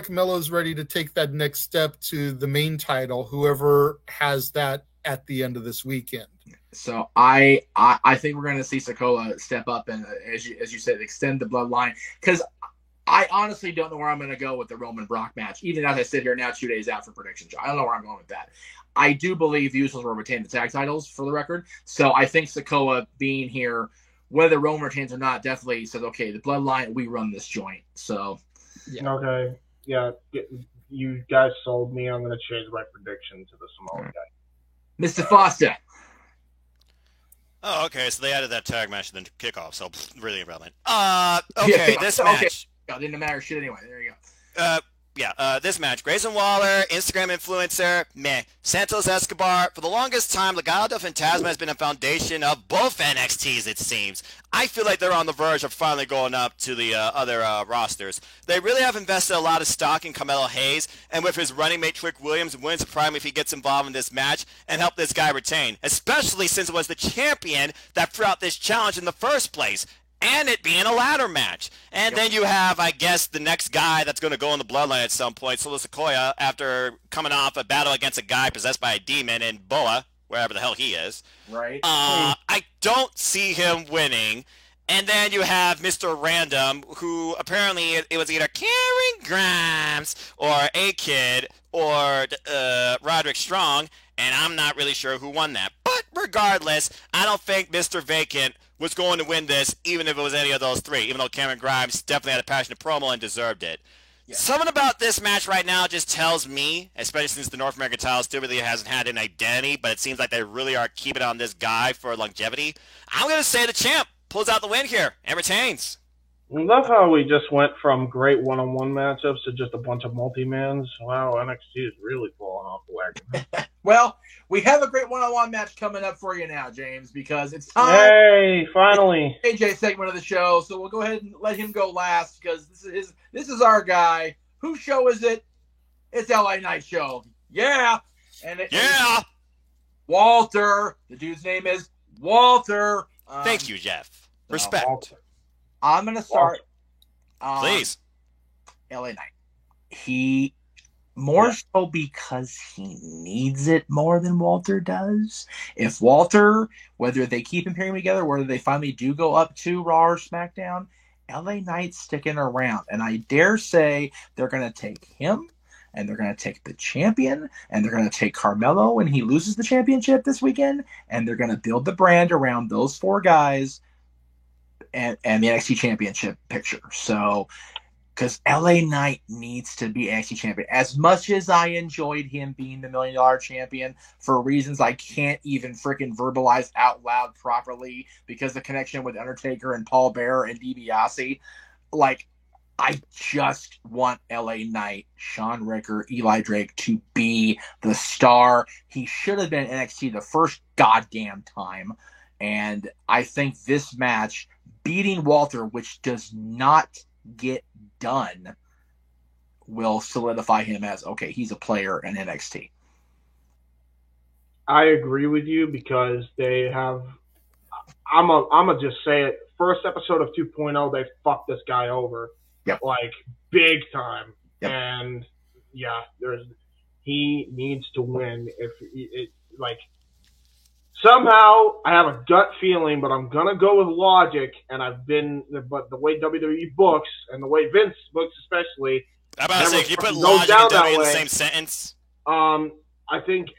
Melo's ready to take that next step to the main title, whoever has that at the end of this weekend. So I think we're going to see Sikoa step up and, as you said, extend the Bloodline, because I honestly don't know where I'm going to go with the Roman Brock match, even as I sit here now 2 days out for predictions. I don't know where I'm going with that. I do believe the Usos will retain the tag titles, for the record. So I think Sikoa being here whether Roman retains or not, definitely says, okay, the bloodline, we run this joint. So, Yeah. Okay. Yeah. You guys sold me. I'm going to change my prediction to the Samoa guy. Mr. Foster. Oh, okay. So they added that tag match to the kickoff. So really irrelevant. Okay, Yeah, this okay. match. Oh, didn't matter shit anyway. There you go. This match. Grayson Waller, Instagram influencer, meh. Santos Escobar. For the longest time, Legado del Fantasma has been a foundation of both NXTs, it seems. I feel like they're on the verge of finally going up to the other rosters. They really have invested a lot of stock in Carmelo Hayes, and with his running mate Trick Williams, it wouldn't surprise me if he gets involved in this match and help this guy retain, especially since it was the champion that threw out this challenge in the first place. And it being a ladder match. And then you have, I guess, the next guy that's going to go in the bloodline at some point, Solo Sikoa, after coming off a battle against a guy possessed by a demon in Boa, wherever the hell he is. Right. I don't see him winning. And then you have Mr. Random, who apparently it was either Karen Grimes or A-Kid or Roderick Strong, and I'm not really sure who won that. But regardless, I don't think Mr. Vacant was going to win this, even if it was any of those three, even though Cameron Grimes definitely had a passionate promo and deserved it. Yeah. Something about this match right now just tells me, especially since the North American title still really hasn't had an identity, but it seems like they really are keeping on this guy for longevity. I'm going to say the champ pulls out the win here and retains. I love how we just went from great one-on-one matchups to just a bunch of multi-mans. Wow, NXT is really falling off the wagon. Well, we have a great one-on-one match coming up for you now, James, because it's time. Hey, finally. AJ segment of the show, so we'll go ahead and let him go last because this is our guy. Whose show is it? It's LA Knight show. Yeah. And Walter. The dude's name is Walter. Thank you, Jeff. Respect. Walter. I'm going to start. Please. LA Knight. He more so because he needs it more than Walter does. If Walter, whether they keep him pairing together, whether they finally do go up to Raw or SmackDown, LA Knight's sticking around. And I dare say they're going to take him, and they're going to take the champion, and they're going to take Carmelo when he loses the championship this weekend, and they're going to build the brand around those four guys and the NXT championship picture. So, because LA Knight needs to be NXT champion. As much as I enjoyed him being the $1 Million champion for reasons I can't even freaking verbalize out loud properly because the connection with Undertaker and Paul Bearer and DiBiase, like, I just want LA Knight, Shawn Ricker, Eli Drake to be the star. He should have been NXT the first goddamn time. And I think this match, beating Walter, which does not get done, will solidify him as, okay, he's a player in NXT. I agree with you because they have, I'm gonna just say it, first episode of 2.0, they fucked this guy over. Yep. Like, big time. Yep. And, yeah, he needs to win. If it, like, somehow, I have a gut feeling, but I'm going to go with logic, and but the way WWE books, and the way Vince books especially. I'm about to say, can you put logic and WWE in the same sentence? I think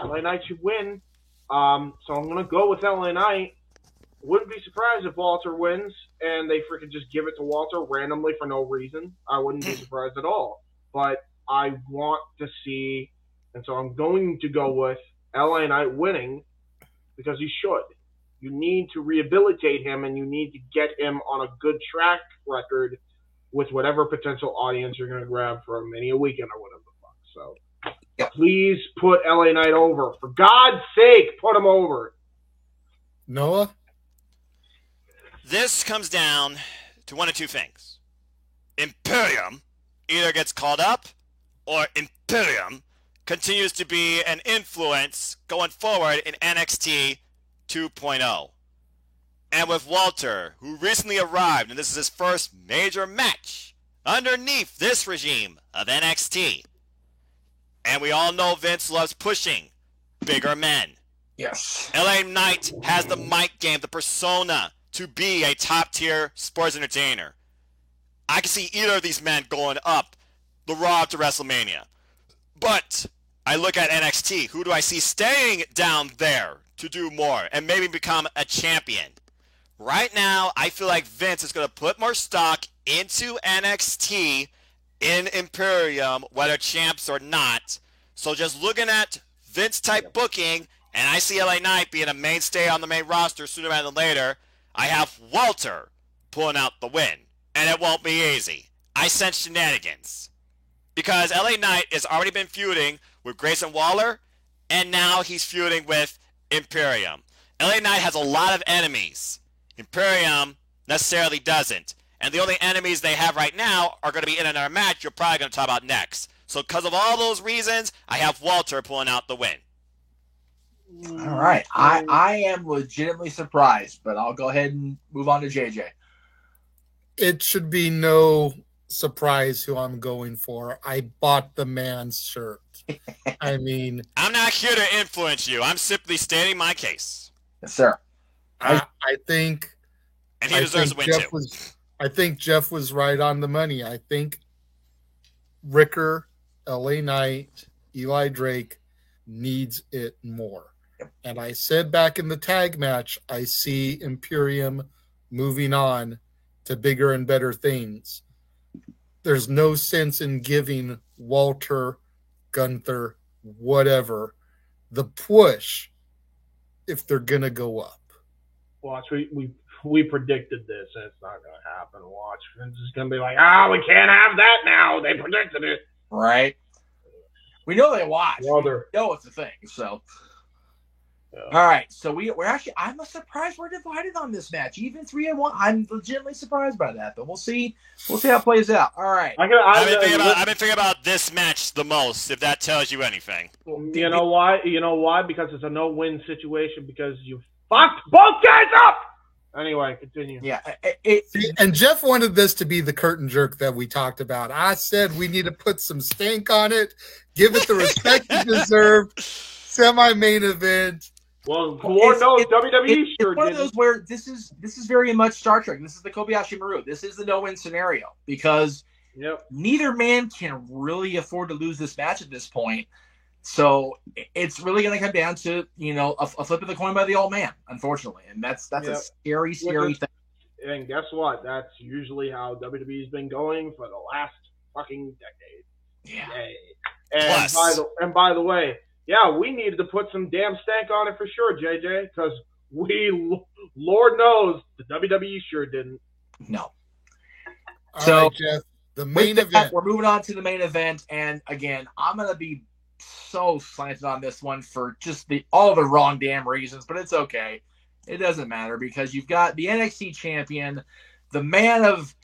LA Knight should win. So I'm going to go with LA Knight. Wouldn't be surprised if Walter wins, and they freaking just give it to Walter randomly for no reason. I wouldn't be surprised at all. But I want to see, and so I'm going to go with LA Knight winning, because he should. You need to rehabilitate him, and you need to get him on a good track record with whatever potential audience you're going to grab for Mania weekend or whatever the fuck. So please put LA Knight over. For God's sake, put him over. Noah? This comes down to one of two things. Imperium either gets called up, or Imperium continues to be an influence going forward in NXT 2.0. And with Walter, who recently arrived, and this is his first major match underneath this regime of NXT. And we all know Vince loves pushing bigger men. Yes. LA Knight has the mic game, the persona to be a top-tier sports entertainer. I can see either of these men going up the road to WrestleMania. But I look at NXT. Who do I see staying down there to do more and maybe become a champion? Right now, I feel like Vince is going to put more stock into NXT in Imperium, whether champs or not. So just looking at Vince-type booking, and I see LA Knight being a mainstay on the main roster sooner rather than later, I have Walter pulling out the win. And it won't be easy. I sense shenanigans. Because LA Knight has already been feuding with Grayson Waller, and now he's feuding with Imperium. LA Knight has a lot of enemies. Imperium necessarily doesn't. And the only enemies they have right now are going to be in another match you're probably going to talk about next. So because of all those reasons, I have Walter pulling out the win. All right. I am legitimately surprised, but I'll go ahead and move on to JJ. It should be no surprise who I'm going for. I bought the man's shirt. I mean, I'm not here to influence you. I'm simply stating my case. Yes, sir. I think, And he deserves a win too. I think Jeff was right on the money. I think Ricker, LA Knight, Eli Drake needs it more. And I said back in the tag match, I see Imperium moving on to bigger and better things. There's no sense in giving Walter, Gunther, whatever, the push if they're going to go up. Watch, we predicted this, and it's not going to happen. Watch, Vince is going to be like, we can't have that now. They predicted it. Right. We know they watch. Brother. We know it's a thing. So, Yeah. All right. So we're actually. I'm surprised we're divided on this match. Even 3-1. I'm legitimately surprised by that. But we'll see. We'll see how it plays out. All right. I've been thinking about this match the most. If that tells you anything. You know why? You know why? Because it's a no-win situation. Because you fucked both guys up. Anyway, continue. Yeah. And Jeff wanted this to be the curtain jerk that we talked about. I said we need to put some stank on it, give it the respect it deserved. Semi-main event. Well, Lord knows WWE sure it's one did. of those where this is very much Star Trek. This is the Kobayashi Maru. This is the no-win scenario because neither man can really afford to lose this match at this point. So it's really going to come down to a flip of the coin by the old man, unfortunately, and that's a scary thing. And guess what? That's usually how WWE's been going for the last fucking decade. Yeah. And by the way, we needed to put some damn stank on it for sure, JJ, because Lord knows, the WWE sure didn't. No. All right, Jeff, the main event. We're moving on to the main event, and again, I'm going to be so slanted on this one for just all the wrong damn reasons, but it's okay. It doesn't matter because you've got the NXT champion, the man of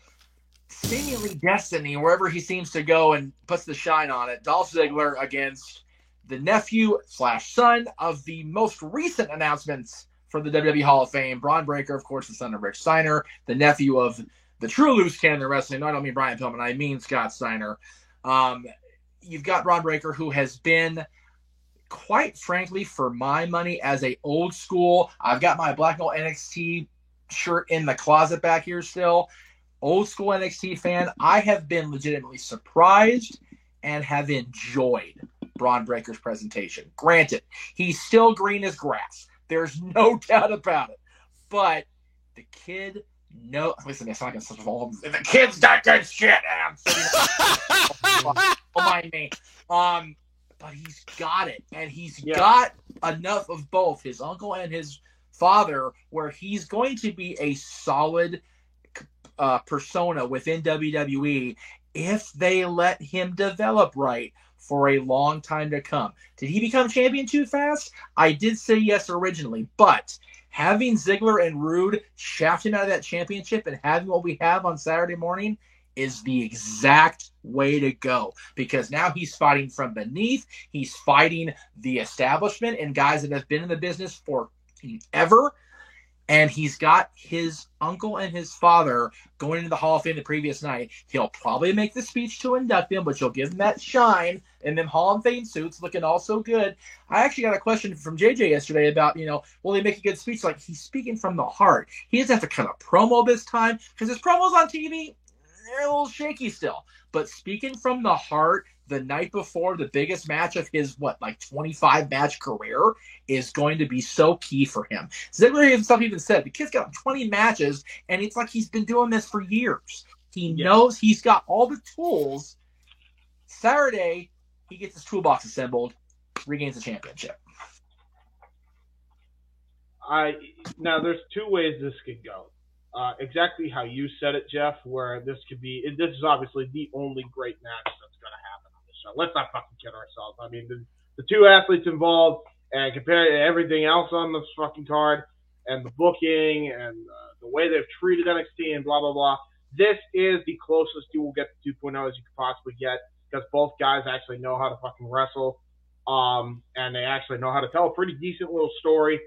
seemingly destiny, wherever he seems to go and puts the shine on it, Dolph Ziggler against the nephew/son of the most recent announcements for the WWE Hall of Fame, Braun Breaker, of course, the son of Rick Steiner, the nephew of the true loose cannon wrestling. No, I don't mean Brian Pillman, I mean Scott Steiner. You've got Braun Breaker, who has been, quite frankly, for my money, as a old school. I've got my Black and Gold NXT shirt in the closet back here still. Old school NXT fan. I have been legitimately surprised and have enjoyed Braun Breaker's presentation. Granted, he's still green as grass. There's no doubt about it. But the kid, listen, it's not going to the kid's not good shit. Don't mind me. But he's got it, and he's got enough of both his uncle and his father, where he's going to be a solid persona within WWE if they let him develop right for a long time to come. Did he become champion too fast? I did say yes originally, but having Ziggler and Rude shaft him out of that championship and having what we have on Saturday morning is the exact way to go, because now he's fighting from beneath. He's fighting the establishment and guys that have been in the business for ever. And he's got his uncle and his father going into the Hall of Fame the previous night. He'll probably make the speech to induct them, but you'll give him that shine in them Hall of Fame suits looking all so good. I actually got a question from JJ yesterday about, will he make a good speech? Like, he's speaking from the heart. He doesn't have to cut a promo this time, because his promos on TV, they're a little shaky still. But speaking from the heart, the night before the biggest match of his 25 match career is going to be so key for him. Ziggler himself even said the kid's got 20 matches, and it's like he's been doing this for years. He knows he's got all the tools. Saturday, he gets his toolbox assembled, regains the championship. Now there's two ways this could go. Exactly how you said it, Jeff, where this is obviously the only great match that's going to happen on the show. Let's not fucking kid ourselves. I mean, the two athletes involved, and compared to everything else on this fucking card, and the booking, and the way they've treated NXT, and blah, blah, blah, this is the closest you will get to 2.0 as you could possibly get, because both guys actually know how to fucking wrestle, and they actually know how to tell a pretty decent little story.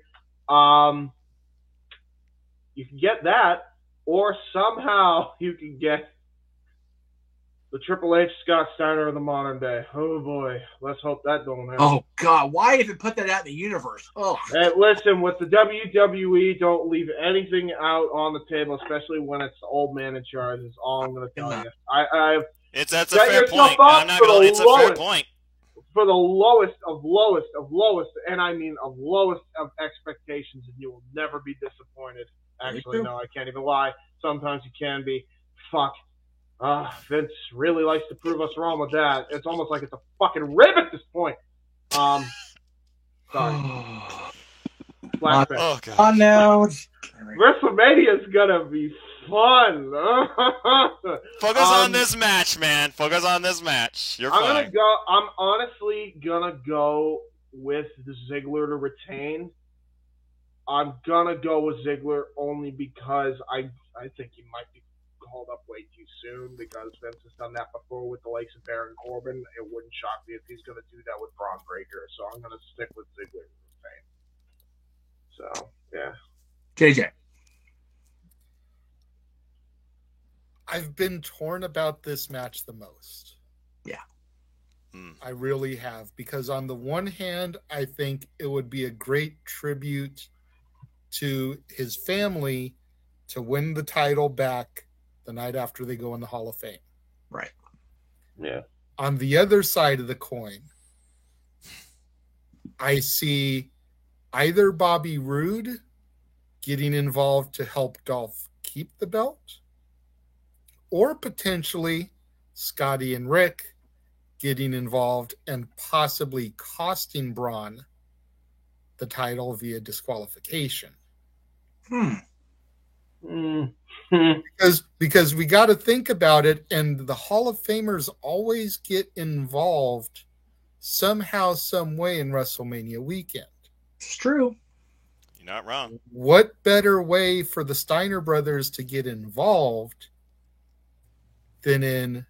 You can get that, or somehow you can get the Triple H Scott Steiner of the modern day. Oh boy, let's hope that don't happen. Oh God, why even put that out in the universe? Oh, hey, listen, with the WWE, don't leave anything out on the table, especially when it's the old man in charge. Is all I'm going to tell you. That's a fair point. It's a fair point. For the lowest of lowest of lowest, and I mean of lowest of expectations, and you will never be disappointed. Actually, no, I can't even lie. Sometimes you can be. Fuck. Vince really likes to prove us wrong with that. It's almost like it's a fucking rib at this point. Sorry. Flashback. Oh, God. On now. WrestleMania is gonna be fun. Focus on this match, man. Focus on this match. You're fine. I'm honestly gonna go with the Ziggler to retain. I'm gonna go with Ziggler only because I think he might be called up way too soon, because Vince has done that before with the likes of Baron Corbin. It wouldn't shock me if he's gonna do that with Braun Breaker. So I'm gonna stick with Ziggler to retain. So yeah. JJ. I've been torn about this match the most. Yeah. I really have, because on the one hand, I think it would be a great tribute to his family to win the title back the night after they go in the Hall of Fame. Right. Yeah. On the other side of the coin, I see either Bobby Roode getting involved to help Dolph keep the belt, or potentially Scotty and Rick getting involved and possibly costing Braun the title via disqualification. Because we got to think about it, and the Hall of Famers always get involved somehow, some way in WrestleMania weekend. It's true. You're not wrong. What better way for the Steiner brothers to get involved than in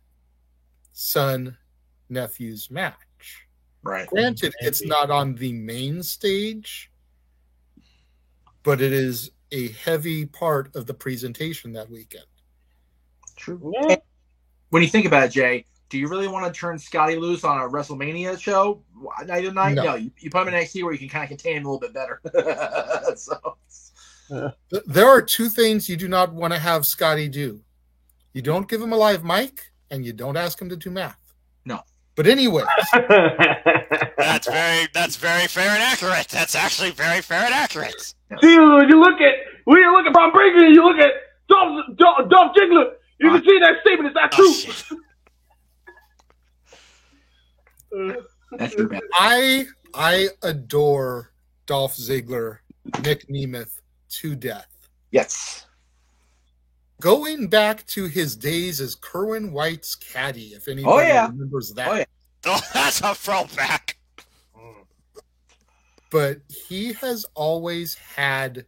son-nephew's match? Right. Granted, it's not on the main stage, but it is a heavy part of the presentation that weekend. True. Yeah. When you think about it, Jay, do you really want to turn Scotty loose on a WrestleMania show night to night? No, you put him in NXT where you can kind of contain him a little bit better. There are two things you do not want to have Scotty do. You don't give him a live mic, and you don't ask him to do math. No. But anyways. That's very fair and accurate. That's actually very fair and accurate. See, when you look at Braun Breaker, and you look at Dolph Ziggler, you can see that statement is not true. That's true, man. I adore Dolph Ziggler, Nick Nemeth to death. Yes. Going back to his days as Kerwin White's caddy, if anybody remembers that. Oh, yeah. Oh, that's a throwback. But he has always had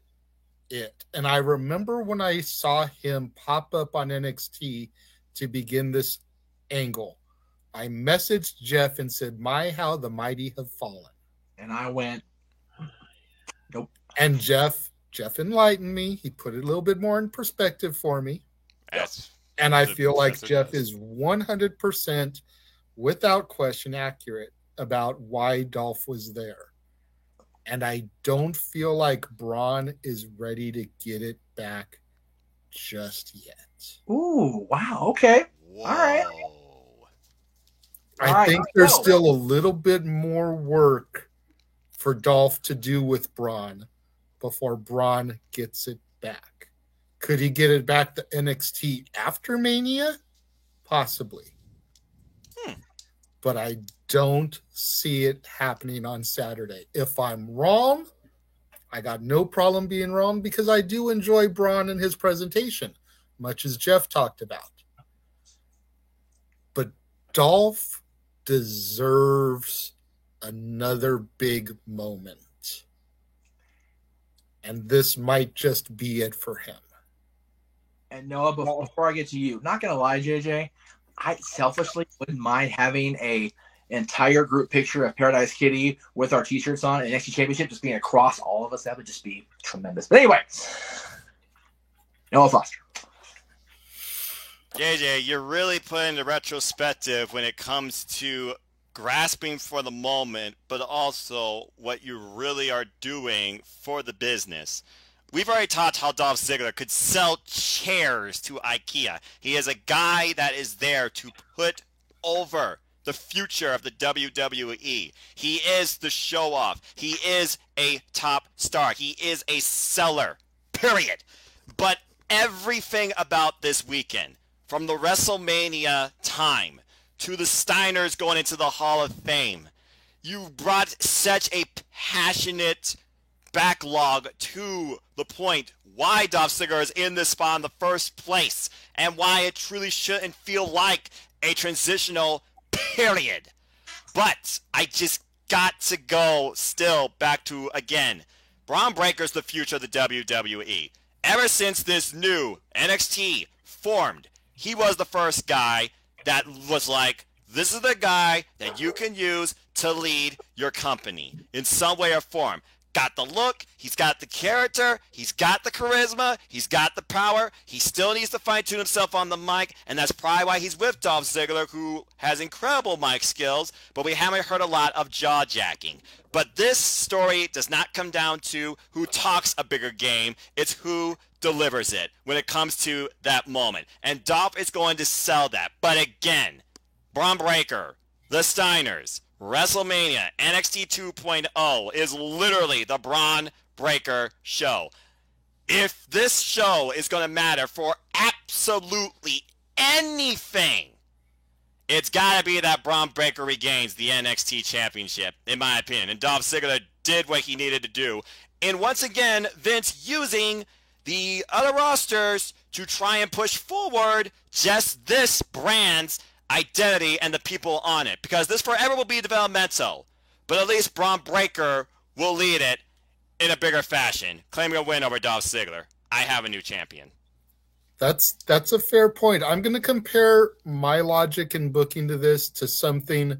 it. And I remember when I saw him pop up on NXT to begin this angle, I messaged Jeff and said, "My, how the mighty have fallen." And I went, nope. And Jeff enlightened me. He put it a little bit more in perspective for me. Yes. And I feel like Jeff is 100% without question accurate about why Dolph was there. And I don't feel like Braun is ready to get it back just yet. Ooh, wow. Okay. Whoa. All right. I think there's still a little bit more work for Dolph to do with Braun before Braun gets it back. Could he get it back to NXT after Mania? Possibly. But I don't see it happening on Saturday. If I'm wrong, I got no problem being wrong because I do enjoy Braun and his presentation, much as Jeff talked about. But Dolph deserves another big moment. And this might just be it for him. And Noah, before I get to you, not going to lie, JJ, I selfishly wouldn't mind having a entire group picture of Paradise Kitty with our t-shirts on and NXT Championship just being across all of us. That would just be tremendous. But anyway, Noah Foster. JJ, you're really putting the retrospective when it comes to grasping for the moment, but also what you really are doing for the business. We've already talked how Dolph Ziggler could sell chairs to IKEA. He is a guy that is there to put over the future of the WWE. He is the show-off. He is a top star. He is a seller, period. But everything about this weekend, from the WrestleMania time to the Steiners going into the Hall of Fame, you brought such a passionate backlog to the point why Dolph Ziggler is in this spot in the first place and why it truly shouldn't feel like a transitional period. But I just got to go still back to, again, Braun Breaker's the future of the WWE. Ever since this new NXT formed, he was the first guy that was like, this is the guy that you can use to lead your company in some way or form. Got the look, he's got the character, he's got the charisma, he's got the power. He still needs to fine-tune himself on the mic, and that's probably why he's with Dolph Ziggler, who has incredible mic skills, but we haven't heard a lot of jaw-jacking. But this story does not come down to who talks a bigger game, it's who delivers it when it comes to that moment. And Dolph is going to sell that. But again, Braun Breaker, the Steiners, WrestleMania, NXT 2.0 is literally the Braun Breaker show. If this show is going to matter for absolutely anything, it's got to be that Braun Breaker regains the NXT Championship, in my opinion. And Dolph Ziggler did what he needed to do. And once again, Vince using the other rosters to try and push forward just this brand's identity and the people on it, because this forever will be developmental, but at least Braun Breaker will lead it in a bigger fashion, claiming a win over Dolph Ziggler. I have a new champion. That's a fair point. I'm going to compare my logic and booking to this to something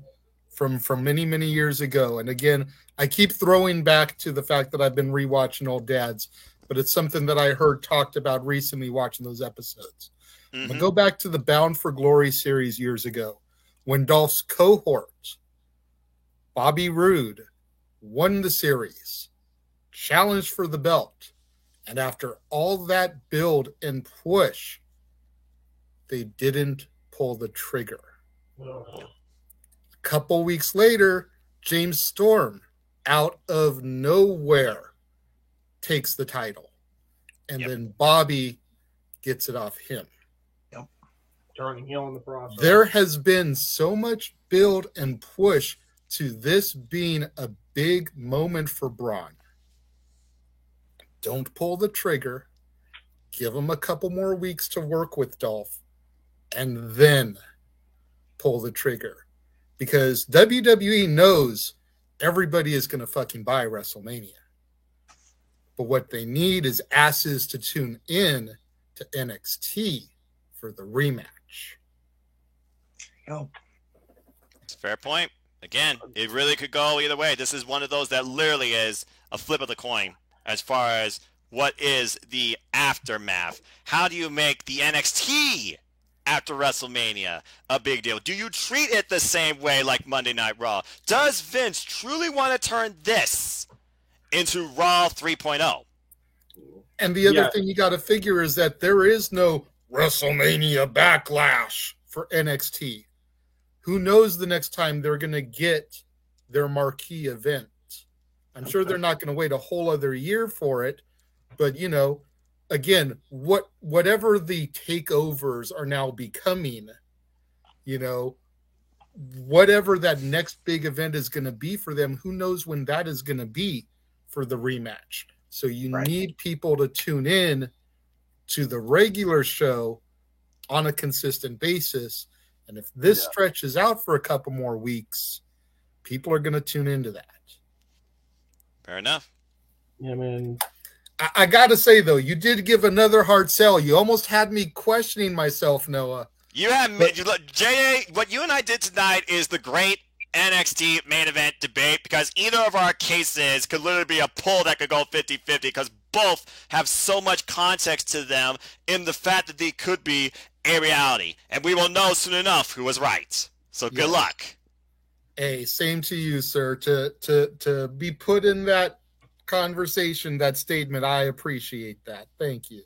from many years ago. And again, I keep throwing back to the fact that I've been rewatching Old Dads, but it's something that I heard talked about recently watching those episodes. I'm going to go back to the Bound for Glory series years ago when Dolph's cohort, Bobby Roode, won the series, challenged for the belt, and after all that build and push, they didn't pull the trigger. A couple weeks later, James Storm, out of nowhere, takes the title, and then Bobby gets it off him. Turning heel in the process. There has been so much build and push to this being a big moment for Braun. Don't pull the trigger. Give him a couple more weeks to work with Dolph, and then pull the trigger. Because WWE knows everybody is going to fucking buy WrestleMania. But what they need is asses to tune in to NXT for the rematch. It's a fair point. Again, it really could go either way. This is one of those that literally is a flip of the coin as far as what is the aftermath. How do you make the NXT after WrestleMania a big deal? Do you treat it the same way like Monday Night Raw? Does Vince truly want to turn this into Raw 3.0? And the other thing you got to figure is that there is no WrestleMania backlash for NXT. who knows the next time they're going to get their marquee event. I'm sure they're not going to wait a whole other year for it, but again, whatever the takeovers are now becoming, whatever that next big event is going to be for them, who knows when that is going to be for the rematch. So you need people to tune in to the regular show on a consistent basis. And if this stretches out for a couple more weeks, people are going to tune into that. Fair enough. Yeah, man. I got to say, though, you did give another hard sell. You almost had me questioning myself, Noah. You have J.A., what you and I did tonight is the great NXT main event debate, because either of our cases could literally be a poll that could go 50-50, because both have so much context to them in the fact that they could be a reality. And we will know soon enough who was right. So good luck. Hey, same to you, sir. To be put in that conversation, that statement, I appreciate that. Thank you.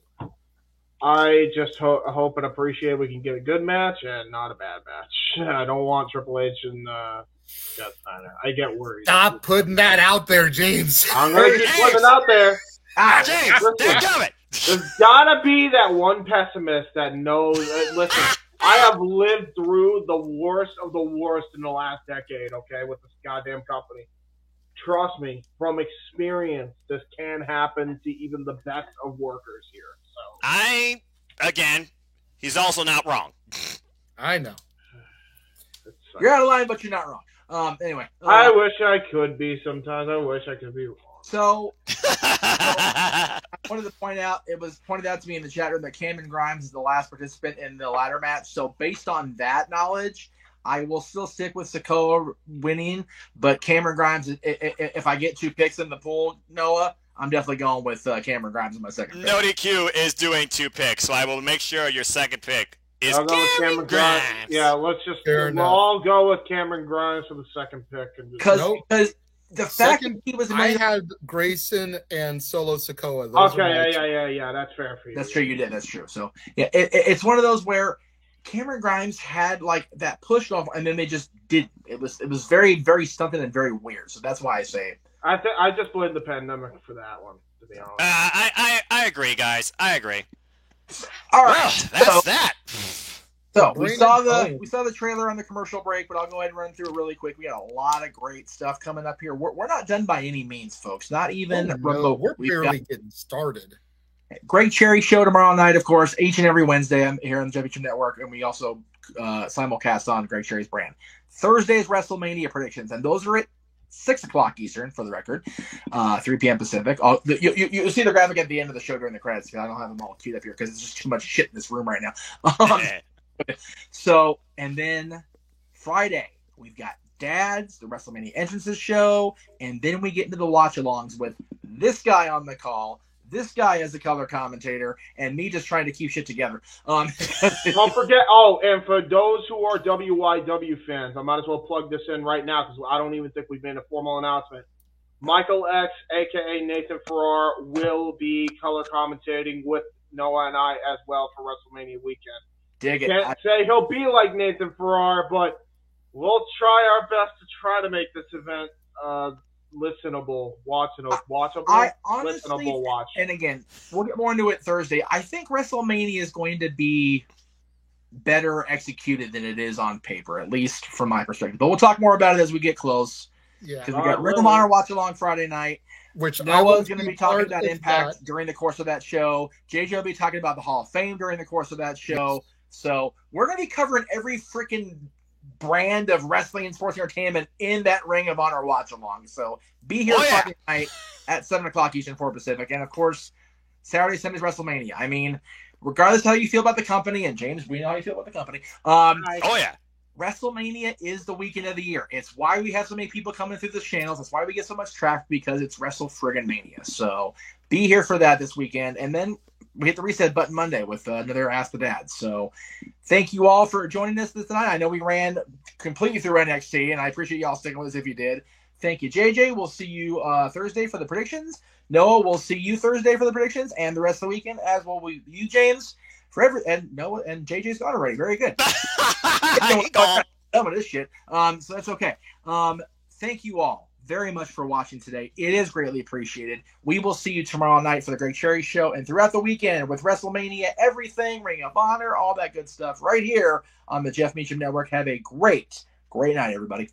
I just hope and appreciate we can get a good match and not a bad match. I don't want Triple H and Scott Steiner. I get worried. Stop putting that out there, James. I'm going to keep putting it out there. James, damn it. There's got to be that one pessimist that knows. Listen, I have lived through the worst of the worst in the last decade, okay, with this goddamn company. Trust me, from experience, this can happen to even the best of workers here. So he's also not wrong. I know. You're out of line, but you're not wrong. Anyway. I wish I could be sometimes. I wish I could be wrong. So I wanted to point out, it was pointed out to me in the chat room that Cameron Grimes is the last participant in the ladder match. So based on that knowledge, I will still stick with Sikoa winning, but Cameron Grimes, if I get 2 picks in the pool, Noah, I'm definitely going with Cameron Grimes in my second pick. No DQ is doing 2 picks, so I will make sure your second pick is I'll go with Cameron Grimes. Yeah, let's just all go with Cameron Grimes for the second pick. Because the fact that he was I had Grayson and Solo Sikoa. Yeah. That's fair for you. That's true. You did. That's true. So yeah, it's one of those where Cameron Grimes had like that push off, and then they just didn't. It was very, very stunted and very weird. So that's why I say it. I just blame the pandemic for that one, to be honest. I agree, guys. I agree. All right, well, that's that. So we saw the trailer on the commercial break, but I'll go ahead and run through it really quick. We got a lot of great stuff coming up here. We're not done by any means, folks. Not even remote. We're barely getting started. Greg Cherry show tomorrow night, of course, each and every Wednesday. I'm here on the Championship Network, and we also simulcast on Greg Cherry's brand. Thursday's WrestleMania predictions, and those are at 6 o'clock Eastern, for the record, 3 p.m. Pacific. You'll see the graphic at the end of the show during the credits, because I don't have them all queued up here because it's just too much shit in this room right now. So, and then Friday, we've got Dads, the WrestleMania entrances show, and then we get into the watch-alongs with this guy on the call, this guy as a color commentator, and me just trying to keep shit together. Don't forget, and for those who are WYW fans, I might as well plug this in right now because I don't even think we've made a formal announcement. Michael X, a.k.a. Nathan Farrar, will be color commentating with Noah and I as well for WrestleMania weekend. Dig it. Can't say he'll be like Nathan Farrar, but we'll try our best to try to make this event listenable, watchable, I honestly, listenable watch. And again, we'll get more into it Thursday. I think WrestleMania is going to be better executed than it is on paper, at least from my perspective. But we'll talk more about it as we get close. Yeah, because we got Ring of Honor watch along Friday night. Which Noah's going to be talking about Impact during the course of that show. JJ will be talking about the Hall of Fame during the course of that show. Yes. So we're going to be covering every freaking brand of wrestling and sports entertainment in that Ring of Honor watch along. So be here Friday night at 7 o'clock Eastern, 4 Pacific. And of course, Saturday, Sunday's WrestleMania. I mean, regardless of how you feel about the company, and James, we know how you feel about the company. WrestleMania is the weekend of the year. It's why we have so many people coming through the channels. That's why we get so much traffic, because it's Wrestle-Friggin-Mania. So be here for that this weekend. And then we hit the reset button Monday with another Ask the Dad. So thank you all for joining us tonight. I know we ran completely through NXT, and I appreciate y'all sticking with us if you did. Thank you, JJ. We'll see you Thursday for the predictions. Noah, we'll see you Thursday for the predictions, and the rest of the weekend, as will you, James. And Noah and JJ's gone already. Very good. done with this shit. So that's okay. Thank you all very much for watching today. It is greatly appreciated. We will see you tomorrow night for the Greg Cherry Show and throughout the weekend with WrestleMania, everything, Ring of Honor, all that good stuff right here on the Jeff Meacham Network. Have a great night, everybody.